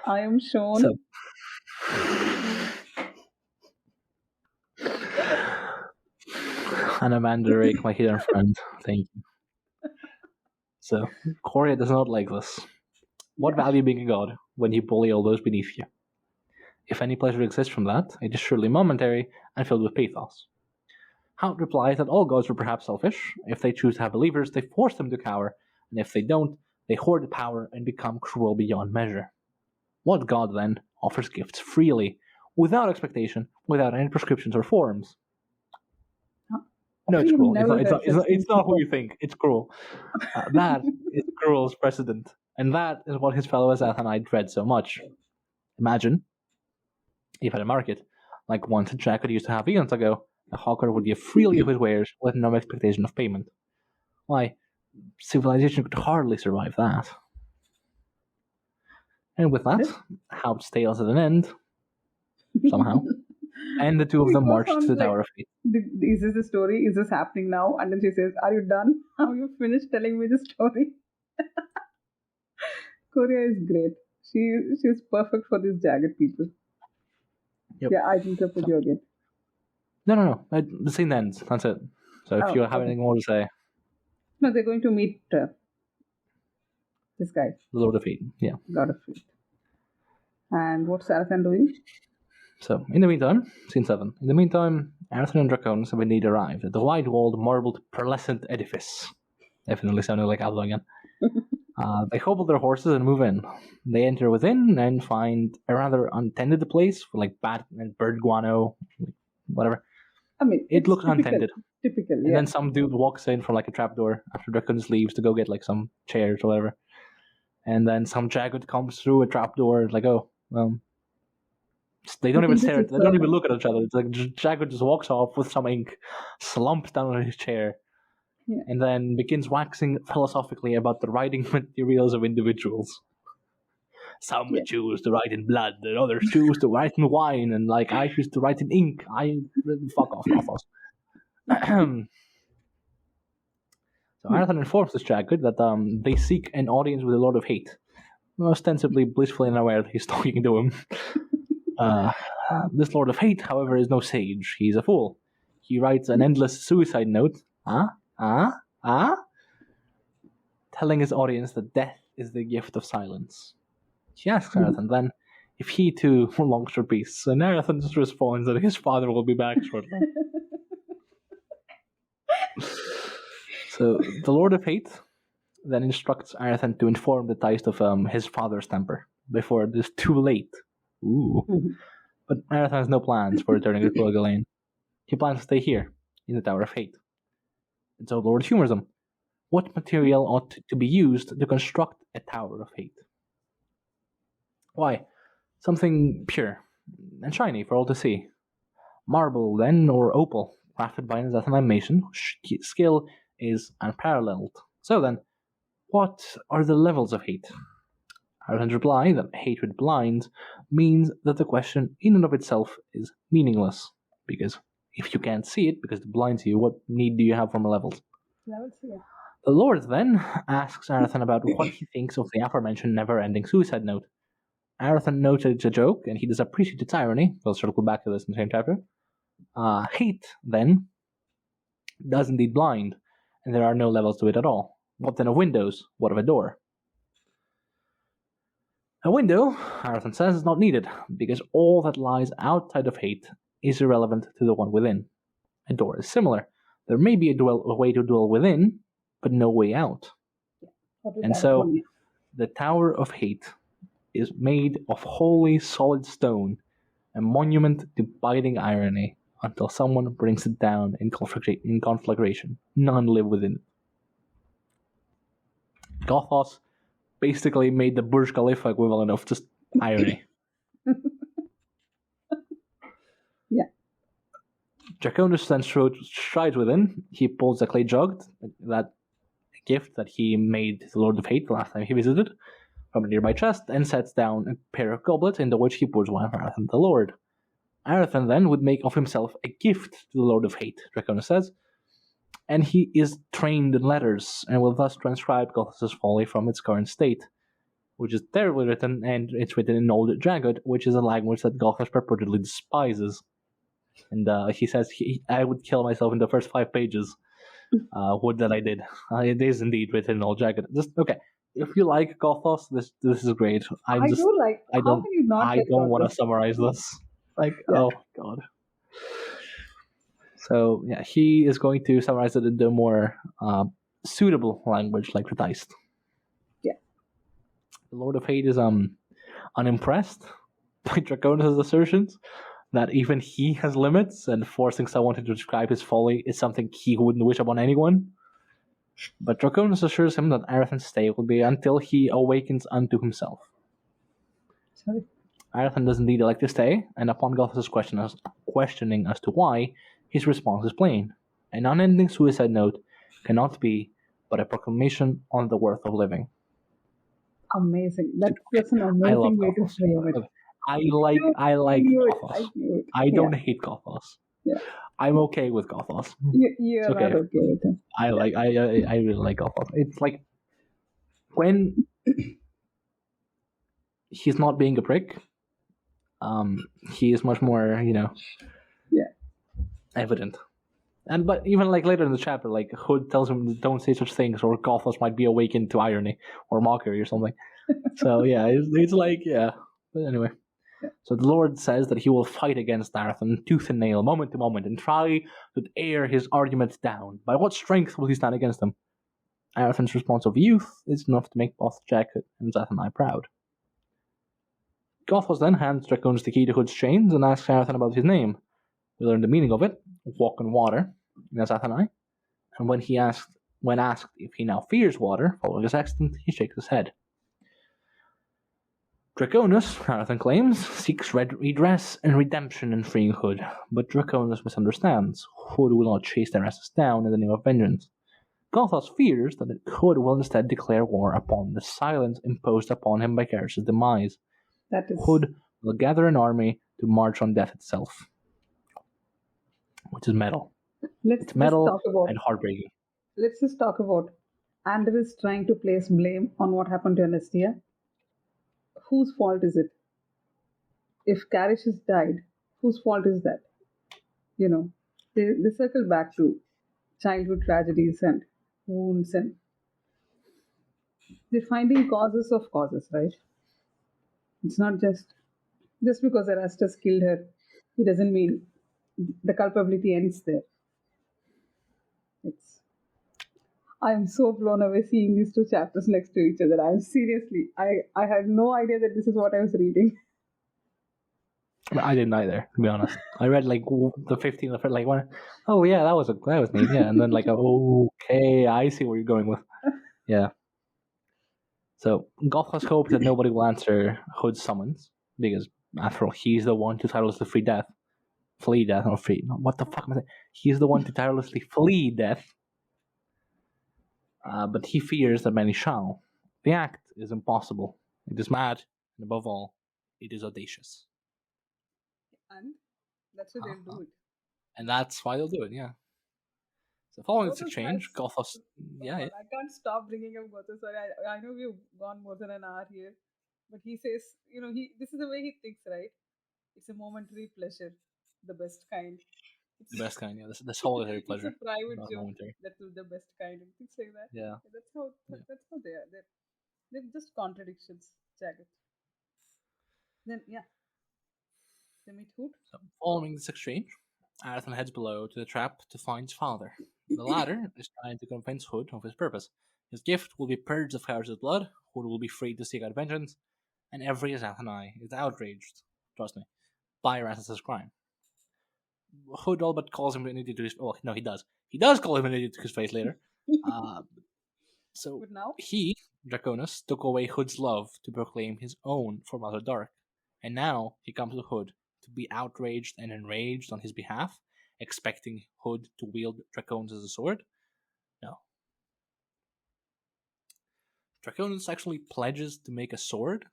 I am shown. So, and Amanda Rake, my hidden friend. Thank you. So, Korya does not like this. What value being a god when you bully all those beneath you? If any pleasure exists from that, it is surely momentary and filled with pathos. Haut replies that all gods are perhaps selfish. If they choose to have believers, they force them to cower, and if they don't, they hoard power and become cruel beyond measure. What god, then, offers gifts freely, without expectation, without any prescriptions or forms? No, it's cruel. It's not who you think. It's cruel. That is Kurul's precedent, and that is what his fellow Azathanai dread so much. Imagine, if at a market, like one that Jaghut used to have eons ago, a hawker would give freely of his wares with no expectation of payment. Why, civilization could hardly survive that. And with that, Haut's tale is at an end, somehow, and the two of them march to the Tower of Fate. Is this the story? Is this happening now? And then she says, "Are you done? Have you finished telling me the story?" Korya is great. She's perfect for these Jaghut people. Yep. Yeah, I interrupt you again. No. The scene ends. That's it. So if you have anything more to say. No, they're going to meet this guy. The Lord of Fate, yeah. Lord of Fate. And what's Arathan doing? So, in the meantime, scene 7. In the meantime, Arathan and Draconis have indeed arrived at the wide-walled, marbled, pearlescent edifice. Definitely sounded like Outlaw again. They hobble their horses and move in. They enter within and find a rather untended place with like bat and bird guano, whatever. I mean, it looks untended. Typical, yeah. And then some dude walks in from like a trapdoor after Draconis leaves to go get like some chairs or whatever. And then some Jaghut comes through a trapdoor, like, oh, well. They don't even stare at, they don't even look at each other. It's like Jaghut just walks off with some ink, slumps down on his chair, and then begins waxing philosophically about the writing materials of individuals. Some would choose to write in blood, and others choose to write in wine, and like I choose to write in ink. Fuck off, waffles. So Arathan informs this Jaghut that they seek an audience with the Lord of Hate, ostensibly blissfully unaware that he's talking to him. This Lord of Hate, however, is no sage. He's a fool. He writes an endless suicide note, telling his audience that death is the gift of silence. He asks Arathan then if he too longs for peace, and Arathan just responds that his father will be back shortly. So the Lord of Hate then instructs Arathan to inform the Taist of his father's temper before it is too late. Ooh. But Arathan has no plans for returning to Kulagalain. He plans to stay here, in the Tower of Hate. And so the Lord humors him. What material ought to be used to construct a Tower of Hate? Why, something pure and shiny for all to see. Marble, then, or opal, crafted by an Azathanai mason, whose skill is unparalleled. So then, what are the levels of hate? Arathan's reply that hatred blinds means that the question in and of itself is meaningless, because if you can't see it because it blinds you, what need do you have for more levels? Levels, yeah. The Lord then asks Arathan about what he thinks of the aforementioned never-ending suicide note. Arathan noted it's a joke, and he does appreciate its irony. We'll circle back to this in the same chapter. Hate, then, does indeed blind, and there are no levels to it at all. What then of windows? What of a door? A window, Arathan says, is not needed, because all that lies outside of hate is irrelevant to the one within. A door is similar. There may be a way to dwell within, but no way out. And so, the Tower of Hate is made of wholly solid stone, a monument to biting irony, until someone brings it down in conflagration. None live within it. Gothos basically made the Burj Khalifa equivalent of just irony. Yeah. Draconis then strides within. He pulls a clay jug, that gift that he made to the Lord of Hate the last time he visited, from a nearby chest, and sets down a pair of goblets into which he pours wine for Arathan the Lord. Arathan then would make of himself a gift to the Lord of Hate, Draconis says, and he is trained in letters, and will thus transcribe Gothos' folly from its current state, which is terribly written, and it's written in Old Jaghut, which is a language that Gothos purportedly despises. And he says, I would kill myself in the first 5 pages. Would that I did. It is indeed written in Old Jaghut. Just, okay, if you like Gothos, this is great. I don't want to summarize this. Like, yeah. Oh, God. So, yeah, he is going to summarize it into a more suitable language, like Retheist. Yeah. The Lord of Hate is unimpressed by Draconis' assertions that even he has limits, and forcing someone to describe his folly is something he wouldn't wish upon anyone. But Draconis assures him that Arathan's stay will be until he awakens unto himself. Sorry. Arathan does indeed elect to stay, and upon Gothos' questioning as to why, his response is plain. An unending suicide note cannot be but a proclamation on the worth of living. Amazing. That's an amazing way to frame it. I like Gothos. I don't hate Gothos. Yeah. I'm okay with Gothos. You're okay. Not okay with him. I really like Gothos. It's like when he's not being a prick, he is much more, evident. But even like later in the chapter, like Hood tells him don't say such things, or Gothos might be awakened to irony or mockery or something. So yeah, it's like yeah. But anyway. So the Lord says that he will fight against Arathan tooth and nail, moment to moment, and try to tear his arguments down. By what strength will he stand against them? Arathan's response of youth is enough to make both Jaghut and Zathani proud. Gothos then hands Draconis the key to Hood's chains and asks Arathan about his name. We learn the meaning of it, walk on water, in Zathani, and when asked if he now fears water, following his accent, he shakes his head. Draconis, Arathan claims, seeks redress and redemption in freeing Hood, but Draconis misunderstands. Hood will not chase their asses down in the name of vengeance. Gothos fears that Hood will instead declare war upon the silence imposed upon him by Karis' demise. Hood will gather an army to march on death itself. Which is metal. It's metal and heartbreaking. Let's just talk about Andrews trying to place blame on what happened to Anestia. Whose fault is it? If Karish has died, whose fault is that? They circle back to childhood tragedies and wounds, and they're finding causes of causes, right? It's not just because Erastus killed her, it doesn't mean the culpability ends there. I'm so blown away seeing these 2 chapters next to each other. I had no idea that this is what I was reading. I didn't either, to be honest. I read like the 15th, like one. Oh yeah, that was neat. Yeah, and then like okay, I see where you're going with. Yeah. So Gothos hopes that nobody will answer Hood's summons, because after all, he's the one to tirelessly flee death. What the fuck am I saying? He's the one to tirelessly flee death. But he fears that many shall. The act is impossible. It is mad, and above all, it is audacious. And that's why they'll do it. And that's why they'll do it, yeah. So following this Gothos exchange, has. Gothos, Come yeah, on, I can't stop bringing up Gothos. Sorry, I know we've gone more than an hour here, but he says, this is the way he thinks, right? It's a momentary pleasure, the best kind. the It's best kind, yeah. This solitary it's a pleasure, private not joke momentary. that is the best kind and things like that. Yeah, yeah. That's how they are. They're just contradictions, Jagged. Then yeah, they meet Hoot. So following this exchange, Arathan heads below to the trap to find his father. The latter is trying to convince Hood of his purpose. His gift will be purged of Harris's blood, Hood will be free to seek out vengeance, and every Azathanai is outraged, trust me, by Arathan's crime. Hood all but calls him an idiot to his. Oh no, he does. He does call him an idiot to his face later. Uh, so But now he, Draconis, took away Hood's love to proclaim his own from Outer Dark, and now he comes to Hood to be outraged and enraged on his behalf, expecting Hood to wield Draconis as a sword. No. Draconis actually pledges to make a sword,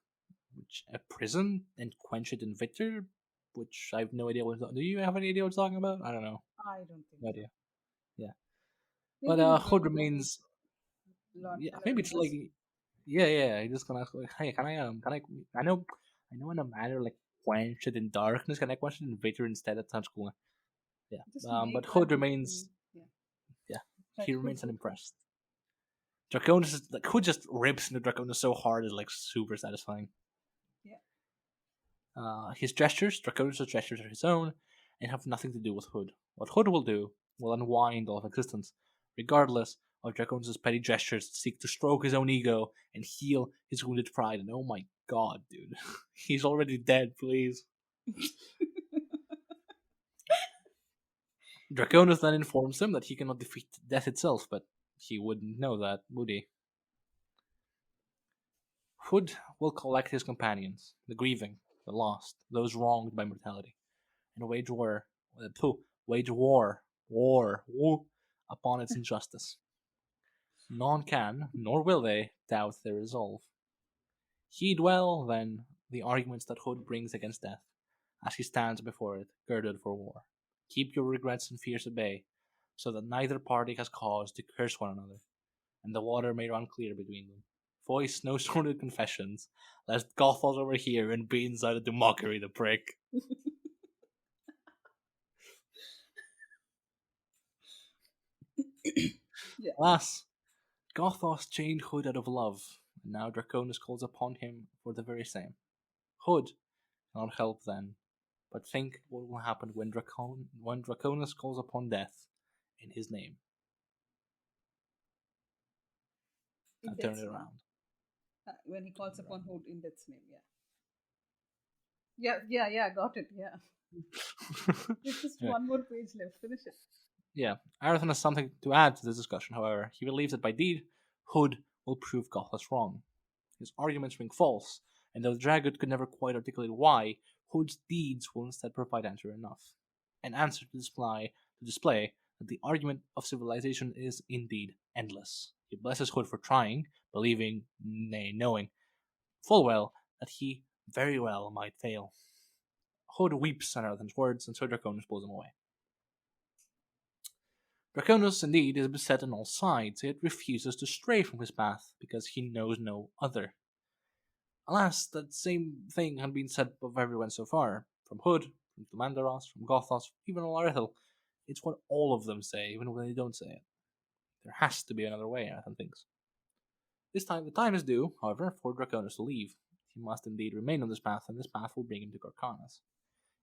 which a prison, and quench it in Victor, which I have no idea what. Do you have any idea what it's talking about? I don't know. I don't think No so. idea. Yeah. But Maybe he's going Hood to go meet remains. Lord Yeah, maybe it's like. Elerimus. Yeah. He's just gonna ask like, hey, I know when a matter like quench it in darkness, can I quench it in Victor instead? That sounds cool. Yeah. Just make But that Hood happen. remains. Yeah. Yeah, Right. he Good. remains Good. unimpressed. Draconis is like Hood just rips into Draconis so hard is like super satisfying. Yeah. His gestures, Draconis' gestures are his own, and have nothing to do with Hood. What Hood will do will unwind all of existence, regardless of Draconis' petty gestures that seek to stroke his own ego and heal his wounded pride. And oh my god, dude. He's already dead, please. Draconis then informs him that he cannot defeat death itself, but he wouldn't know that, would he? Hood will collect his companions, the grieving, the lost, those wronged by mortality, and wage war upon its injustice. None can, nor will they, doubt their resolve. Heed well, then, the arguments that Hood brings against death, as he stands before it, girded for war. Keep your regrets and fears at bay, so that neither party has cause to curse one another, and the water may run clear between them. Voice no sordid confessions, lest Gothos overhear and be incited to mockery the prick. Yeah. Alas, Gothos chained Hood out of love, and now Draconis calls upon him for the very same. Hood cannot help then, but think what will happen when Draconis calls upon death in his name. In And turn Death's it name. around. When he calls upon Hood in Death's name. Yeah. Yeah. Got it. Yeah. There's just Yeah. one more page left. Finish it. Yeah, Arathan has something to add to this discussion, however. He believes that by deed, Hood will prove Gothos wrong. His arguments ring false, and though Jaghut could never quite articulate why, Hood's deeds will instead provide answer enough. An answer to display that the argument of civilization is indeed endless. He blesses Hood for trying, believing, nay, knowing full well that he very well might fail. Hood weeps at Arathan's words, and so Draconis pulls him away. Draconis, indeed, is beset on all sides, yet refuses to stray from his path because he knows no other. Alas, that same thing had been said of everyone so far, from Hood, from Mandaros, from Gothos, even Alarithil. It's what all of them say, even when they don't say it. There has to be another way, Arathan thinks. The time is due, however, for Draconis to leave. He must indeed remain on this path, and this path will bring him to Gorkanas.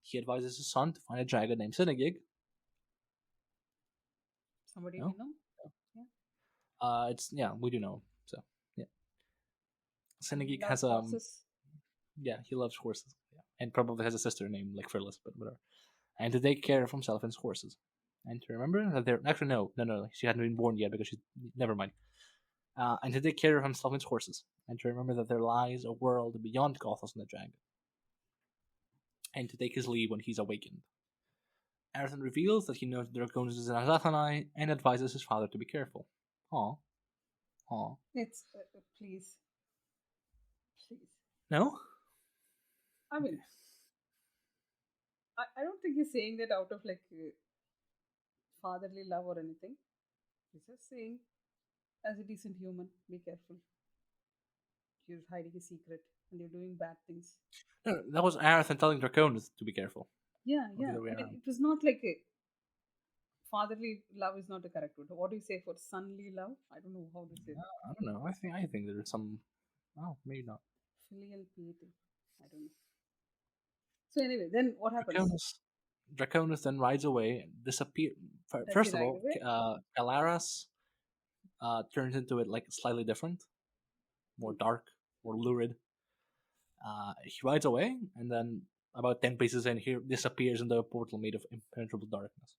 He advises his son to find a Jaghut named Sinagig. Somebody No? we know? We do know. So yeah, Sinagig Loves has horses. he loves horses, yeah. And probably has a sister named like Frillis, but whatever. And to take care of himself and his horses, and to remember that they're actually no, she hadn't been born yet because she's never mind. And to take care of himself and his horses, and to remember that there lies a world beyond Gothos and the Jaghut, and to take his leave when he's awakened. Arathan reveals that he knows Draconis is an Azathanai and advises his father to be careful. Aw. It's please. No? I mean, I don't think he's saying that out of like fatherly love or anything. He's just saying, as a decent human, be careful. You're hiding a secret and you're doing bad things. No, that was Arathan telling Draconis to be careful. Yeah, Not the yeah. other way I mean, around. it was not like a fatherly love is not a correct word. What do you say for sonly love? I don't know how to say that. I don't know. I think there's some. Oh, maybe not. Filial piety. I don't know. So anyway, then what happens? Draconis then rides away and disappear. Does he First of ride all, away? Calaras turns into it like slightly different, more dark, more lurid. He rides away, and then about 10 paces in, he disappears into a portal made of impenetrable darkness.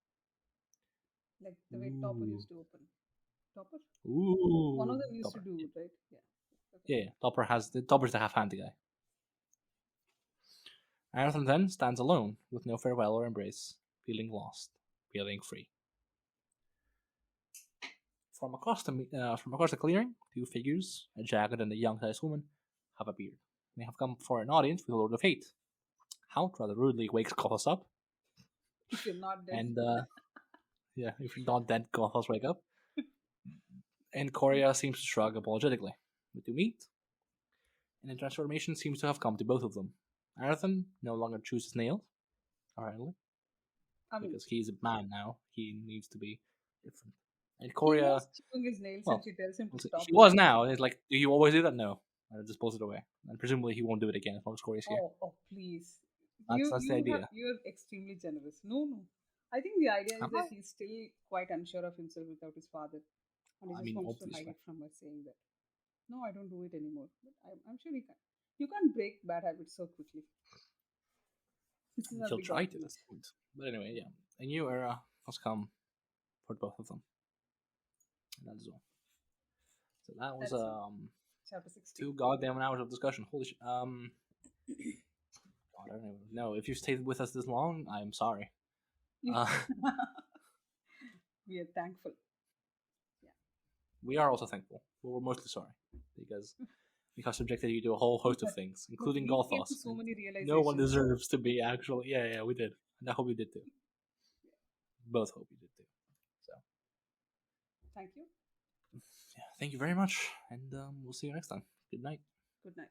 Like the way Topper used to open. Topper? Ooh. One of them used Topper. to do it, right? Yeah. Yeah, Topper's the half hand guy. Arathan then stands alone, with no farewell or embrace, feeling lost, feeling free. From across the clearing, two figures, a Jaghut and a young-sized woman, have appeared. They have come for an audience with the Lord of Hate. Hout rather rudely wakes Gothos up, If you're not dead. and yeah, if you're not dead, Gothos wake up. And Korya seems to shrug apologetically. The two meet, and the transformation seems to have come to both of them. Arathan no longer chooses nails, apparently, I mean, because he's a man now. He needs to be different. And he Korya, was chewing his nails and well, she tells him to stop. he was now. It's like, do you always do that? No. I just pulls it away, and presumably he won't do it again as long as Korya's here. Oh, please. That's the idea. You're extremely generous. No, no. I think the idea is Am that I? he's still quite unsure of himself without his father. And he I just mean, wants to hide obviously. it from her, saying that, no, I don't do it anymore. But I'm sure he can. You can't break bad habits so quickly. This is a He'll big try to argument. this point. But anyway, yeah. A new era has come for both of them. And that is all. So that was That's chapter 16. 2 goddamn hours of discussion. Holy shit. I don't even know. If you stayed with us this long, I'm sorry. We are thankful. We are also thankful. But we're mostly sorry. Because we have subjected you to a whole host of things, including we came to Gothos. so many realizations. No one deserves to be actually. Yeah, we did. And I hope you did too. Both hope you did too. So, thank you. yeah, thank you very much. And we'll see you next time. Good night. Good night.